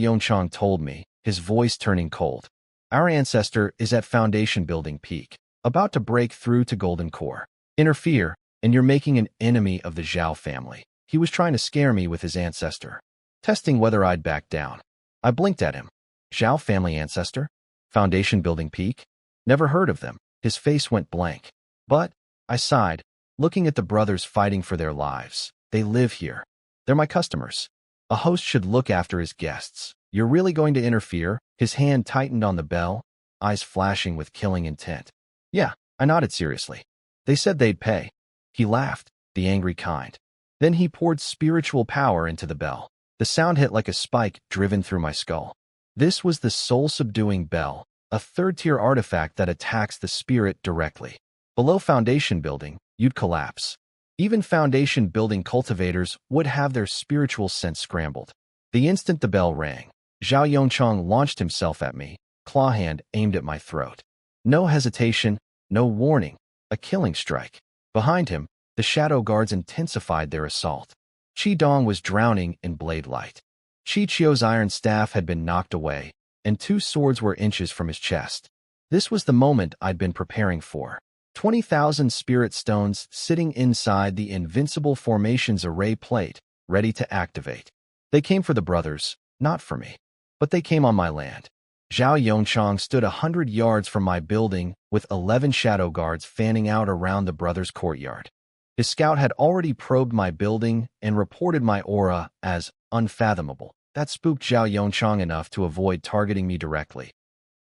Yongchong told me, his voice turning cold. "Our ancestor is at foundation building peak, about to break through to golden core. Interfere, and you're making an enemy of the Zhao family." He was trying to scare me with his ancestor, testing whether I'd back down. I blinked at him. Zhao family ancestor? Foundation building peak? Never heard of them. His face went blank. "But," I sighed, looking at the brothers fighting for their lives. "They live here. They're my customers. A host should look after his guests. You're really going to interfere?" His hand tightened on the bell, eyes flashing with killing intent. "Yeah," I nodded seriously. "They said they'd pay." He laughed, the angry kind. Then he poured spiritual power into the bell. The sound hit like a spike driven through my skull. This was the soul-subduing bell, a 3rd-tier artifact that attacks the spirit directly. Below foundation building, you'd collapse. Even foundation building cultivators would have their spiritual sense scrambled. The instant the bell rang, Zhao Yongchong launched himself at me, claw hand aimed at my throat. No hesitation, no warning, a killing strike. Behind him, the shadow guards intensified their assault. Qidong was drowning in blade light. Qiqiu's iron staff had been knocked away, and 2 swords were inches from his chest. This was the moment I'd been preparing for. 20,000 spirit stones sitting inside the invincible formation's array plate, ready to activate. They came for the brothers, not for me. But they came on my land. Zhao Yongchong stood 100 yards from my building with 11 shadow guards fanning out around the brothers' courtyard. His scout had already probed my building and reported my aura as unfathomable. That spooked Zhao Yongchong enough to avoid targeting me directly.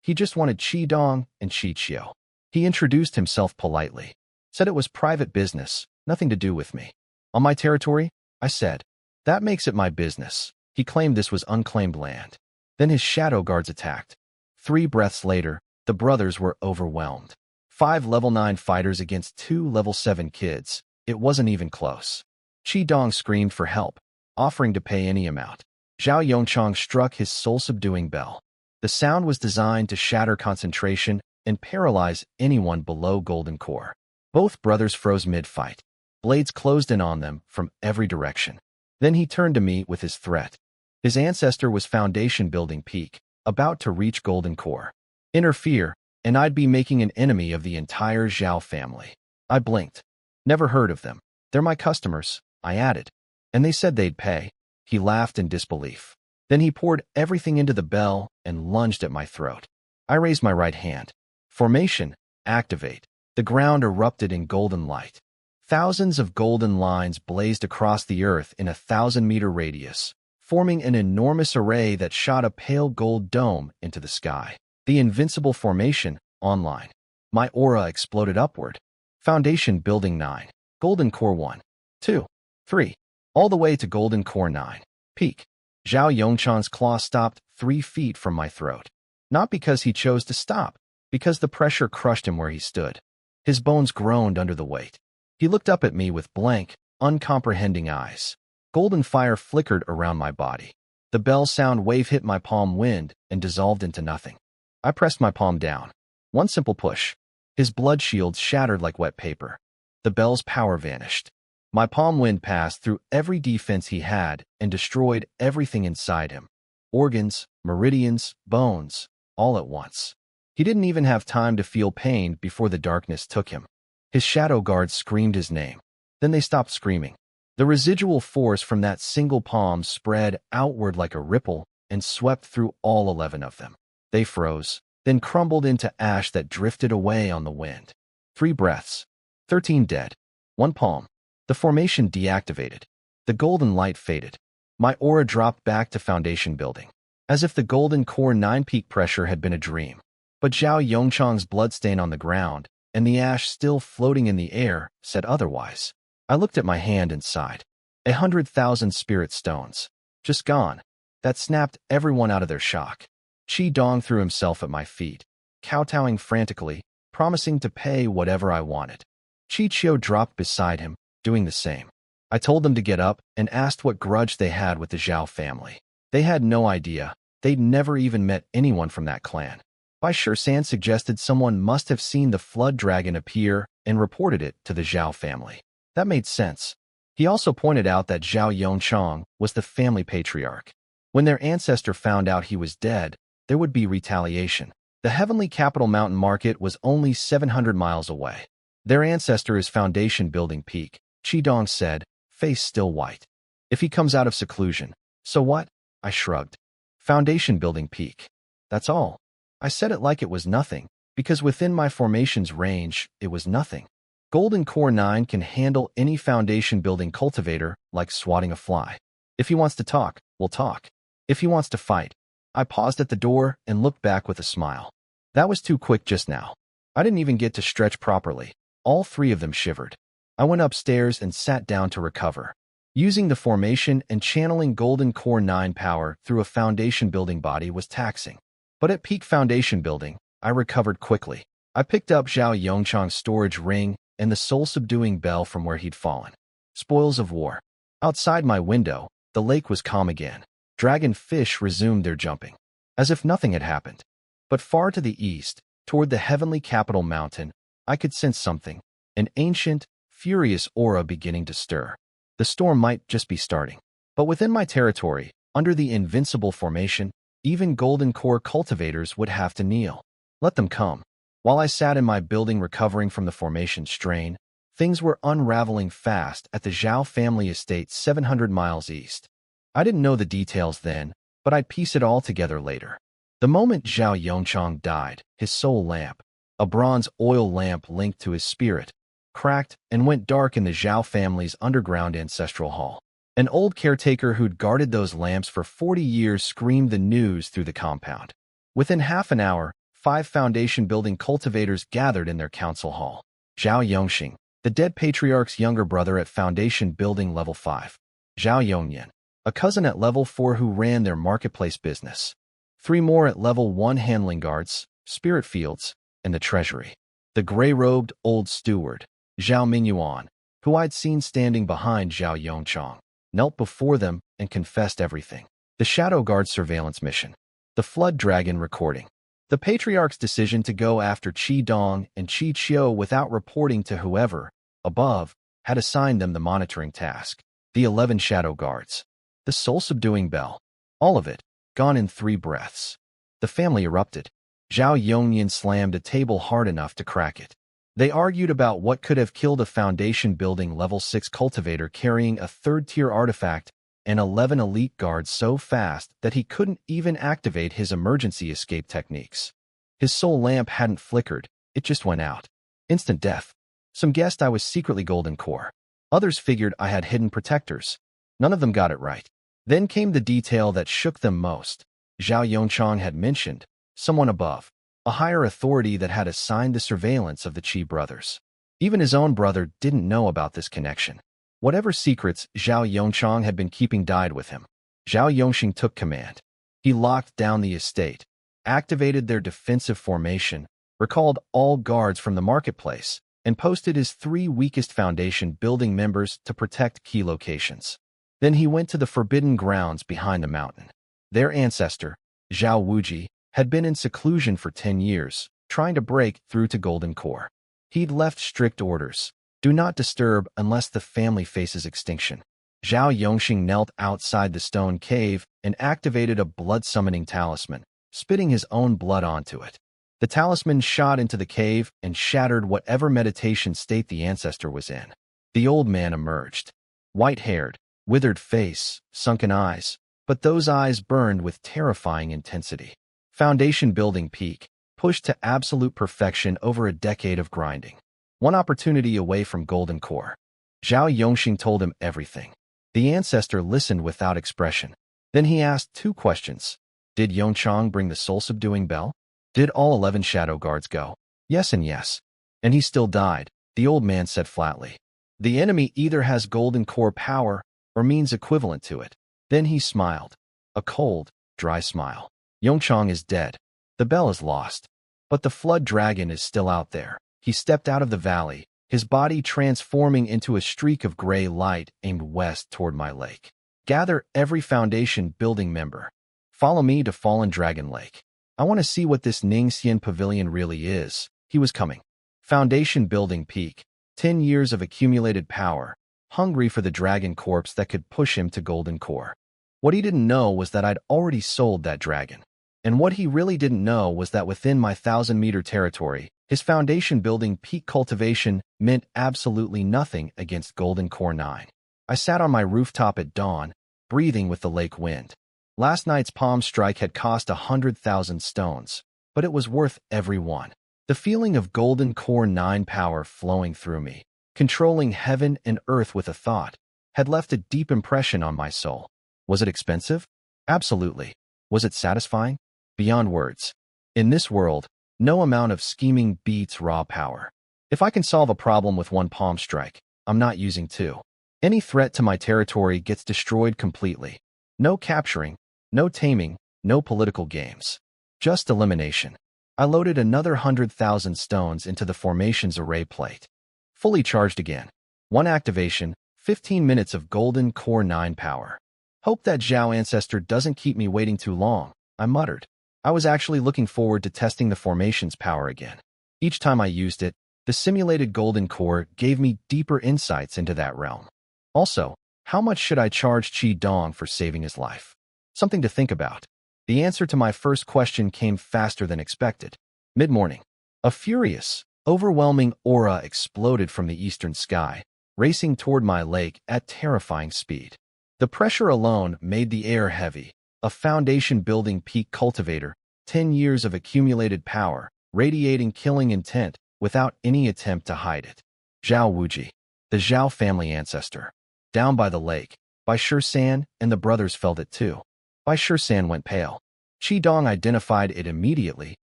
He just wanted Qidong and Qiqiu. He introduced himself politely, said it was private business, nothing to do with me. "On my territory?" I said. "That makes it my business." He claimed this was unclaimed land. Then his shadow guards attacked. 3 breaths later, the brothers were overwhelmed. 5 level 9 fighters against 2 level 7 kids. It wasn't even close. Qidong screamed for help, offering to pay any amount. Zhao Yongchong struck his soul-subduing bell. The sound was designed to shatter concentration and paralyze anyone below golden core. Both brothers froze mid-fight. Blades closed in on them from every direction. Then he turned to me with his threat. His ancestor was foundation building peak, about to reach golden core. Interfere, and I'd be making an enemy of the entire Zhao family. I blinked. "Never heard of them. They're my customers," I added. "And they said they'd pay." He laughed in disbelief. Then he poured everything into the bell and lunged at my throat. I raised my right hand. Formation, activate. The ground erupted in golden light. Thousands of golden lines blazed across the earth in a 1,000-meter radius, forming an enormous array that shot a pale gold dome into the sky. The invincible formation, online. My aura exploded upward. Foundation building 9. Golden core 1, 2, 3. All the way to golden core 9. Peak. Zhao Yongchang's claw stopped 3 feet from my throat. Not because he chose to stop, because the pressure crushed him where he stood. His bones groaned under the weight. He looked up at me with blank, uncomprehending eyes. Golden fire flickered around my body. The bell sound wave hit my palm wind and dissolved into nothing. I pressed my palm down. One simple push. His blood shields shattered like wet paper. The bell's power vanished. My palm wind passed through every defense he had and destroyed everything inside him. Organs, meridians, bones, all at once. He didn't even have time to feel pain before the darkness took him. His shadow guards screamed his name. Then they stopped screaming. The residual force from that single palm spread outward like a ripple and swept through all 11 of them. They froze, then crumbled into ash that drifted away on the wind. 3 breaths. 13 dead. 1 palm. The formation deactivated. The golden light faded. My aura dropped back to foundation building, as if the golden core 9 peak pressure had been a dream. But Zhao Yongchang's bloodstain on the ground, and the ash still floating in the air, said otherwise. I looked at my hand and sighed. 100,000 spirit stones. Just gone. That snapped everyone out of their shock. Qi Dong threw himself at my feet, kowtowing frantically, promising to pay whatever I wanted. Qi Qiu dropped beside him, doing the same. I told them to get up and asked what grudge they had with the Zhao family. They had no idea. They'd never even met anyone from that clan. Bai Shisan suggested someone must have seen the flood dragon appear and reported it to the Zhao family. That made sense. He also pointed out that Zhao Yongchang was the family patriarch. When their ancestor found out he was dead, there would be retaliation. The heavenly capital mountain market was only 700 miles away. Their ancestor is foundation building peak, Qi Dong said, face still white. If he comes out of seclusion, so what? I shrugged. Foundation building peak. That's all. I said it like it was nothing, because within my formation's range, it was nothing. Golden Core 9 can handle any foundation building cultivator like swatting a fly. If he wants to talk, we'll talk. If he wants to fight. I paused at the door and looked back with a smile. That was too quick just now. I didn't even get to stretch properly. All 3 of them shivered. I went upstairs and sat down to recover. Using the formation and channeling Golden Core 9 power through a foundation building body was taxing. But at peak foundation building, I recovered quickly. I picked up Zhao Yongchang's storage ring and the soul-subduing bell from where he'd fallen. Spoils of war. Outside my window, the lake was calm again. Dragon fish resumed their jumping, as if nothing had happened. But far to the east, toward the heavenly capital mountain, I could sense something, an ancient, furious aura beginning to stir. The storm might just be starting. But within my territory, under the invincible formation, even Golden Core cultivators would have to kneel. Let them come. While I sat in my building recovering from the formation strain, things were unraveling fast at the Zhao family estate 700 miles east. I didn't know the details then, but I'd piece it all together later. The moment Zhao Yongchang died, his soul lamp, a bronze oil lamp linked to his spirit, cracked and went dark in the Zhao family's underground ancestral hall. An old caretaker who'd guarded those lamps for 40 years screamed the news through the compound. Within half an hour, 5 foundation-building cultivators gathered in their council hall. Zhao Yongxing, the dead patriarch's younger brother at foundation building level 5. Zhao Yongyan, a cousin at level 4 who ran their marketplace business. 3 more at level 1 handling guards, spirit fields, and the treasury. The gray-robed old steward, Zhao Mingyuan, who I'd seen standing behind Zhao Yongchang, knelt before them and confessed everything. The Shadow Guard surveillance mission. The Flood Dragon recording. The Patriarch's decision to go after Qi Dong and Qi Qiu without reporting to whoever, above, had assigned them the monitoring task. The 11 Shadow Guards. The soul-subduing bell. All of it, gone in 3 breaths. The family erupted. Zhao Yongyan slammed a table hard enough to crack it. They argued about what could have killed a foundation-building level 6 cultivator carrying a 3rd-tier artifact and 11 elite guards so fast that he couldn't even activate his emergency escape techniques. His soul lamp hadn't flickered, it just went out. Instant death. Some guessed I was secretly golden core. Others figured I had hidden protectors. None of them got it right. Then came the detail that shook them most. Zhao Yongchang had mentioned someone above, a higher authority that had assigned the surveillance of the Qi brothers. Even his own brother didn't know about this connection. Whatever secrets Zhao Yongchang had been keeping died with him. Zhao Yongxing took command. He locked down the estate, activated their defensive formation, recalled all guards from the marketplace, and posted his 3 weakest foundation building members to protect key locations. Then he went to the forbidden grounds behind the mountain. Their ancestor, Zhao Wuji, had been in seclusion for 10 years, trying to break through to Golden Core. He'd left strict orders. Do not disturb unless the family faces extinction. Zhao Yongxing knelt outside the stone cave and activated a blood-summoning talisman, spitting his own blood onto it. The talisman shot into the cave and shattered whatever meditation state the ancestor was in. The old man emerged. White-haired, withered face, sunken eyes, but those eyes burned with terrifying intensity. Foundation building peak, pushed to absolute perfection over a decade of grinding. One opportunity away from Golden Core. Zhao Yongxing told him everything. The ancestor listened without expression. Then he asked 2 questions. Did Yongchang bring the soul-subduing bell? Did all 11 shadow guards go? Yes and yes. And he still died, the old man said flatly. The enemy either has Golden Core power or means equivalent to it. Then he smiled. A cold, dry smile. Yongchang is dead. The bell is lost. But the flood dragon is still out there. He stepped out of the valley, his body transforming into a streak of gray light aimed west toward my lake. Gather every foundation building member. Follow me to Fallen Dragon Lake. I want to see what this Ningxian pavilion really is. He was coming. Foundation building peak. 10 years of accumulated power. Hungry for the dragon corpse that could push him to Golden Core. What he didn't know was that I'd already sold that dragon. And what he really didn't know was that within my 1,000-meter territory, his foundation building peak cultivation meant absolutely nothing against Golden Core 9. I sat on my rooftop at dawn, breathing with the lake wind. Last night's palm strike had cost 100,000 stones, but it was worth every one. The feeling of Golden Core 9 power flowing through me, controlling heaven and earth with a thought, had left a deep impression on my soul. Was it expensive? Absolutely. Was it satisfying? Beyond words. In this world, no amount of scheming beats raw power. If I can solve a problem with 1 palm strike, I'm not using 2. Any threat to my territory gets destroyed completely. No capturing, no taming, no political games. Just elimination. I loaded another 100,000 stones into the formation's array plate. Fully charged again. 1 activation, 15 minutes of Golden Core 9 power. Hope that Zhao ancestor doesn't keep me waiting too long, I muttered. I was actually looking forward to testing the formation's power again. Each time I used it, the simulated Golden Core gave me deeper insights into that realm. Also, how much should I charge Qi Dong for saving his life? Something to think about. The answer to my first question came faster than expected. Mid-morning. A furious, overwhelming aura exploded from the eastern sky, racing toward my lake at terrifying speed. The pressure alone made the air heavy. A foundation-building peak cultivator, 10 years of accumulated power, radiating killing intent without any attempt to hide it. Zhao Wuji, the Zhao family ancestor. Down by the lake, Bai Shisan and the brothers felt it too. Bai Shisan went pale. Qi Dong identified it immediately,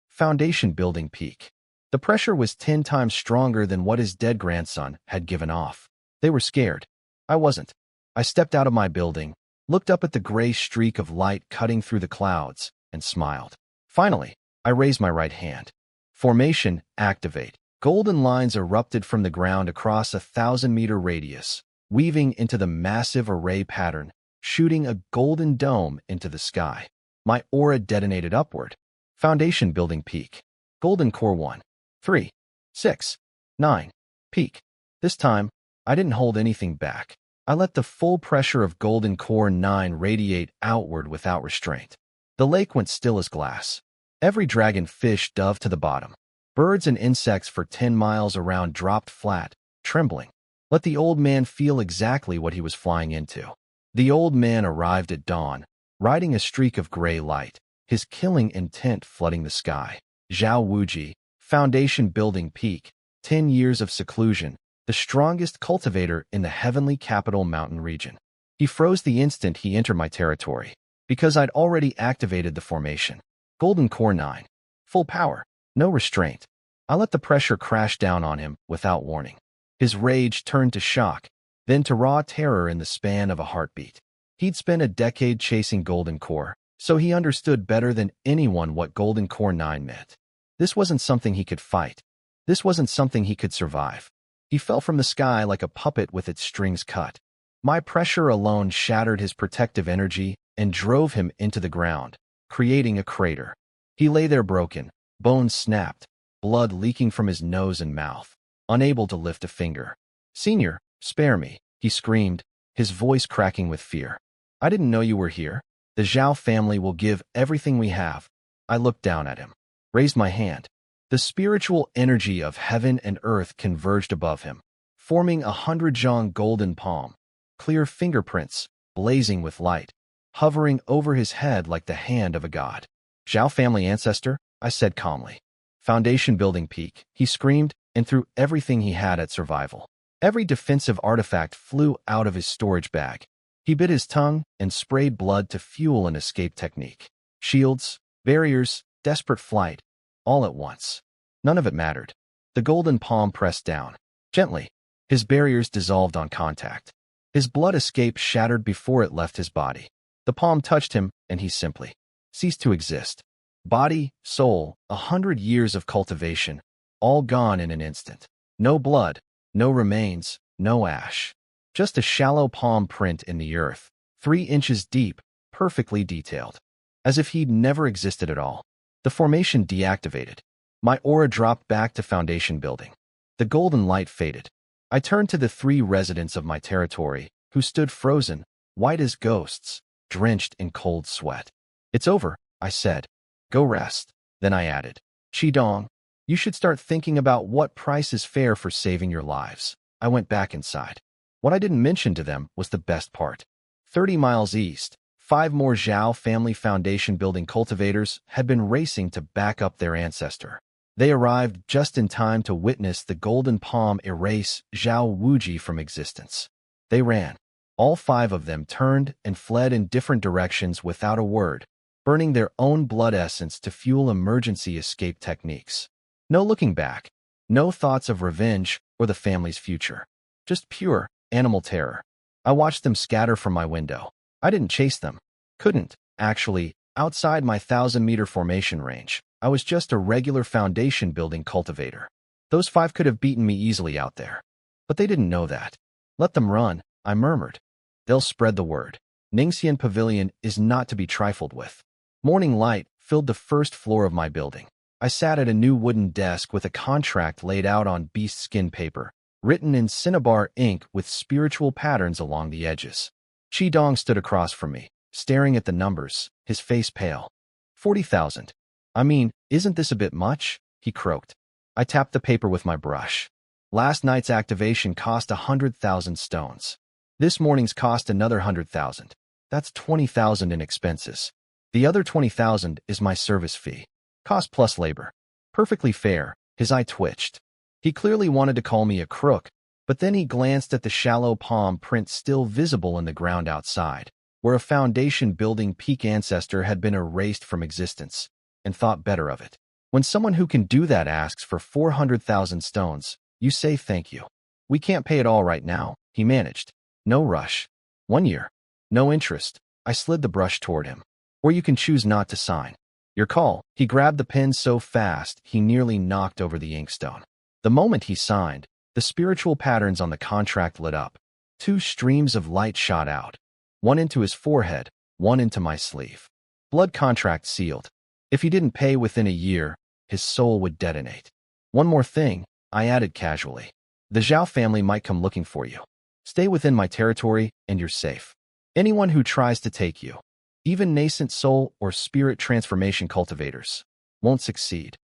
foundation-building peak. The pressure was 10 times stronger than what his dead grandson had given off. They were scared. I wasn't. I stepped out of my building, looked up at the gray streak of light cutting through the clouds, and smiled. Finally, I raised my right hand. Formation, activate. Golden lines erupted from the ground across a 1,000-meter radius, weaving into the massive array pattern, shooting a golden dome into the sky. My aura detonated upward. Foundation building peak. Golden Core 1, 3, 6, 9. Peak. This time, I didn't hold anything back. I let the full pressure of Golden Core 9 radiate outward without restraint. The lake went still as glass. Every dragon fish dove to the bottom. Birds and insects for 10 miles around dropped flat, trembling. Let the old man feel exactly what he was flying into. The old man arrived at dawn, riding a streak of gray light, his killing intent flooding the sky. Zhao Wuji, foundation building peak, 10 years of seclusion, the strongest cultivator in the heavenly capital mountain region. He froze the instant he entered my territory, because I'd already activated the formation. Golden Core 9. Full power, no restraint. I let the pressure crash down on him without warning. His rage turned to shock, then to raw terror in the span of a heartbeat. He'd spent a decade chasing Golden Core, so he understood better than anyone what Golden Core 9 meant. This wasn't something he could fight. This wasn't something he could survive. He fell from the sky like a puppet with its strings cut. My pressure alone shattered his protective energy and drove him into the ground, creating a crater. He lay there broken, bones snapped, blood leaking from his nose and mouth, unable to lift a finger. "Senior, spare me," he screamed, his voice cracking with fear. "I didn't know you were here. The Zhao family will give everything we have." I looked down at him, raised my hand. The spiritual energy of heaven and earth converged above him, forming a 100-zhang golden palm, clear fingerprints, blazing with light, hovering over his head like the hand of a god. "Zhao family ancestor," I said calmly. "Foundation building peak," he screamed, and threw everything he had at survival. Every defensive artifact flew out of his storage bag. He bit his tongue and sprayed blood to fuel an escape technique. Shields, barriers, desperate flight, all at once. None of it mattered. The golden palm pressed down. Gently, his barriers dissolved on contact. His blood escape shattered before it left his body. The palm touched him, and he simply ceased to exist. Body, soul, 100 years of cultivation, all gone in an instant. No blood, no remains, no ash. Just a shallow palm print in the earth, 3 inches deep, perfectly detailed. As if he'd never existed at all. The formation deactivated. My aura dropped back to foundation building. The golden light faded. I turned to the 3 residents of my territory, who stood frozen, white as ghosts, drenched in cold sweat. "It's over," I said. "Go rest." Then I added, "Qidong, you should start thinking about what price is fair for saving your lives." I went back inside. What I didn't mention to them was the best part. 30 miles east, 5 more Zhao family foundation building cultivators had been racing to back up their ancestor. They arrived just in time to witness the golden palm erase Zhao Wuji from existence. They ran. All 5 of them turned and fled in different directions without a word, burning their own blood essence to fuel emergency escape techniques. No looking back, no thoughts of revenge or the family's future. Just pure, animal terror. I watched them scatter from my window. I didn't chase them. Couldn't, actually, outside my 1,000-meter formation range. I was just a regular foundation-building cultivator. Those 5 could have beaten me easily out there. But they didn't know that. "Let them run," I murmured. "They'll spread the word. Ningxian Pavilion is not to be trifled with." Morning light filled the first floor of my building. I sat at a new wooden desk with a contract laid out on beast skin paper, written in cinnabar ink with spiritual patterns along the edges. Qidong stood across from me, staring at the numbers, his face pale. 40,000. "I mean, isn't this a bit much?" he croaked. I tapped the paper with my brush. "Last night's activation cost 100,000 stones. This morning's cost another 100,000. That's 20,000 in expenses. The other 20,000 is my service fee. Cost plus labor. Perfectly fair." His eye twitched. He clearly wanted to call me a crook, but then he glanced at the shallow palm print still visible in the ground outside, where a foundation-building peak ancestor had been erased from existence, and thought better of it. When someone who can do that asks for 400,000 stones, you say thank you. "We can't pay it all right now," he managed. "No rush. 1 year. No interest." I slid the brush toward him. "Or you can choose not to sign. Your call." He grabbed the pen so fast he nearly knocked over the inkstone. The moment he signed, the spiritual patterns on the contract lit up. 2 streams of light shot out. One into his forehead, one into my sleeve. Blood contract sealed. If he didn't pay within a year, his soul would detonate. "One more thing," I added casually. "The Zhao family might come looking for you. Stay within my territory and you're safe. Anyone who tries to take you, even nascent soul or spirit transformation cultivators, won't succeed."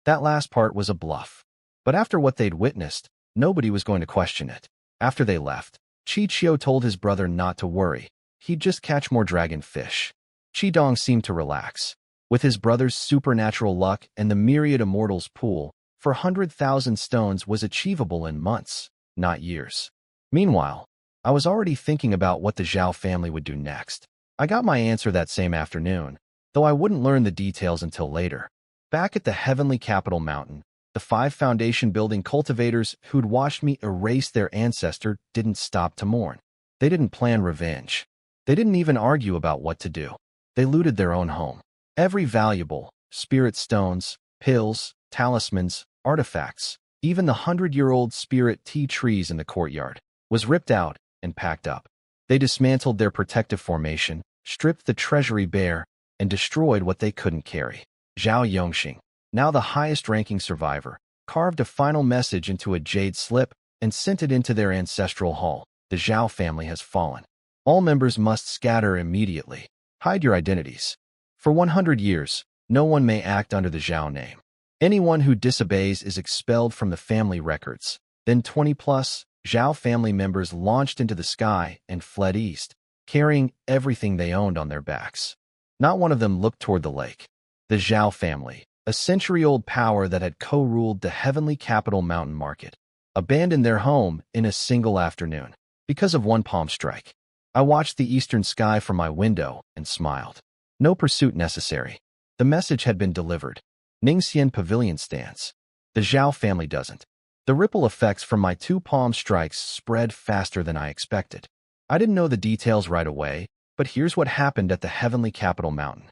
That last part was a bluff. But after what they'd witnessed, nobody was going to question it. After they left, Chi Chio told his brother not to worry. he'd just catch more dragonfish. Qidong seemed to relax. With his brother's supernatural luck and the myriad immortals pool, 400,000 stones was achievable in months, not years. Meanwhile, I was already thinking about what the Zhao family would do next. I got my answer that same afternoon, though I wouldn't learn the details until later. Back at the heavenly capital mountain, the 5 foundation building cultivators who'd watched me erase their ancestor didn't stop to mourn. They didn't plan revenge. They didn't even argue about what to do. They looted their own home. Every valuable, spirit stones, pills, talismans, artifacts, even the 100-year-old spirit tea trees in the courtyard, was ripped out and packed up. They dismantled their protective formation, stripped the treasury bare, and destroyed what they couldn't carry. Zhao Yongxing, now the highest-ranking survivor, carved a final message into a jade slip and sent it into their ancestral hall. The Zhao family has fallen. All members must scatter immediately. Hide your identities. For 100 years, no one may act under the Zhao name. Anyone who disobeys is expelled from the family records. Then 20-plus Zhao family members launched into the sky and fled east, carrying everything they owned on their backs. Not one of them looked toward the lake. The Zhao family, a century-old power that had co-ruled the heavenly capital mountain market, abandoned their home in a single afternoon because of one palm strike. I watched the eastern sky from my window and smiled. No pursuit necessary. The message had been delivered. Ningxian Pavilion stands. The Zhao family doesn't. The ripple effects from my 2 palm strikes spread faster than I expected. I didn't know the details right away, but here's what happened at the heavenly capital mountain.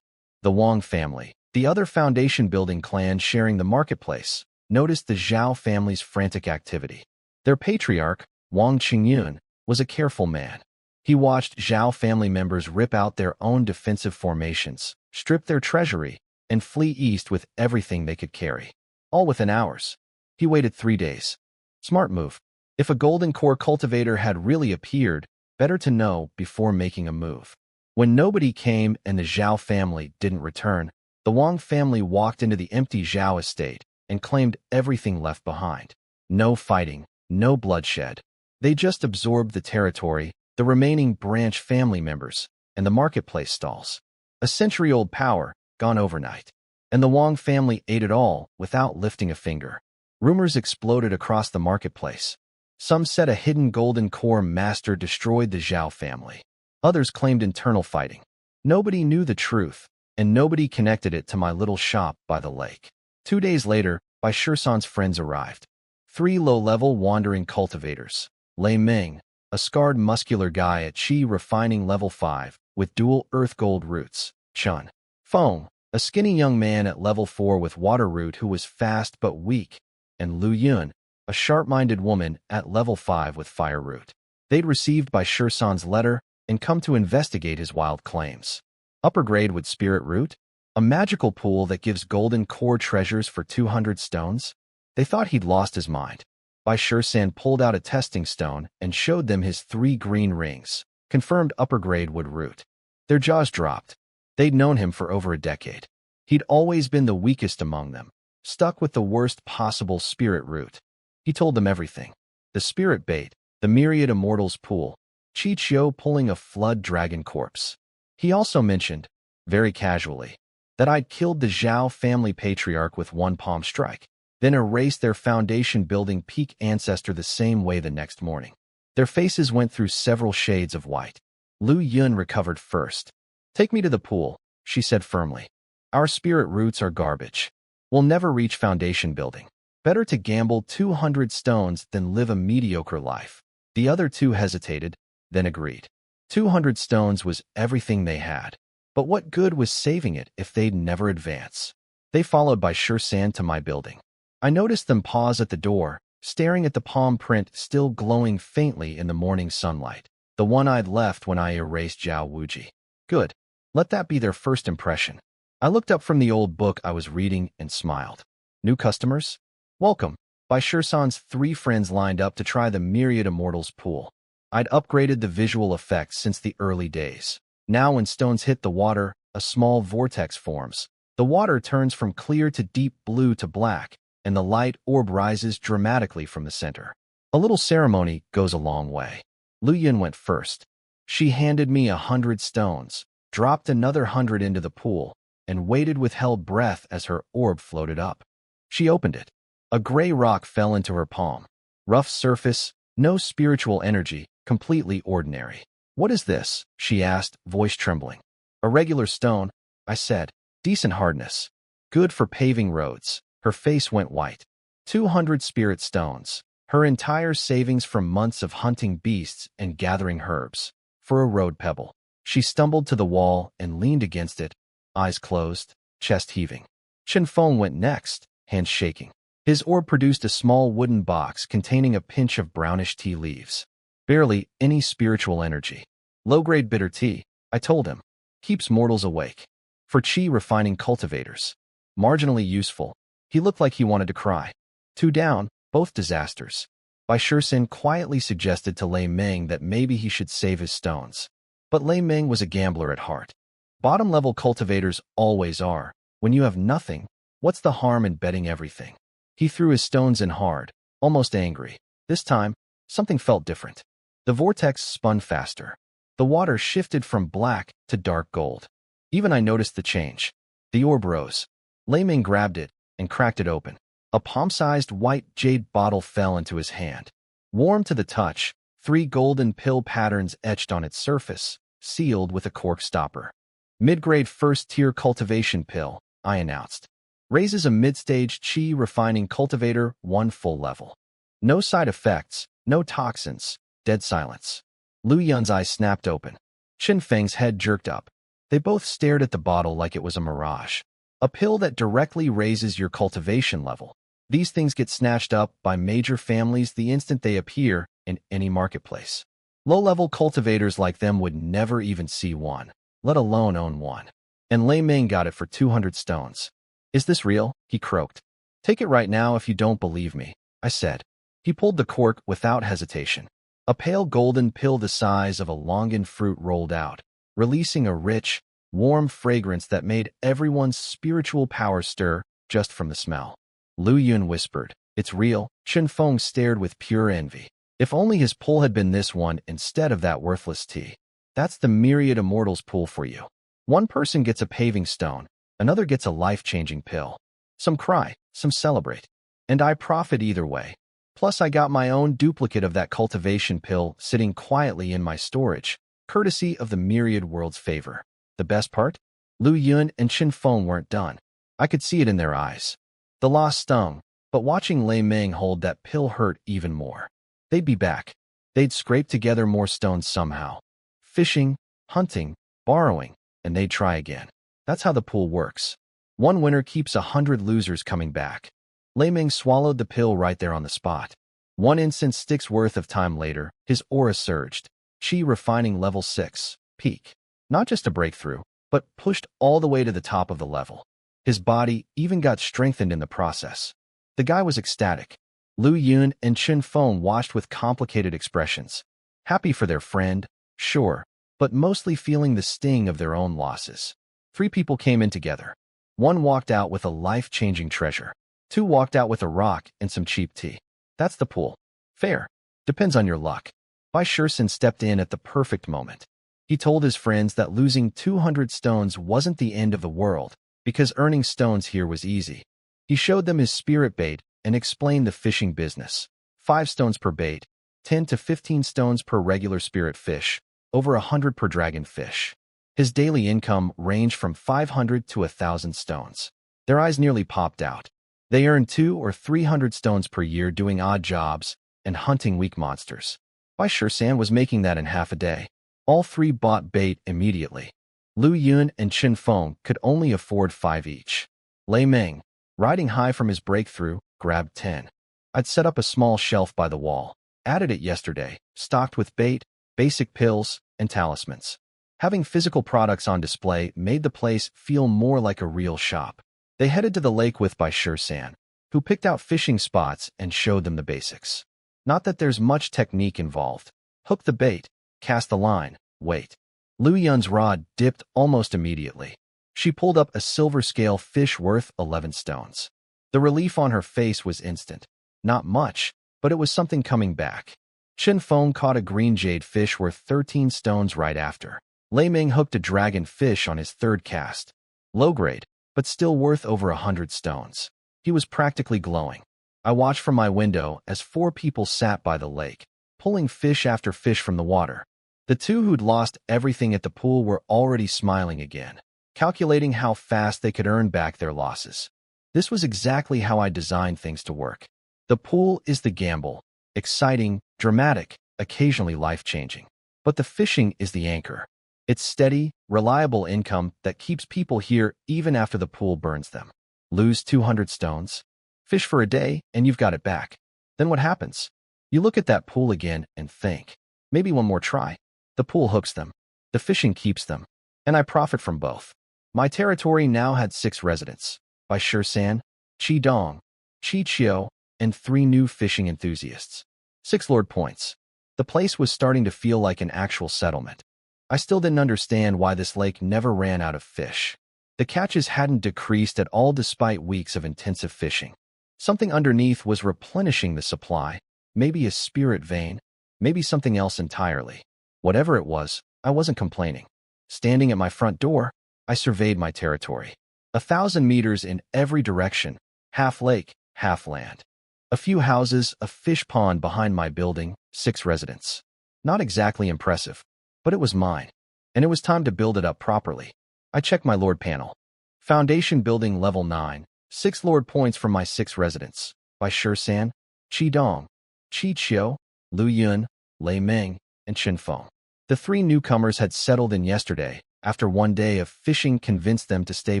The Wang family, the other foundation building clan sharing the marketplace, noticed the Zhao family's frantic activity. Their patriarch, Wang Qingyun, was a careful man. He watched Zhao family members rip out their own defensive formations, strip their treasury, and flee east with everything they could carry. All within hours. He waited 3 days. Smart move. If a golden core cultivator had really appeared, better to know before making a move. When nobody came and the Zhao family didn't return, the Wang family walked into the empty Zhao estate and claimed everything left behind. No fighting, no bloodshed. They just absorbed the territory, the remaining branch family members, and the marketplace stalls. A century-old power, gone overnight. And the Wang family ate it all without lifting a finger. Rumors exploded across the marketplace. Some said a hidden golden core master destroyed the Zhao family. Others claimed internal fighting. Nobody knew the truth, and nobody connected it to my little shop by the lake. 2 days later, Bai Shisan's friends arrived. 3 low-level wandering cultivators. Lei Ming, a scarred muscular guy at Qi refining level 5 with dual earth gold roots. Chun Feng, a skinny young man at level 4 with water root who was fast but weak. And Lu Yun, a sharp-minded woman at level 5 with fire root. They'd received Bai Shisan's letter and come to investigate his wild claims. Upper grade with spirit root? A magical pool that gives golden core treasures for 200 stones? They thought he'd lost his mind. Bai Shisan pulled out a testing stone and showed them his 3 green rings, confirmed upper grade wood root. Their jaws dropped. They'd known him for over a decade. He'd always been the weakest among them, stuck with the worst possible spirit root. He told them everything. The spirit bait, the myriad immortals pool, Chi Chiu pulling a flood dragon corpse. He also mentioned, very casually, that I'd killed the Zhao family patriarch with 1 palm strike, then erased their foundation building peak ancestor the same way the next morning. Their faces went through several shades of white. Lu Yun recovered first. Take me to the pool, she said firmly. Our spirit roots are garbage. We'll never reach foundation building. Better to gamble 200 stones than live a mediocre life. The other 2 hesitated, then agreed. 200 stones was everything they had. But what good was saving it if they'd never advance? They followed Bai Shisan to my building. I noticed them pause at the door, staring at the palm print still glowing faintly in the morning sunlight, the one I'd left when I erased Zhao Wuji. Good. Let that be their first impression. I looked up from the old book I was reading and smiled. New customers? Welcome. Bai Shisan's 3 friends lined up to try the myriad immortals pool. I'd upgraded the visual effects since the early days. Now when stones hit the water, a small vortex forms. The water turns from clear to deep blue to black, and the light orb rises dramatically from the center. A little ceremony goes a long way. Lu Yun went first. She handed me 100 stones, dropped another 100 into the pool, and waited with held breath as her orb floated up. She opened it. A gray rock fell into her palm. Rough surface, no spiritual energy, completely ordinary. "What is this?" she asked, voice trembling. "A regular stone," I said. "Decent hardness. Good for paving roads." Her face went white. 200 spirit stones. Her entire savings from months of hunting beasts and gathering herbs. For a road pebble. She stumbled to the wall and leaned against it, eyes closed, chest heaving. Chen Feng went next, hands shaking. His orb produced a small wooden box containing a pinch of brownish tea leaves. Barely any spiritual energy. Low-grade bitter tea, I told him. Keeps mortals awake. For qi refining cultivators. Marginally useful. He looked like he wanted to cry. 2 down, both disasters. Bai Shursin quietly suggested to Lei Meng that maybe he should save his stones. But Lei Meng was a gambler at heart. Bottom-level cultivators always are. When you have nothing, what's the harm in betting everything? He threw his stones in hard, almost angry. This time, something felt different. The vortex spun faster. The water shifted from black to dark gold. Even I noticed the change. The orb rose. Lei Meng grabbed it and cracked it open. A palm-sized white jade bottle fell into his hand. Warm to the touch, 3 golden pill patterns etched on its surface, sealed with a cork stopper. Mid-grade first-tier cultivation pill, I announced. Raises a mid-stage qi refining cultivator 1 full level. No side effects, no toxins, dead silence. Lu Yun's eyes snapped open. Chen Feng's head jerked up. They both stared at the bottle like it was a mirage. A pill that directly raises your cultivation level. These things get snatched up by major families the instant they appear in any marketplace. Low-level cultivators like them would never even see one, let alone own one. And Lei Meng got it for 200 stones. "Is this real?" he croaked. "Take it right now if you don't believe me," I said. He pulled the cork without hesitation. A pale golden pill the size of a longan fruit rolled out, releasing a rich, warm fragrance that made everyone's spiritual power stir just from the smell. Lu Yun whispered, "It's real." Chen Feng stared with pure envy. If only his pull had been this one instead of that worthless tea. That's the myriad immortals pull for you. One person gets a paving stone, another gets a life-changing pill. Some cry, some celebrate. And I profit either way. Plus I got my own duplicate of that cultivation pill sitting quietly in my storage, courtesy of the myriad world's favor. The best part? Lu Yun and Chen Feng weren't done. I could see it in their eyes. The loss stung, but watching Lei Meng hold that pill hurt even more. They'd be back. They'd scrape together more stones somehow. Fishing, hunting, borrowing, and they'd try again. That's how the pool works. One winner keeps 100 losers coming back. Lei Meng swallowed the pill right there on the spot. 1 instant stick's worth of time later, his aura surged. Qi refining level 6, peak. Not just a breakthrough, but pushed all the way to the top of the level. His body even got strengthened in the process. The guy was ecstatic. Lu Yun and Chen Feng watched with complicated expressions. Happy for their friend, sure, but mostly feeling the sting of their own losses. 3 people came in together. 1 walked out with a life-changing treasure. 2 walked out with a rock and some cheap tea. That's the pool. Fair. Depends on your luck. Bai Shursin stepped in at the perfect moment. He told his friends that losing 200 stones wasn't the end of the world, because earning stones here was easy. He showed them his spirit bait and explained the fishing business. 5 stones per bait, 10 to 15 stones per regular spirit fish, over 100 per dragon fish. His daily income ranged from 500 to 1,000 stones. Their eyes nearly popped out. They earned 200 or 300 stones per year doing odd jobs and hunting weak monsters. Bai Shursin was making that in half a day. All 3 bought bait immediately. Lu Yun and Chen Feng could only afford 5 each. Lei Meng, riding high from his breakthrough, grabbed 10. I'd set up a small shelf by the wall, added it yesterday, stocked with bait, basic pills, and talismans. Having physical products on display made the place feel more like a real shop. They headed to the lake with Bai Shursin, who picked out fishing spots and showed them the basics. Not that there's much technique involved. Hook the bait, cast the line, wait. Lu Yun's rod dipped almost immediately. She pulled up a silver scale fish worth 11 stones. The relief on her face was instant. Not much, but it was something coming back. Chen Feng caught a green jade fish worth 13 stones right after. Lei Ming hooked a dragon fish on his third cast. Low grade, but still worth over 100 stones. He was practically glowing. I watched from my window as 4 people sat by the lake, pulling fish after fish from the water. The 2 who'd lost everything at the pool were already smiling again, calculating how fast they could earn back their losses. This was exactly how I designed things to work. The pool is the gamble, exciting, dramatic, occasionally life-changing. But the fishing is the anchor. It's steady, reliable income that keeps people here even after the pool burns them. Lose 200 stones, fish for a day, and you've got it back. Then what happens? You look at that pool again and think, maybe one more try. The pool hooks them. The fishing keeps them. And I profit from both. My territory now had 6 residents. By Shisan, Qi Dong, Qi Qiu, and 3 new fishing enthusiasts. 6 Lord points. The place was starting to feel like an actual settlement. I still didn't understand why this lake never ran out of fish. The catches hadn't decreased at all despite weeks of intensive fishing. Something underneath was replenishing the supply, maybe a spirit vein, maybe something else entirely. Whatever it was, I wasn't complaining. Standing at my front door, I surveyed my territory. 1,000 meters in every direction, half lake, half land. A few houses, a fish pond behind my building, 6 residents. Not exactly impressive, but it was mine, and it was time to build it up properly. I checked my Lord panel. Foundation building level 9, 6 Lord points from my 6 residents. By Shisan, Qi Dong, Qi Qiu, Lu Yun, Lei Ming, and Chen Feng. The 3 newcomers had settled in yesterday, after one day of fishing convinced them to stay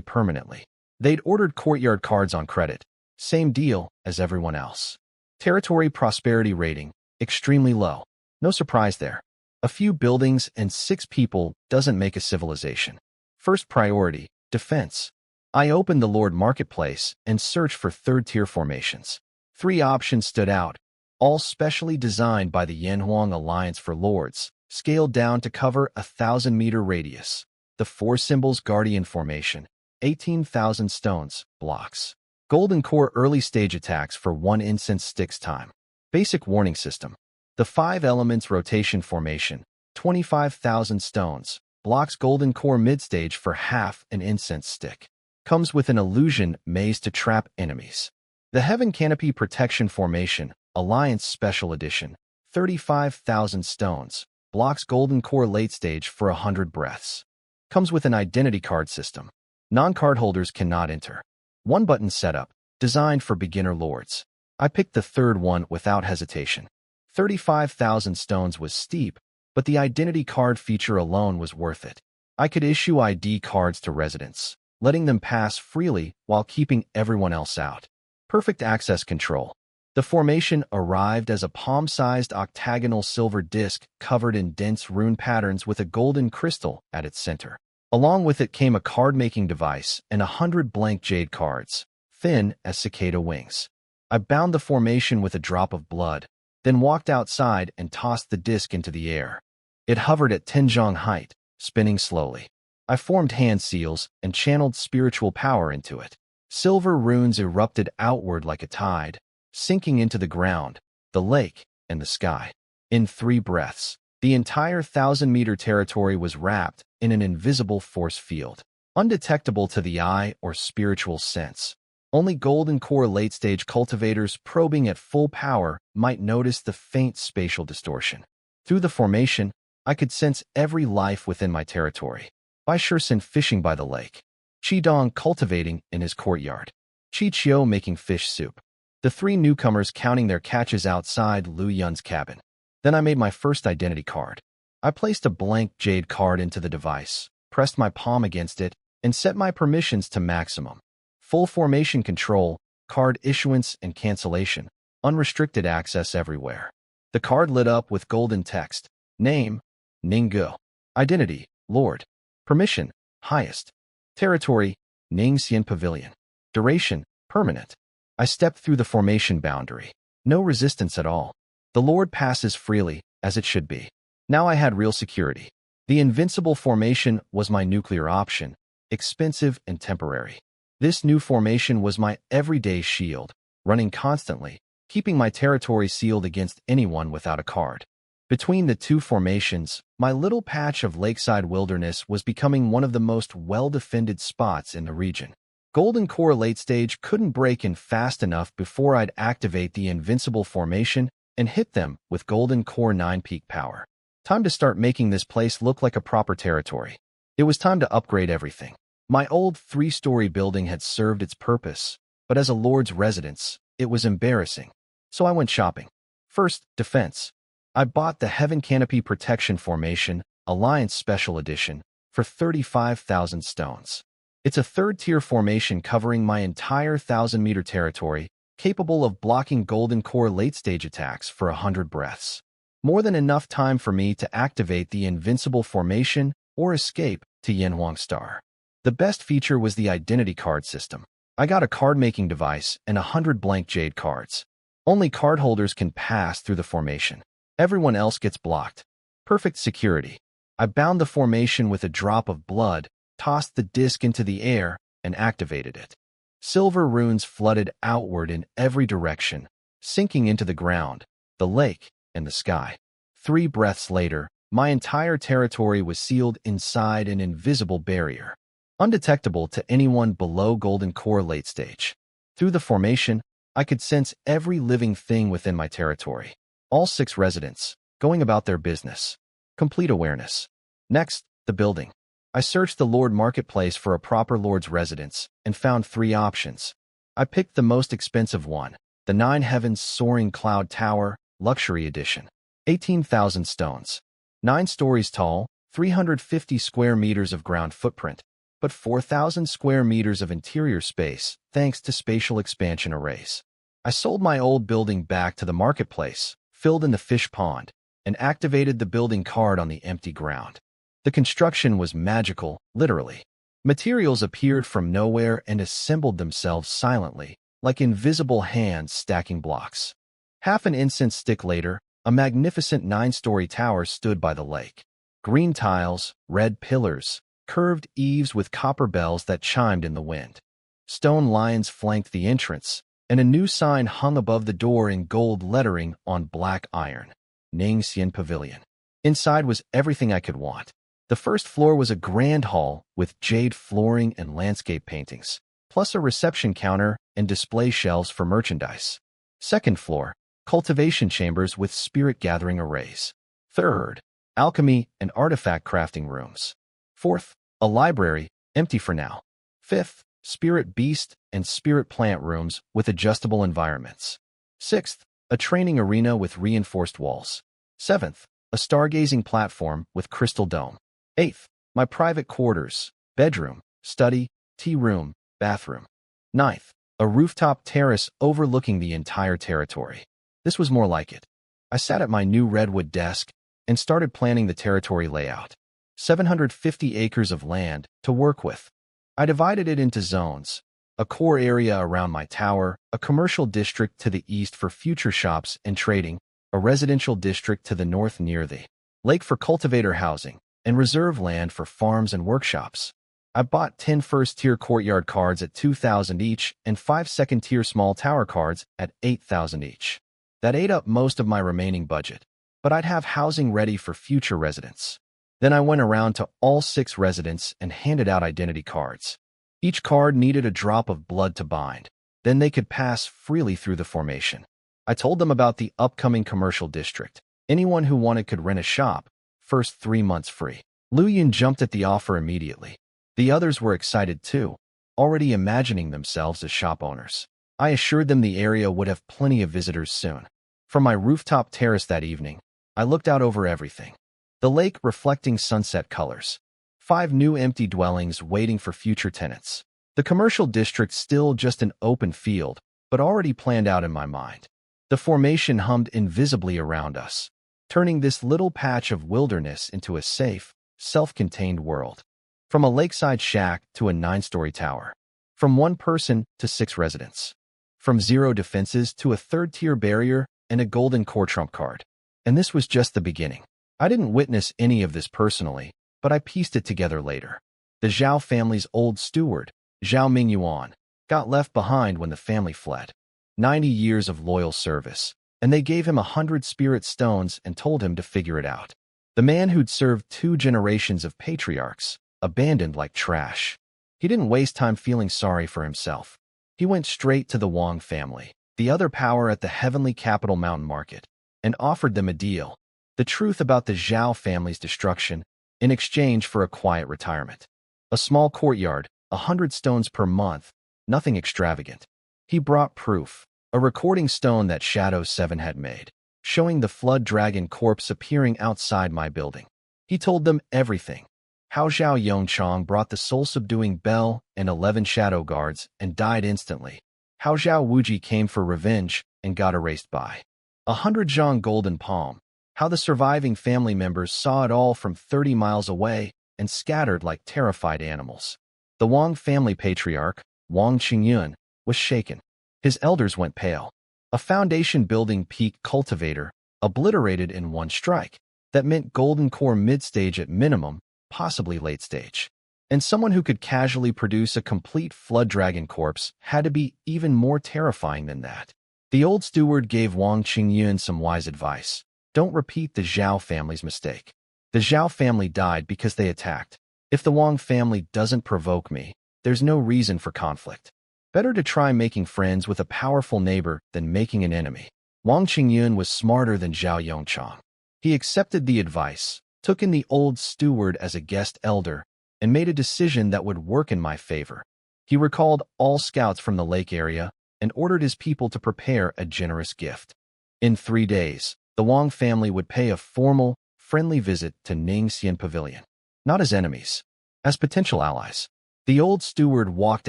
permanently. They'd ordered courtyard cards on credit. Same deal as everyone else. Territory prosperity rating, extremely low. No surprise there. A few buildings and 6 people doesn't make a civilization. First priority, defense. I opened the Lord Marketplace and searched for 3rd-tier formations. 3 options stood out, all specially designed by the Yanhuang Alliance for Lords, scaled down to cover a 1,000-meter radius. The 4 symbols Guardian Formation, 18,000 stones, blocks. Golden Core early stage attacks for 1 incense sticks time. Basic warning system. The 5 elements rotation formation, 25,000 stones, blocks Golden Core mid-stage for half an incense stick. Comes with an illusion maze to trap enemies. The Heaven Canopy Protection Formation, Alliance Special Edition, 35,000 stones, blocks Golden Core late stage for 100 breaths. Comes with an identity card system. Non-card holders cannot enter. 1-button setup, designed for beginner lords. I picked the 3rd one without hesitation. 35,000 stones was steep, but the identity card feature alone was worth it. I could issue ID cards to residents, letting them pass freely while keeping everyone else out. Perfect access control. The formation arrived as a palm-sized octagonal silver disc covered in dense rune patterns with a golden crystal at its center. Along with it came a card-making device and 100 blank jade cards, thin as cicada wings. I bound the formation with a drop of blood, then walked outside and tossed the disc into the air. It hovered at Tenjong height, spinning slowly. I formed hand seals and channeled spiritual power into it. Silver runes erupted outward like a tide, sinking into the ground, the lake, and the sky. In 3 breaths, the entire 1,000-meter territory was wrapped in an invisible force field, undetectable to the eye or spiritual sense. Only Golden Core late-stage cultivators probing at full power might notice the faint spatial distortion. Through the formation, I could sense every life within my territory. Bai Shisan fishing by the lake. Qi Dong cultivating in his courtyard. Qi Qiu making fish soup. The 3 newcomers counting their catches outside Lu Yun's cabin. Then I made my first identity card. I placed a blank jade card into the device, pressed my palm against it, and set my permissions to maximum. Full formation control, card issuance and cancellation, unrestricted access everywhere. The card lit up with golden text. Name, Ninggu. Identity, Lord. Permission, highest. Territory, Ningxian Pavilion. Duration, permanent. I stepped through the formation boundary. No resistance at all. The Lord passes freely, as it should be. Now I had real security. The invincible formation was my nuclear option, expensive and temporary. This new formation was my everyday shield, running constantly, keeping my territory sealed against anyone without a card. Between the two formations, my little patch of lakeside wilderness was becoming one of the most well-defended spots in the region. Golden Core late stage couldn't break in fast enough before I'd activate the invincible formation and hit them with Golden Core 9 peak power. Time to start making this place look like a proper territory. It was time to upgrade everything. My old 3-story building had served its purpose, but as a lord's residence, it was embarrassing. So I went shopping. First, defense. I bought the Heaven Canopy Protection Formation, Alliance Special Edition, for 35,000 stones. It's a 3rd-tier formation covering my entire 1,000-meter territory, capable of blocking Golden Core late-stage attacks for 100 breaths. More than enough time for me to activate the invincible formation or escape to Yanhuang Star. The best feature was the identity card system. I got a card-making device and 100 blank jade cards. Only cardholders can pass through the formation. Everyone else gets blocked. Perfect security. I bound the formation with a drop of blood, tossed the disc into the air, and activated it. Silver runes flooded outward in every direction, sinking into the ground, the lake, and the sky. 3 breaths later, my entire territory was sealed inside an invisible barrier, undetectable to anyone below Golden Core late stage. Through the formation, I could sense every living thing within my territory. All 6 residents, going about their business. Complete awareness. Next, the building. I searched the Lord Marketplace for a proper Lord's residence and found 3 options. I picked the most expensive one, the 9 Heavens Soaring Cloud Tower, Luxury Edition. 18,000 stones. 9 stories tall, 350 square meters of ground footprint, but 4,000 square meters of interior space thanks to spatial expansion arrays. I sold my old building back to the marketplace, filled in the fish pond, and activated the building card on the empty ground. The construction was magical, literally. Materials appeared from nowhere and assembled themselves silently, like invisible hands stacking blocks. Half an incense stick later, a magnificent 9-story tower stood by the lake. Green tiles, red pillars, curved eaves with copper bells that chimed in the wind. Stone lions flanked the entrance, and a new sign hung above the door in gold lettering on black iron. Ning Xian Pavilion. Inside was everything I could want. The first floor was a grand hall with jade flooring and landscape paintings, plus a reception counter and display shelves for merchandise. Second floor, cultivation chambers with spirit-gathering arrays. Third, alchemy and artifact crafting rooms. Fourth, a library, empty for now. Fifth, spirit beast and spirit plant rooms with adjustable environments. Sixth, a training arena with reinforced walls. Seventh, a stargazing platform with crystal dome. Eighth, my private quarters, bedroom, study, tea room, bathroom. Ninth, a rooftop terrace overlooking the entire territory. This was more like it. I sat at my new redwood desk and started planning the territory layout. 750 acres of land to work with. I divided it into zones, a core area around my tower, a commercial district to the east for future shops and trading, a residential district to the north near the lake for cultivator housing, and reserve land for farms and workshops. I bought 10 first-tier courtyard cards at 2,000 each and 5 second-tier small tower cards at 8,000 each. That ate up most of my remaining budget, but I'd have housing ready for future residents. Then I went around to all 6 residents and handed out identity cards. Each card needed a drop of blood to bind. Then they could pass freely through the formation. I told them about the upcoming commercial district. Anyone who wanted could rent a shop, first 3 months free. Lu Yun jumped at the offer immediately. The others were excited too, already imagining themselves as shop owners. I assured them the area would have plenty of visitors soon. From my rooftop terrace that evening, I looked out over everything. The lake reflecting sunset colors. 5 new empty dwellings waiting for future tenants. The commercial district still just an open field, but already planned out in my mind. The formation hummed invisibly around us, turning this little patch of wilderness into a safe, self-contained world. From a lakeside shack to a 9-story tower. From 1 person to 6 residents. From 0 defenses to a 3rd-tier barrier and a golden core trump card. And this was just the beginning. I didn't witness any of this personally, but I pieced it together later. The Zhao family's old steward, Zhao Mingyuan, got left behind when the family fled. 90 years of loyal service, and they gave him 100 spirit stones and told him to figure it out. The man who'd served 2 generations of patriarchs, abandoned like trash. He didn't waste time feeling sorry for himself. He went straight to the Wang family, the other power at the heavenly capital mountain market, and offered them a deal. The truth about the Zhao family's destruction in exchange for a quiet retirement. A small courtyard, 100 stones per month, nothing extravagant. He brought proof, a recording stone that Shadow 7 had made, showing the flood dragon corpse appearing outside my building. He told them everything. How Zhao Yongchang brought the soul-subduing bell and 11 shadow guards and died instantly. How Zhao Wuji came for revenge and got erased by 100 Zhang golden palm. How the surviving family members saw it all from 30 miles away and scattered like terrified animals. The Wang family patriarch, Wang Qingyun, was shaken. His elders went pale. A foundation-building peak cultivator, obliterated in one strike. That meant golden core mid-stage at minimum, possibly late stage. And someone who could casually produce a complete flood dragon corpse had to be even more terrifying than that. The old steward gave Wang Qingyun some wise advice. Don't repeat the Zhao family's mistake. The Zhao family died because they attacked. If the Wang family doesn't provoke me, there's no reason for conflict. Better to try making friends with a powerful neighbor than making an enemy. Wang Qingyun was smarter than Zhao Yongchang. He accepted the advice, took in the old steward as a guest elder, and made a decision that would work in my favor. He recalled all scouts from the lake area and ordered his people to prepare a generous gift. In 3 days, the Wang family would pay a formal, friendly visit to Ningxian Pavilion. Not as enemies, as potential allies. The old steward walked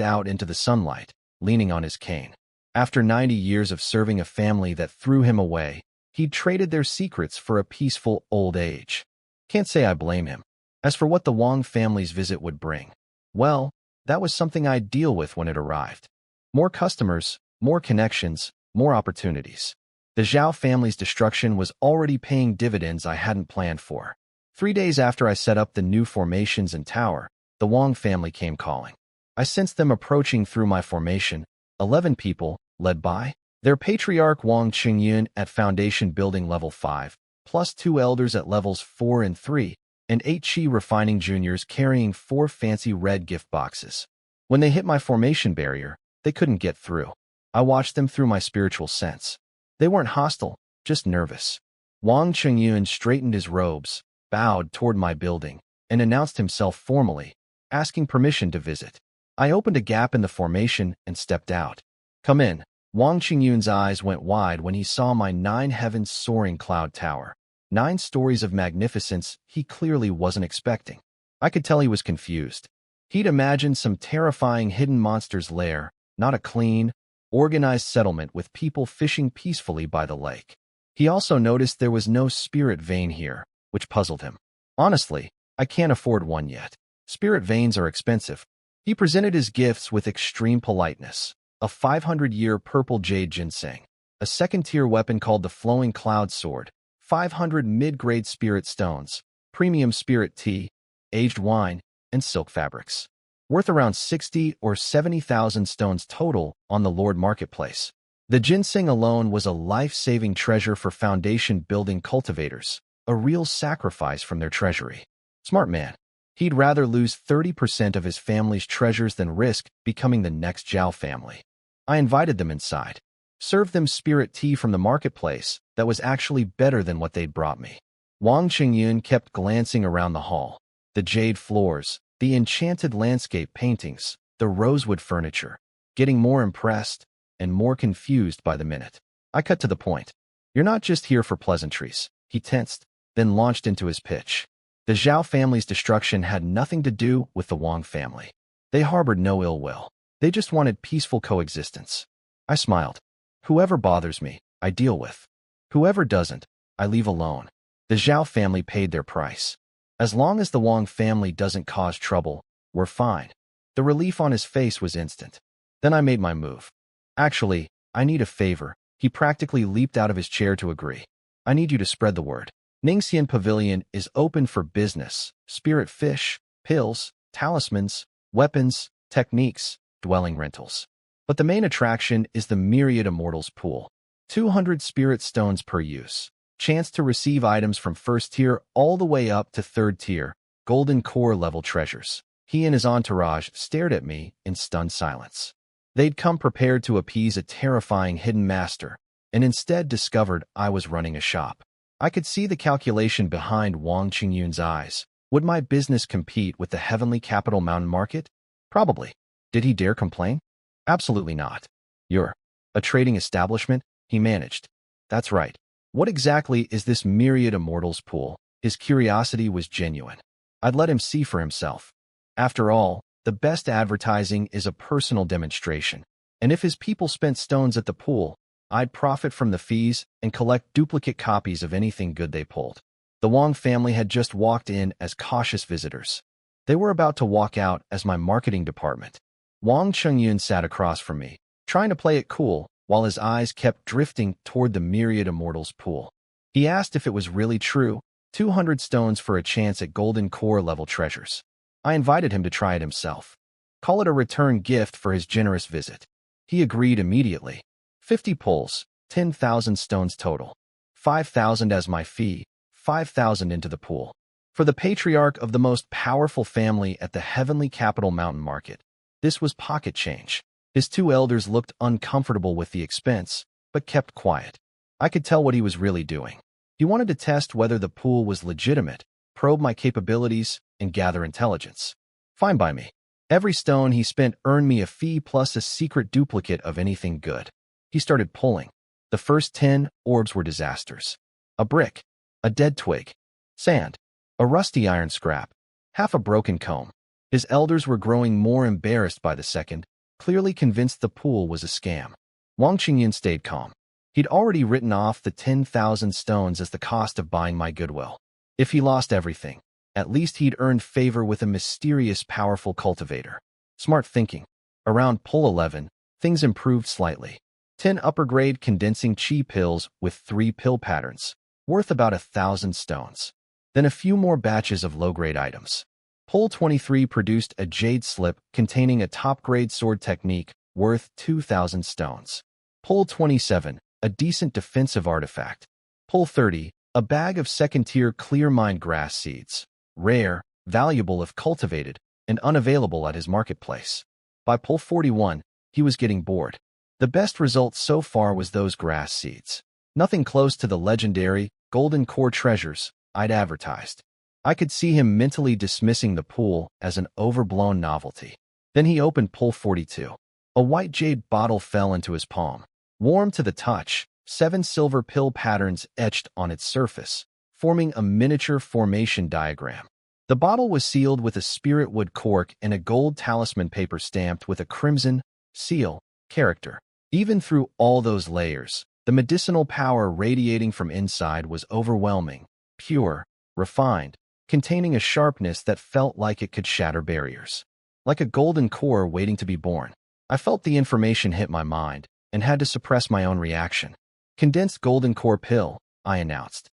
out into the sunlight, leaning on his cane. After 90 years of serving a family that threw him away, he'd traded their secrets for a peaceful old age. Can't say I blame him. As for what the Wang family's visit would bring, well, that was something I'd deal with when it arrived. More customers, more connections, more opportunities. The Zhao family's destruction was already paying dividends I hadn't planned for. 3 days after I set up the new formations and tower, the Wang family came calling. I sensed them approaching through my formation, 11 people, led by their patriarch Wang Qingyun at foundation building level 5, plus 2 elders at levels 4 and 3, and 8 Qi refining juniors carrying 4 fancy red gift boxes. When they hit my formation barrier, they couldn't get through. I watched them through my spiritual sense. They weren't hostile, just nervous. Wang Qingyun straightened his robes, bowed toward my building, and announced himself formally, asking permission to visit. I opened a gap in the formation and stepped out. Come in. Wang Qingyun's eyes went wide when he saw my 9 heavens soaring cloud tower. 9 stories of magnificence he clearly wasn't expecting. I could tell he was confused. He'd imagined some terrifying hidden monster's lair, not a clean, organized settlement with people fishing peacefully by the lake. He also noticed there was no spirit vein here, which puzzled him. Honestly, I can't afford one yet. Spirit veins are expensive. He presented his gifts with extreme politeness. A 500-year purple jade ginseng, a second-tier weapon called the Flowing Cloud Sword, 500 mid-grade spirit stones, premium spirit tea, aged wine, and silk fabrics. Worth around 60 or 70,000 stones total on the Lord Marketplace. The ginseng alone was a life-saving treasure for foundation-building cultivators, a real sacrifice from their treasury. Smart man. He'd rather lose 30% of his family's treasures than risk becoming the next Zhao family. I invited them inside, served them spirit tea from the marketplace that was actually better than what they'd brought me. Wang Qingyun kept glancing around the hall. The jade floors, the enchanted landscape paintings, the rosewood furniture, getting more impressed and more confused by the minute. I cut to the point. You're not just here for pleasantries. He tensed, then launched into his pitch. The Zhao family's destruction had nothing to do with the Wang family. They harbored no ill will. They just wanted peaceful coexistence. I smiled. Whoever bothers me, I deal with. Whoever doesn't, I leave alone. The Zhao family paid their price. As long as the Wang family doesn't cause trouble, we're fine. The relief on his face was instant. Then I made my move. Actually, I need a favor. He practically leaped out of his chair to agree. I need you to spread the word. Ningxian Pavilion is open for business, spirit fish, pills, talismans, weapons, techniques, dwelling rentals. But the main attraction is the Myriad Immortals pool. 200 spirit stones per use. Chance to receive items from first tier all the way up to third tier, golden core level treasures. He and his entourage stared at me in stunned silence. They'd come prepared to appease a terrifying hidden master, and instead discovered I was running a shop. I could see the calculation behind Wang Qingyun's eyes. Would my business compete with the heavenly capital mountain market? Probably. Did he dare complain? Absolutely not. You're a trading establishment? He managed. That's right. What exactly is this Myriad Immortals pool? His curiosity was genuine. I'd let him see for himself. After all, the best advertising is a personal demonstration. And if his people spent stones at the pool, I'd profit from the fees and collect duplicate copies of anything good they pulled. The Wang family had just walked in as cautious visitors. They were about to walk out as my marketing department. Wang Qingyun sat across from me, trying to play it cool, while his eyes kept drifting toward the Myriad Immortals pool. He asked if it was really true, 200 stones for a chance at golden core level treasures. I invited him to try it himself. Call it a return gift for his generous visit. He agreed immediately. 50 pulls, 10,000 stones total. 5,000 as my fee, 5,000 into the pool. For the patriarch of the most powerful family at the heavenly capital mountain market, this was pocket change. His two elders looked uncomfortable with the expense, but kept quiet. I could tell what he was really doing. He wanted to test whether the pool was legitimate, probe my capabilities, and gather intelligence. Fine by me. Every stone he spent earned me a fee plus a secret duplicate of anything good. He started pulling. The first 10 orbs were disasters. A brick, a dead twig, sand, a rusty iron scrap, half a broken comb. His elders were growing more embarrassed by the second, clearly convinced the pool was a scam. Wang Qingyun stayed calm. He'd already written off the 10,000 stones as the cost of buying my goodwill. If he lost everything, at least he'd earned favor with a mysterious, powerful cultivator. Smart thinking. Around pull 11, things improved slightly. 10 upper-grade condensing chi pills with 3 pill patterns, worth about 1,000 stones. Then a few more batches of low-grade items. Pull 23 produced a jade slip containing a top-grade sword technique worth 2,000 stones. Pull 27, a decent defensive artifact. Pull 30, a bag of second-tier clear mind grass seeds. Rare, valuable if cultivated, and unavailable at his marketplace. By pull 41, he was getting bored. The best result so far was those grass seeds. Nothing close to the legendary golden core treasures I'd advertised. I could see him mentally dismissing the pool as an overblown novelty. Then he opened pull 42. A white jade bottle fell into his palm. Warm to the touch, 7 silver pill patterns etched on its surface, forming a miniature formation diagram. The bottle was sealed with a spirit wood cork and a gold talisman paper stamped with a crimson seal character. Even through all those layers, the medicinal power radiating from inside was overwhelming, pure, refined, containing a sharpness that felt like it could shatter barriers. Like a golden core waiting to be born. I felt the information hit my mind and had to suppress my own reaction. Condensed golden core pill, I announced.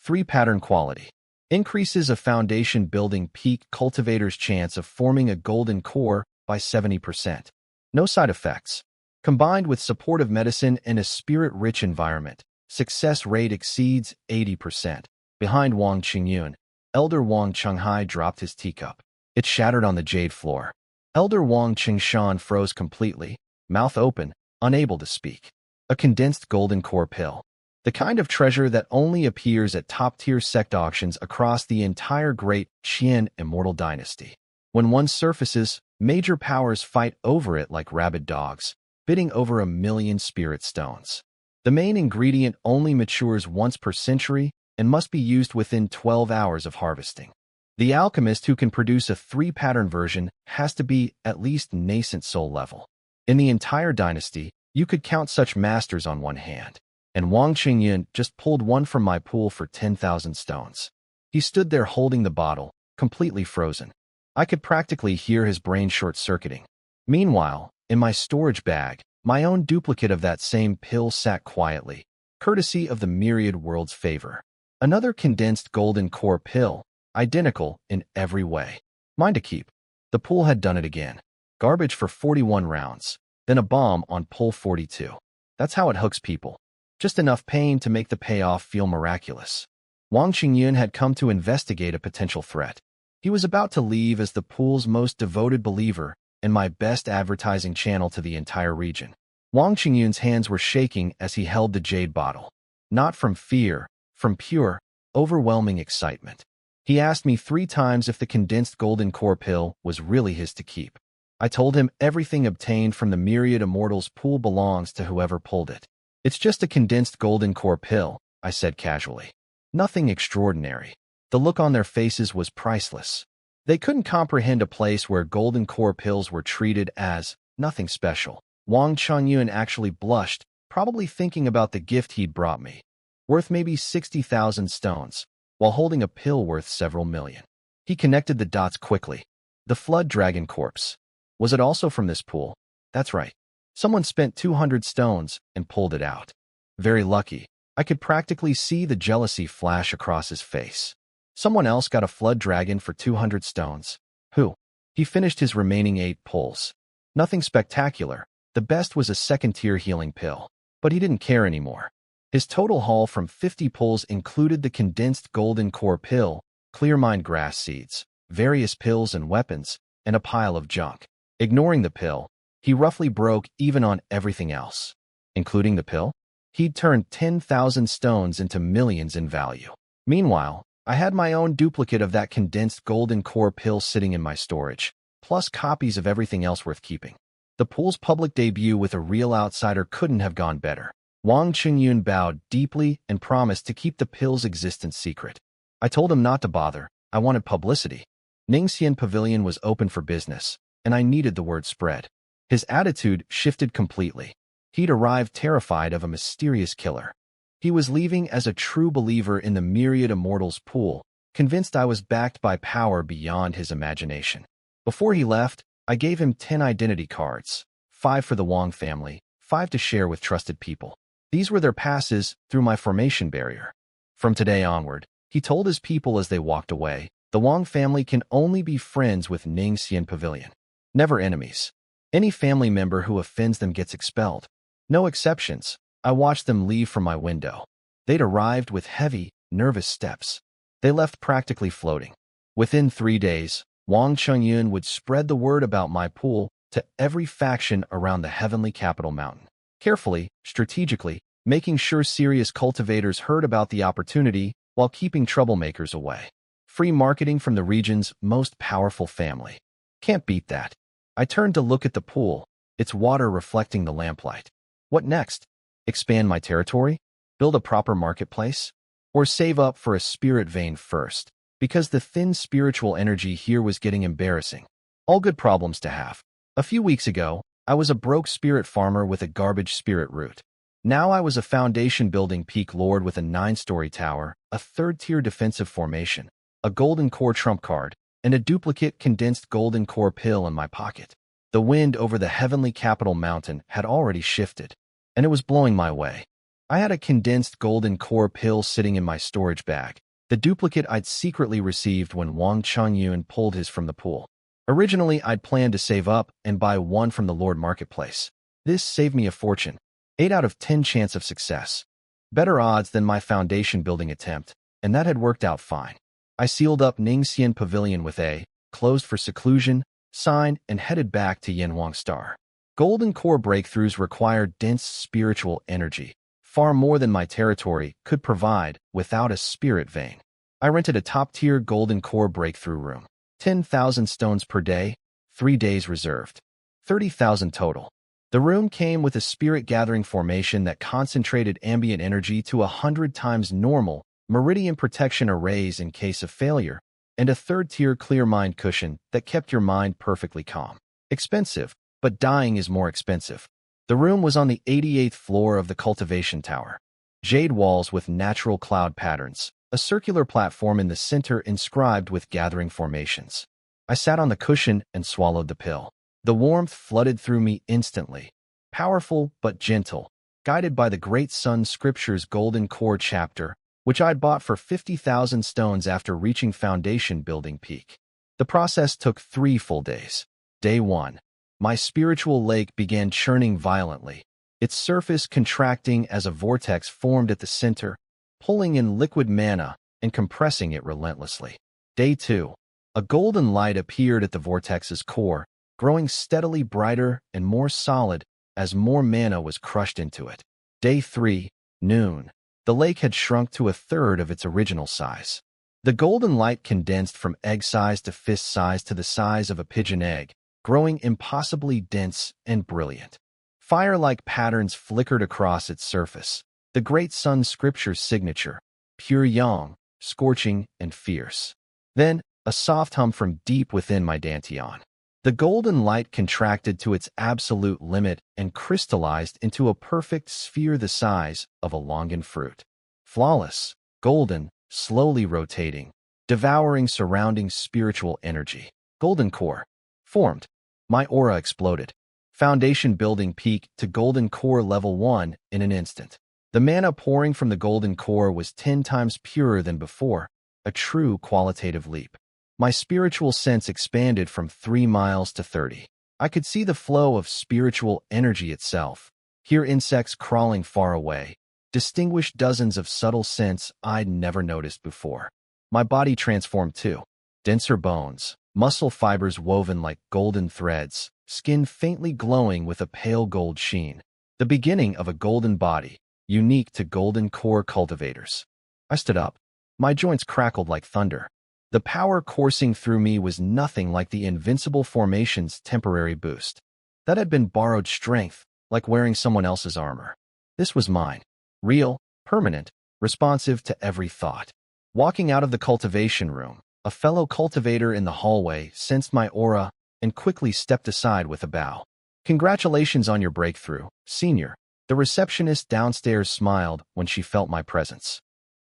3 pattern quality. Increases a foundation building peak cultivator's chance of forming a golden core by 70%. No side effects. Combined with supportive medicine and a spirit-rich environment, success rate exceeds 80%. Behind Wang Qingyun, Elder Wang Chenghai dropped his teacup. It shattered on the jade floor. Elder Wang Qingshan froze completely, mouth open, unable to speak. A condensed golden core pill. The kind of treasure that only appears at top-tier sect auctions across the entire great Qian immortal dynasty. When one surfaces, major powers fight over it like rabid dogs, bidding over 1,000,000 spirit stones. The main ingredient only matures once per century and must be used within 12 hours of harvesting. The alchemist who can produce a 3-pattern version has to be at least nascent soul level. In the entire dynasty, you could count such masters on one hand, and Wang Qingyun just pulled one from my pool for 10,000 stones. He stood there holding the bottle, completely frozen. I could practically hear his brain short-circuiting. Meanwhile, in my storage bag, my own duplicate of that same pill sat quietly, courtesy of the Myriad World's favor. Another condensed golden core pill, identical in every way. Mine to keep. The pool had done it again. Garbage for 41 rounds. then a bomb on pole 42. That's how it hooks people. Just enough pain to make the payoff feel miraculous. Wang Qingyun had come to investigate a potential threat. He was about to leave as the pool's most devoted believer and my best advertising channel to the entire region. Wang Qingyun's hands were shaking as he held the jade bottle. Not from fear, from pure, overwhelming excitement. He asked me 3 times if the condensed golden core pill was really his to keep. I told him everything obtained from the Myriad Immortals pool belongs to whoever pulled it. It's just a condensed golden core pill, I said casually. Nothing extraordinary. The look on their faces was priceless. They couldn't comprehend a place where golden core pills were treated as nothing special. Wang Qingyun actually blushed, probably thinking about the gift he'd brought me, worth maybe 60,000 stones, while holding a pill worth several million. He connected the dots quickly. The Flood Dragon Corpse. Was it also from this pool? That's right. Someone spent 200 stones and pulled it out. Very lucky. I could practically see the jealousy flash across his face. Someone else got a flood dragon for 200 stones. Who? He finished his remaining 8 pulls. Nothing spectacular. The best was a second-tier healing pill. But he didn't care anymore. His total haul from 50 pulls included the condensed golden core pill, clear mind grass seeds, various pills and weapons, and a pile of junk. Ignoring the pill, he roughly broke even on everything else. Including the pill, he'd turned 10,000 stones into millions in value. Meanwhile, I had my own duplicate of that condensed golden core pill sitting in my storage, plus copies of everything else worth keeping. The pool's public debut with a real outsider couldn't have gone better. Wang Qingyun bowed deeply and promised to keep the pill's existence secret. I told him not to bother. I wanted publicity. Ningxian Pavilion was open for business, and I needed the word spread. His attitude shifted completely. He'd arrived terrified of a mysterious killer. He was leaving as a true believer in the Myriad Immortals pool, convinced I was backed by power beyond his imagination. Before he left, I gave him 10 identity cards, 5 for the Wang family, 5 to share with trusted people. These were their passes through my formation barrier. From today onward, he told his people as they walked away, the Wang family can only be friends with Ningxian Pavilion. Never enemies. Any family member who offends them gets expelled. No exceptions. I watched them leave from my window. They'd arrived with heavy, nervous steps. They left practically floating. Within 3 days, Wang Qingyun would spread the word about my pool to every faction around the heavenly capital mountain. Carefully, strategically, making sure serious cultivators heard about the opportunity while keeping troublemakers away. Free marketing from the region's most powerful family. Can't beat that. I turned to look at the pool, its water reflecting the lamplight. What next? Expand my territory? Build a proper marketplace? Or save up for a spirit vein first? Because the thin spiritual energy here was getting embarrassing. All good problems to have. A few weeks ago, I was a broke spirit farmer with a garbage spirit root. Now I was a foundation-building peak lord with a 9-story tower, a 3rd-tier defensive formation, a golden core trump card, and a duplicate condensed golden core pill in my pocket. The wind over the heavenly capital mountain had already shifted, and it was blowing my way. I had a condensed golden core pill sitting in my storage bag, the duplicate I'd secretly received when Wang Qingyun pulled his from the pool. Originally, I'd planned to save up and buy one from the Lord Marketplace. This saved me a fortune. 8 out of 10 chance of success. Better odds than my foundation building attempt, and that had worked out fine. I sealed up Ningxian Pavilion with a closed for seclusion sign and headed back to Yanhuang Star. Golden core breakthroughs required dense spiritual energy, far more than my territory could provide without a spirit vein. I rented a top-tier golden core breakthrough room. 10,000 stones per day, 3 days reserved. 30,000 total. The room came with a spirit gathering formation that concentrated ambient energy to 100 times normal, meridian protection arrays in case of failure, and a 3rd-tier clear mind cushion that kept your mind perfectly calm. Expensive, but dying is more expensive. The room was on the 88th floor of the cultivation tower. Jade walls with natural cloud patterns, a circular platform in the center inscribed with gathering formations. I sat on the cushion and swallowed the pill. The warmth flooded through me instantly. Powerful but gentle, guided by the Great Sun Scripture's Golden Core chapter, which I'd bought for 50,000 stones after reaching foundation building peak. The process took 3 full days. Day 1. My spiritual lake began churning violently, its surface contracting as a vortex formed at the center, pulling in liquid mana and compressing it relentlessly. Day 2. A golden light appeared at the vortex's core, growing steadily brighter and more solid as more mana was crushed into it. Day 3. Noon. The lake had shrunk to a third of its original size. The golden light condensed from egg size to fist size to the size of a pigeon egg, growing impossibly dense and brilliant. Fire-like patterns flickered across its surface, the great sun scripture's signature, pure yang, scorching and fierce. Then, a soft hum from deep within my dantian. The golden light contracted to its absolute limit and crystallized into a perfect sphere the size of a longan fruit. Flawless, golden, slowly rotating, devouring surrounding spiritual energy. Golden core. Formed. My aura exploded. Foundation building peak to golden core level 1 in an instant. The mana pouring from the golden core was 10 times purer than before, a true qualitative leap. My spiritual sense expanded from 3 miles to 30. I could see the flow of spiritual energy itself, hear insects crawling far away, distinguish dozens of subtle scents I'd never noticed before. My body transformed too. Denser bones, muscle fibers woven like golden threads, skin faintly glowing with a pale gold sheen. The beginning of a golden body, unique to golden core cultivators. I stood up. My joints crackled like thunder. The power coursing through me was nothing like the invincible formation's temporary boost. That had been borrowed strength, like wearing someone else's armor. This was mine. Real, permanent, responsive to every thought. Walking out of the cultivation room, a fellow cultivator in the hallway sensed my aura and quickly stepped aside with a bow. "Congratulations on your breakthrough, senior." The receptionist downstairs smiled when she felt my presence.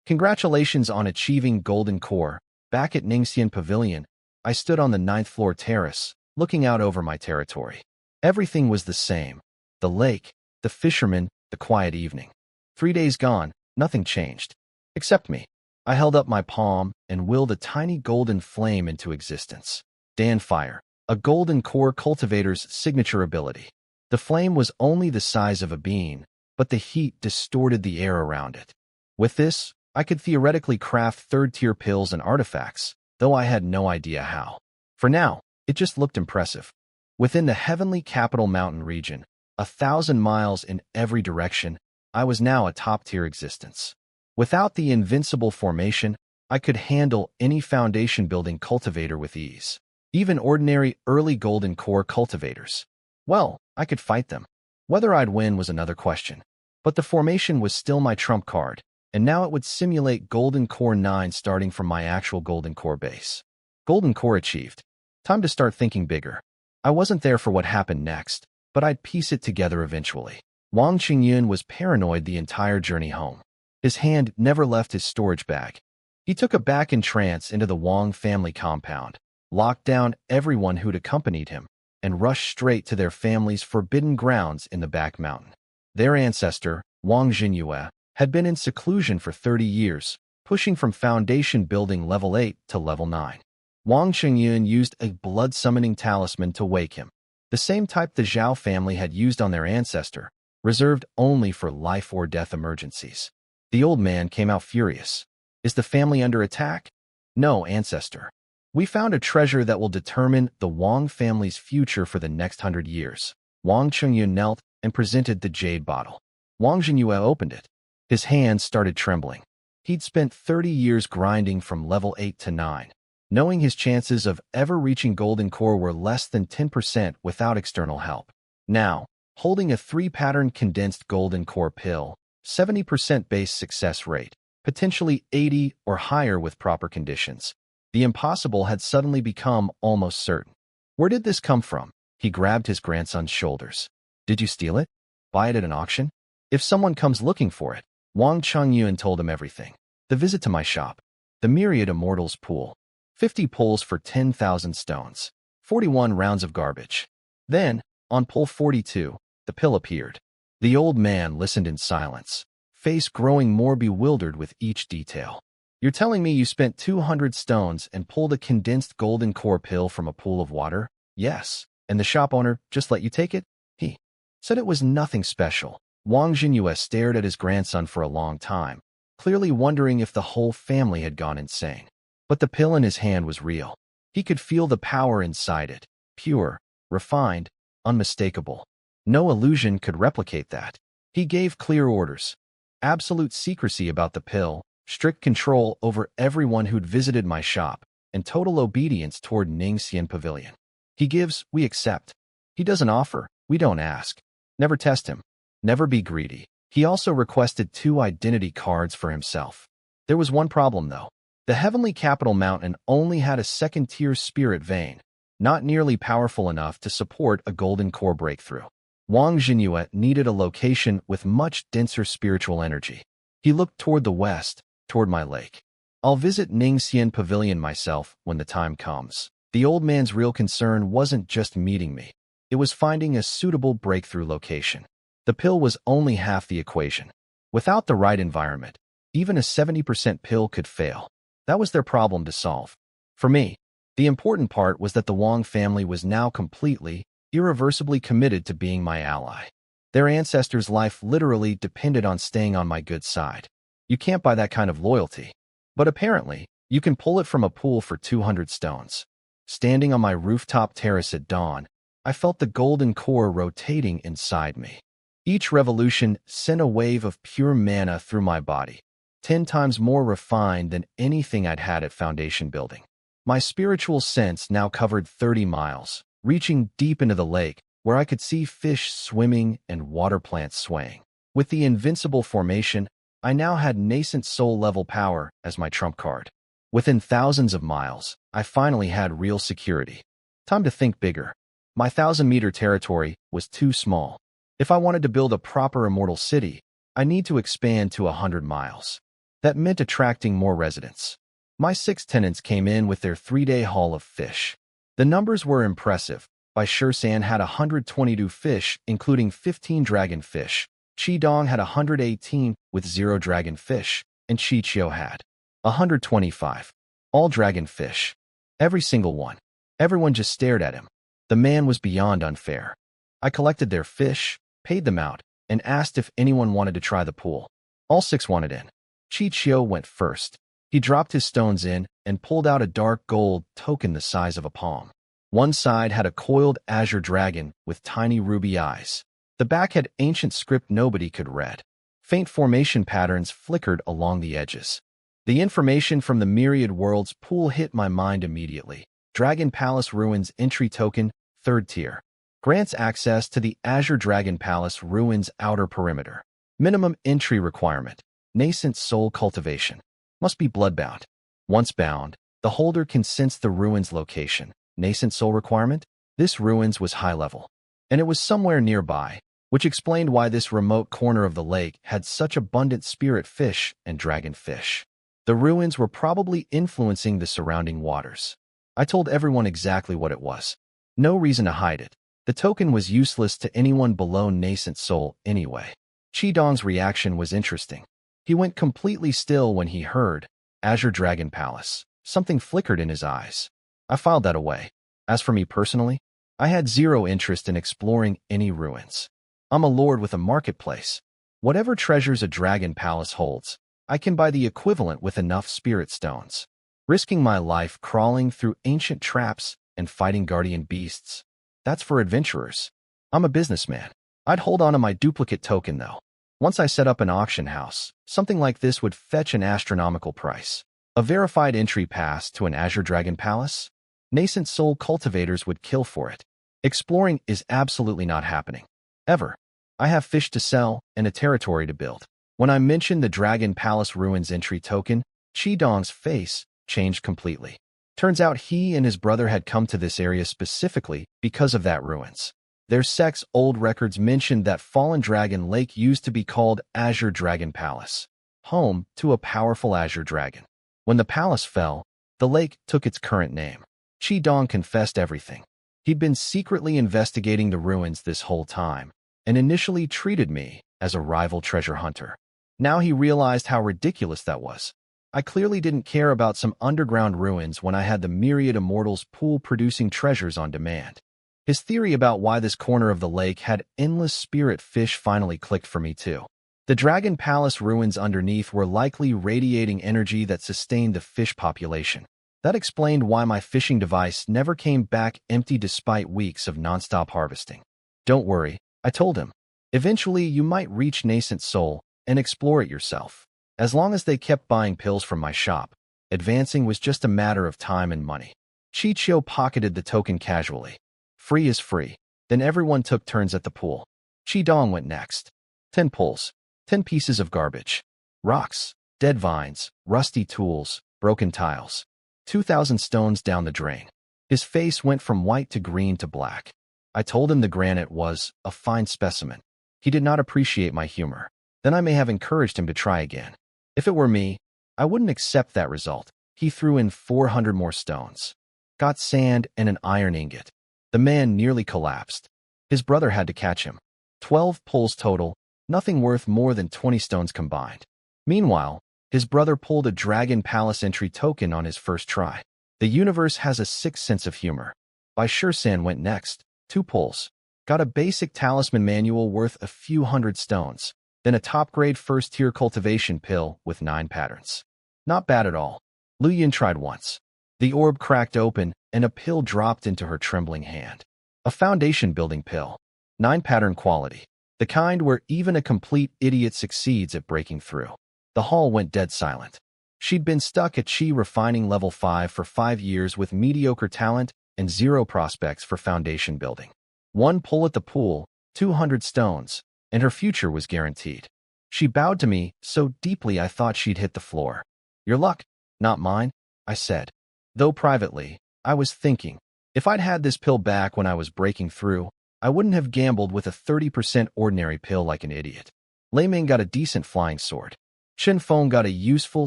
"Congratulations on achieving golden core." Back at Ningxian Pavilion, I stood on the 9th floor terrace, looking out over my territory. Everything was the same. The lake, the fishermen, the quiet evening. 3 days gone, nothing changed. Except me. I held up my palm and willed a tiny golden flame into existence. Danfire, a golden core cultivator's signature ability. The flame was only the size of a bean, but the heat distorted the air around it. With this, I could theoretically craft third-tier pills and artifacts, though I had no idea how. For now, it just looked impressive. Within the heavenly capital mountain region, 1,000 miles in every direction, I was now a top-tier existence. Without the invincible formation, I could handle any foundation-building cultivator with ease. Even ordinary early golden core cultivators. Well, I could fight them. Whether I'd win was another question. But the formation was still my trump card, and now it would simulate golden core 9 starting from my actual golden core base. Golden core achieved. Time to start thinking bigger. I wasn't there for what happened next, but I'd piece it together eventually. Wang Qingyun was paranoid the entire journey home. His hand never left his storage bag. He took a back-in trance into the Wang family compound, locked down everyone who'd accompanied him, and rushed straight to their family's forbidden grounds in the back mountain. Their ancestor, Wang Jinyue, had been in seclusion for 30 years, pushing from foundation building level 8 to level 9. Wang Qingyun used a blood-summoning talisman to wake him, the same type the Zhao family had used on their ancestor, reserved only for life-or-death emergencies. The old man came out furious. "Is the family under attack?" "No, ancestor. We found a treasure that will determine the Wang family's future for the next 100 years. Wang Qingyun knelt and presented the jade bottle. Wang Jinyue opened it. His hands started trembling. He'd spent 30 years grinding from level 8 to 9, knowing his chances of ever reaching golden core were less than 10% without external help. Now, holding a 3-pattern condensed golden core pill, 70% base success rate, potentially 80 or higher with proper conditions, the impossible had suddenly become almost certain. Where did this come from? He grabbed his grandson's shoulders. Did you steal it? Buy it at an auction? If someone comes looking for it, Wang Chongyun told him everything. The visit to my shop. The myriad immortals pool. 50 pulls for 10,000 stones. 41 rounds of garbage. Then, on pull 42, the pill appeared. The old man listened in silence, face growing more bewildered with each detail. You're telling me you spent 200 stones and pulled a condensed golden core pill from a pool of water? Yes. And the shop owner just let you take it? He said it was nothing special. Wang Jinyue stared at his grandson for a long time, clearly wondering if the whole family had gone insane. But the pill in his hand was real. He could feel the power inside it. Pure, refined, unmistakable. No illusion could replicate that. He gave clear orders. Absolute secrecy about the pill, strict control over everyone who'd visited my shop, and total obedience toward Ningxian Pavilion. He gives, we accept. He doesn't offer, we don't ask. Never test him. Never be greedy. He also requested 2 identity cards for himself. There was one problem, though. The Heavenly Capital Mountain only had a second-tier spirit vein, not nearly powerful enough to support a golden core breakthrough. Wang Jinyue needed a location with much denser spiritual energy. He looked toward the west, toward my lake. I'll visit Ningxian Pavilion myself when the time comes. The old man's real concern wasn't just meeting me. It was finding a suitable breakthrough location. The pill was only half the equation. Without the right environment, even a 70% pill could fail. That was their problem to solve. For me, the important part was that the Wang family was now completely, irreversibly committed to being my ally. Their ancestors' life literally depended on staying on my good side. You can't buy that kind of loyalty. But apparently, you can pull it from a pool for 200 stones. Standing on my rooftop terrace at dawn, I felt the golden core rotating inside me. Each revolution sent a wave of pure mana through my body, 10 times more refined than anything I'd had at foundation building. My spiritual sense now covered 30 miles, reaching deep into the lake, where I could see fish swimming and water plants swaying. With the invincible formation, I now had nascent soul-level power as my trump card. Within thousands of miles, I finally had real security. Time to think bigger. My 1,000-meter territory was too small. If I wanted to build a proper immortal city, I need to expand to 100 miles. That meant attracting more residents. My 6 tenants came in with their 3-day haul of fish. The numbers were impressive. Bai Shisan had 122 fish, including 15 dragonfish. Qidong had 118 with 0 dragonfish, and Qiqiu had 125. All dragonfish. Every single one. Everyone just stared at him. The man was beyond unfair. I collected their fish, paid them out, and asked if anyone wanted to try the pool. All 6 wanted in. Qiqiu went first. He dropped his stones in and pulled out a dark gold token the size of a palm. One side had a coiled azure dragon with tiny ruby eyes. The back had ancient script nobody could read. Faint formation patterns flickered along the edges. The information from the Myriad Worlds pool hit my mind immediately. Dragon Palace Ruins entry token, 3rd tier. Grants access to the Azure Dragon Palace Ruins outer perimeter. Minimum entry requirement. Nascent soul cultivation. Must be bloodbound. Once bound, the holder can sense the ruins location. Nascent soul requirement? This ruins was high level. And it was somewhere nearby, which explained why this remote corner of the lake had such abundant spirit fish and dragonfish. The ruins were probably influencing the surrounding waters. I told everyone exactly what it was. No reason to hide it. The token was useless to anyone below nascent soul anyway. Qidong's reaction was interesting. He went completely still when he heard Azure Dragon Palace. Something flickered in his eyes. I filed that away. As for me personally, I had 0 interest in exploring any ruins. I'm a lord with a marketplace. Whatever treasures a dragon palace holds, I can buy the equivalent with enough spirit stones. Risking my life crawling through ancient traps and fighting guardian beasts. That's for adventurers. I'm a businessman. I'd hold on to my duplicate token, though. Once I set up an auction house, something like this would fetch an astronomical price. A verified entry pass to an Azure Dragon Palace? Nascent soul cultivators would kill for it. Exploring is absolutely not happening. Ever. I have fish to sell and a territory to build. When I mentioned the Dragon Palace Ruins entry token, Qidong's face changed completely. Turns out he and his brother had come to this area specifically because of that ruins. Their sect's old records mentioned that Fallen Dragon Lake used to be called Azure Dragon Palace, home to a powerful azure dragon. When the palace fell, the lake took its current name. Qidong confessed everything. He'd been secretly investigating the ruins this whole time, and initially treated me as a rival treasure hunter. Now he realized how ridiculous that was. I clearly didn't care about some underground ruins when I had the Myriad Immortals pool producing treasures on demand. His theory about why this corner of the lake had endless spirit fish finally clicked for me too. The Dragon Palace ruins underneath were likely radiating energy that sustained the fish population. That explained why my fishing device never came back empty despite weeks of nonstop harvesting. Don't worry, I told him. Eventually, you might reach nascent soul and explore it yourself. As long as they kept buying pills from my shop, advancing was just a matter of time and money. Chicho pocketed the token casually. Free is free. Then everyone took turns at the pool. Qidong went next. 10 pulls. 10 pieces of garbage. Rocks, dead vines, rusty tools, broken tiles. 2,000 stones down the drain. His face went from white to green to black. I told him the granite was a fine specimen. He did not appreciate my humor. Then I may have encouraged him to try again. If it were me, I wouldn't accept that result. He threw in 400 more stones. Got sand and an iron ingot. The man nearly collapsed. His brother had to catch him. 12 pulls total, nothing worth more than 20 stones combined. Meanwhile, his brother pulled a Dragon Palace entry token on his first try. The universe has a sick sense of humor. Bai Shursan went next. 2 pulls. Got a basic talisman manual worth a few hundred stones. Then a top-grade first-tier cultivation pill with 9 patterns. Not bad at all. Lu Yin tried once. The orb cracked open, and a pill dropped into her trembling hand. A foundation-building pill. 9 pattern quality. The kind where even a complete idiot succeeds at breaking through. The hall went dead silent. She'd been stuck at Chi refining level 5 for 5 years with mediocre talent and 0 prospects for foundation building. 1 pull at the pool, 200 stones, and her future was guaranteed. She bowed to me so deeply I thought she'd hit the floor. Your luck, not mine, I said. Though privately, I was thinking, if I'd had this pill back when I was breaking through, I wouldn't have gambled with a 30% ordinary pill like an idiot. Lei Ming got a decent flying sword. Chen Feng got a useful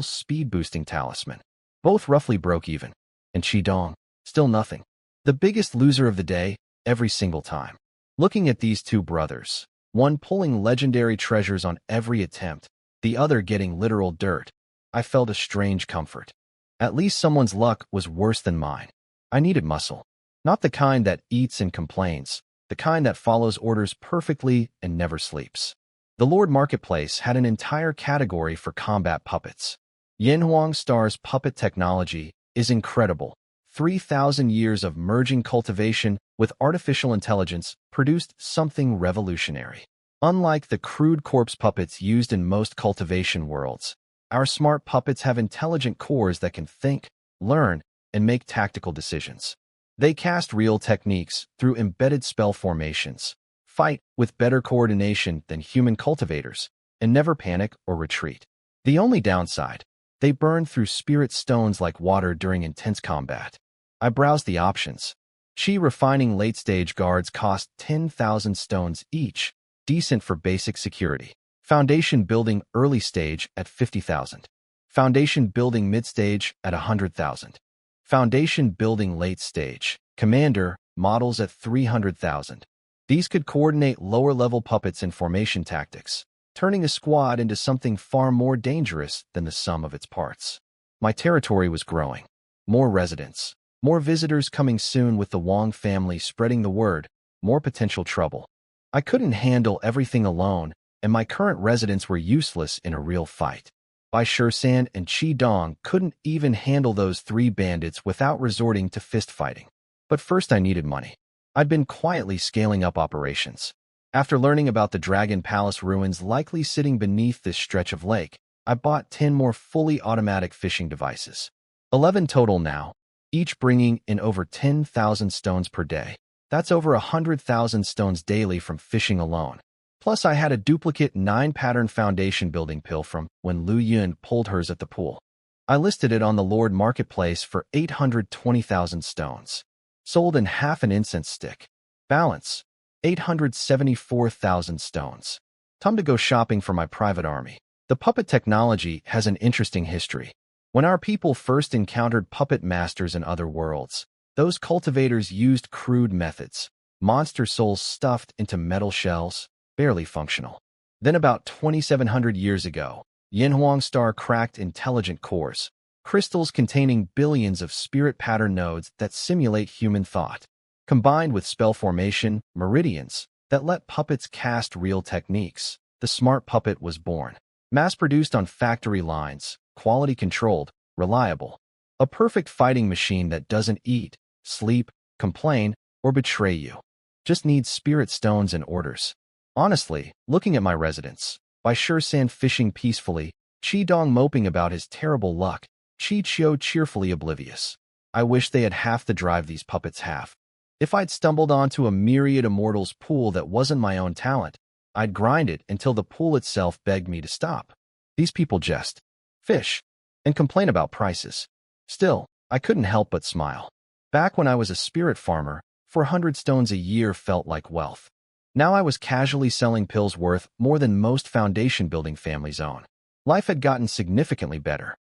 speed-boosting talisman. Both roughly broke even. And Qidong, still nothing. The biggest loser of the day, every single time. Looking at these 2 brothers, one pulling legendary treasures on every attempt, the other getting literal dirt, I felt a strange comfort. At least someone's luck was worse than mine. I needed muscle. Not the kind that eats and complains, the kind that follows orders perfectly and never sleeps. The Lord Marketplace had an entire category for combat puppets. Yanhuang Star's puppet technology is incredible. 3,000 years of merging cultivation with artificial intelligence produced something revolutionary. Unlike the crude corpse puppets used in most cultivation worlds, our smart puppets have intelligent cores that can think, learn, and make tactical decisions. They cast real techniques through embedded spell formations, fight with better coordination than human cultivators, and never panic or retreat. The only downside, they burn through spirit stones like water during intense combat. I browsed the options. Chi refining late-stage guards cost 10,000 stones each, decent for basic security. Foundation building early stage at 50,000. Foundation building mid-stage at 100,000. Foundation building late stage, commander, models at 300,000. These could coordinate lower-level puppets in formation tactics, turning a squad into something far more dangerous than the sum of its parts. My territory was growing. More residents, more visitors coming soon with the Wang family spreading the word, more potential trouble. I couldn't handle everything alone, and my current residents were useless in a real fight. Bai Shursan and Qidong couldn't even handle those 3 bandits without resorting to fist-fighting. But first I needed money. I'd been quietly scaling up operations. After learning about the Dragon Palace ruins likely sitting beneath this stretch of lake, I bought 10 more fully automatic fishing devices. 11 total now, each bringing in over 10,000 stones per day. That's over 100,000 stones daily from fishing alone. Plus, I had a duplicate 9-pattern foundation building pill from when Lu Yun pulled hers at the pool. I listed it on the Lord Marketplace for 820,000 stones. Sold in half an incense stick. Balance, 874,000 stones. Time to go shopping for my private army. The puppet technology has an interesting history. When our people first encountered puppet masters in other worlds, those cultivators used crude methods. Monster souls stuffed into metal shells, barely functional. Then about 2,700 years ago, Yanhuang Star cracked intelligent cores, crystals containing billions of spirit pattern nodes that simulate human thought. Combined with spell formation, meridians, that let puppets cast real techniques, the smart puppet was born. Mass-produced on factory lines, quality-controlled, reliable. A perfect fighting machine that doesn't eat, sleep, complain, or betray you. Just needs spirit stones and orders. Honestly, looking at my residence, by San fishing peacefully, Chi Dong moping about his terrible luck, Chi Chio cheerfully oblivious. I wish they had half the drive these puppets have. If I'd stumbled onto a myriad immortals pool that wasn't my own talent, I'd grind it until the pool itself begged me to stop. These people jest, fish, and complain about prices. Still, I couldn't help but smile. Back when I was a spirit farmer, 400 stones a year felt like wealth. Now I was casually selling pills worth more than most foundation building families own. Life had gotten significantly better.